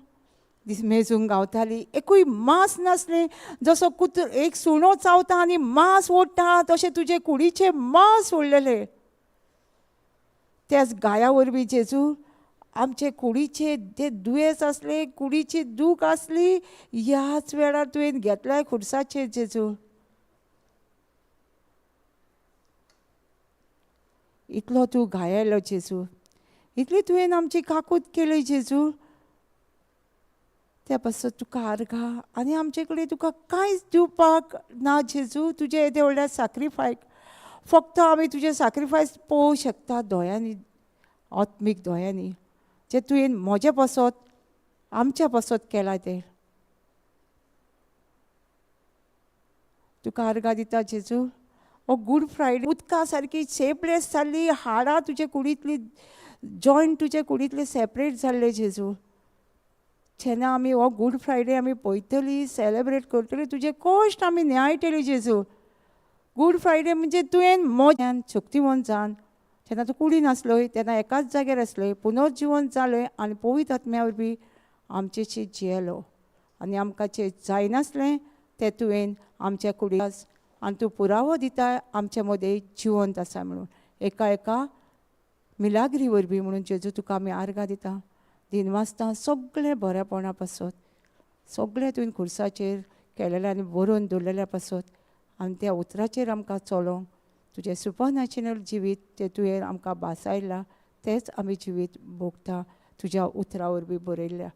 मेजूंक गावतालीं. एकूय मांस नासलें. जसो एक सुणो चावता आनी मांस ओडटा तशें तुजे कुडीचें मांस ओडलेलें. त्याच गाया वरवीं जेजू आमचे कुडीचे ते दुयेंस आसले कुडीची दूख आसली ह्याच वेळार तुवें घेतलाय खुर्साचेर जेजू. इतलो तूं घायेलो जेजू. इतली तुवें आमची काकूट केली जेजू. त्या पासून तुका आर्गां आनी आमचे कडेन तुका कांयच दिवपाक ना जेजू. तुजें येदें व्हडल्या सॅक्रिफायस फक्त आमी तुजें सॅक्रिफायस पळोवंक शकता दोळ्यांनी आत्मीक दोळ्यांनी जे तुवें म्हजे पासत आमच्या पासत केला तें. तुका आर्गां दिता जेजू. हो गूड फ्रायडे उदका सारकी शेपलेस जाल्ली हाडां तुजे कुडींतली जॉयंट तुजे कुडींतले सेपरेट जाल्ले जेजू. जेन्ना आमी हो गूड फ्रायडे आमी पळयतलीं सेलेब्रेट करतलीं तुजे कश्ट आमी न्यायटलीं जेजू. गूड फ्रायडे म्हणजे तुवें मोज्यान शक्तिवंत जावन जेन्ना तूं कुडीन आसलोय तेन्ना एकाच जाग्यार आसलोय पुनर्जिवंत जालोय आनी पवित्र आत्म्या वरवीं आमचेशी जियेलो आनी आमकां जें जायनासलें तें तुवें आमच्या कुडीक आनी तूं पुरावो दिता आमचे मदें जिवंत आसा म्हणून एका मिलाग्री वरवीं म्हणून जेजू तुका आमी आर्गां दिता. दिनवासतां सगळें बरेपणा पासत सगळें तुवें खुर्साचेर केलेलें आनी बरोवन दवरलेल्या पासत आनी त्या उतराचेर आमकां चलोंक तुजें सुपरनॅचरल जिवीत तें तुवें आमकां भासायलां तेंच आमी जिवीत भोगता तुज्या उतरा वरवीं बरयल्ल्या.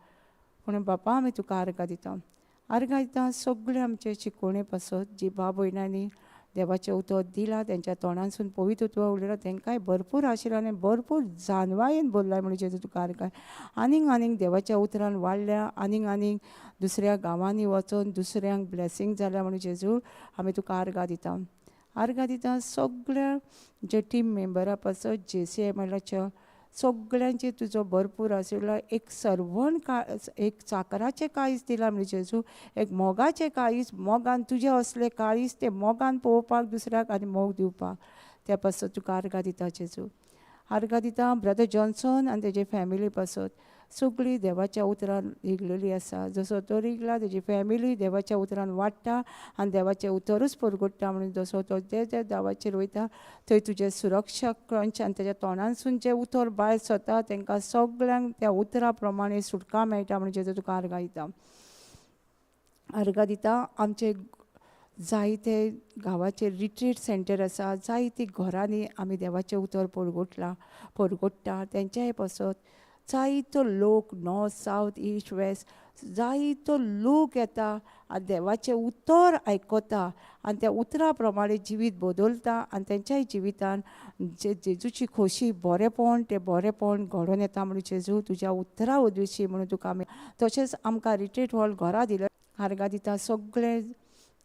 म्हणून बापा आमी तुका आर्गां दिता सगळें आमचे शिकोवणे पासत जी बाब भयणांनी देवाचें उतर दिलां, तेंच्या तोंडानसून पवित्र उतर उलयलां, तेंकांय भरपूर आशिल्लो आनी भरपूर जानवायेन बोरलां म्हणजे जेजू तुका आर्गां. आनीक देवाच्या उतरान वाडल्या, आनीक दुसऱ्या गांवांनी वचून दुसऱ्यांक ब्लेसींग जाल्या म्हणून जेजू आमी तुका आर्गां दिता. सगळ्या जे टीम मेंबरां पासत JCILMच्या सगळ्यांची तुजो भरपूर आशिल्लो एक सर्वंट एक चाकराचें काळीज दिलां म्हणजे जेजू, एक मोगाचें काळीज, मोगान तुजें असलें काळीज तें मोगान पळोवपाक दुसऱ्याक आनी मोग दिवपाक, त्या पासत तुका आर्गां दिता जेजू. आर्गां दिता ब्रदर जॉन्सन आनी तेजे फॅमिली पासत. सगळीं देवाच्या उतरान रिगलेली आसा. जसो तो रिगला तेजी फॅमिली देवाच्या उतरान वाडटा आनी देवाचें उतरूच परगडटा म्हणून जसो तो त्या दावाचेर वयता थंय तुजें सुरक्षा क्रंच आनी तेज्या तोंडानसून जें उतर भायर सरता तेंकां सगळ्यांक त्या उतरा प्रमाणे सुटका मेळटा म्हणून जेजू तुका आर्गां दिता. आमचे जायते गांवाचे रिट्रीट सेंटर आसा, जायतीं घरांनी आमी देवाचें उतर परगडटा. तेंच्याय पासत जायतो लोक नॉर्थ सावथ ईस्ट वेस्ट जायतो लोक येता आनी देवाचें उतर आयकता आनी त्या उतरा प्रमाणे जिवीत बदलता आनी तेंच्याय जिवितान जेजूची खोशी बरेंपण घडोवन येता म्हणून जेजू तुज्या उतरा उद्देशी म्हणून तुका आमी तशेंच आमकां रिट्रीट हॉल घरा दिलें. आर्गां दिता सगळे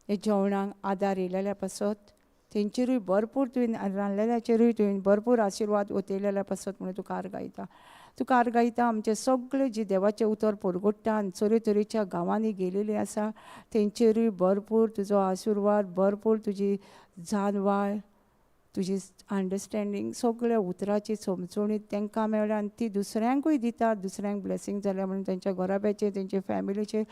जेवणाक आदार येयलेल्या पासत तेंचेरूय भरपूर तुवें रांदलेल्याचेरूय तुवें भरपूर आशिर्वाद ओतयलेल्या पासत म्हणून तुका आर्गां दिता. आमचे सगळे जी देवाचें उतर परगडटा आनी तरेच्या गांवांनी गेलेलीं आसा तेंचेरूय भरपूर तुजो आशिर्वाद, भरपूर तुजी जानवाय, तुजी अंडरस्टँडींग सगळ्या उतराची समजणीत तेंकां मेळ्ळ्या आनी ती दुसऱ्यांकूय दिता. दुसऱ्यांक ब्लेसींग जाल्या म्हणून तेंच्या घराब्याचेर तेंचे फॅमिलीचेर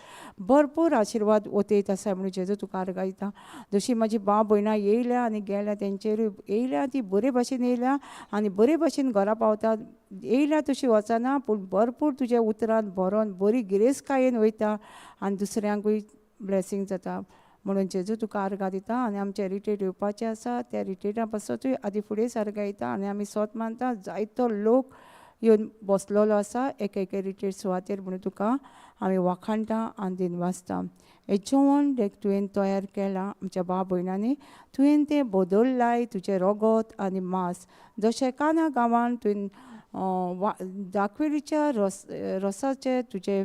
भरपूर आशिर्वाद ओतयत आसा म्हणून जेजू तुका आर्गां दिता. जशीं म्हाजी भाव भयणां येयल्या आनी गेल्या तेंचेरूय येयल्या ती बरे भाशेन येयल्या आनी बरे भाशेन घरा पावतात. येयल्या तशी वचना पूण भरपूर तुज्या उतरान बरोवन बरी गिरेस्तकायेन वयता आनी दुसऱ्यांकूय ब्लेसींग जाता म्हणून जेजू तुका आर्गां दिता. आनी आमचे रिट्रीट येवपाचें आसा त्या रिट्रीटा पासतूय आदी फुडें सारकें येता आनी आमी सोत मानता जायतो लोक येवन बसलेलो आसा एक रिट्रीट सुवातेर म्हणून तुका आमी वाखाणटा आनी दिनवासता. हें जेवण तुवें तयार केलां आमच्या भाव भयणांनी, तुवें तें बदललाय तुजें रगत आनी मांस. जशें काना गांवान तुवें दाखवेलीच्या रोसाचें तुजें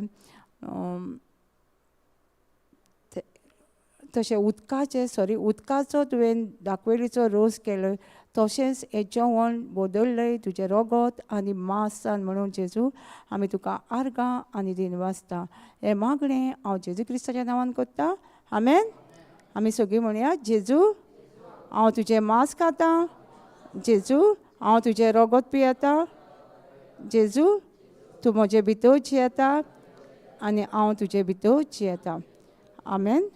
तशें उदकाचो तुवें दाखवेलीचो रोस केलो तशेंच हें जेवण बदललें तुजें रगत आनी मांसान म्हणून जेजू आमी तुका आर्गां आनी दिनवासता. हें मागणें हांव जेजू क्रिस्ताच्या नांवान करता. आमेन. आमी सगळीं म्हणया जेजू हांव तुजें मांस खातां, जेजू हांव तुजें रगत पियेतां, जेजू तूं म्हजे भितर जियेता आनी हांव तुजे भितर जियेतां. आमेन.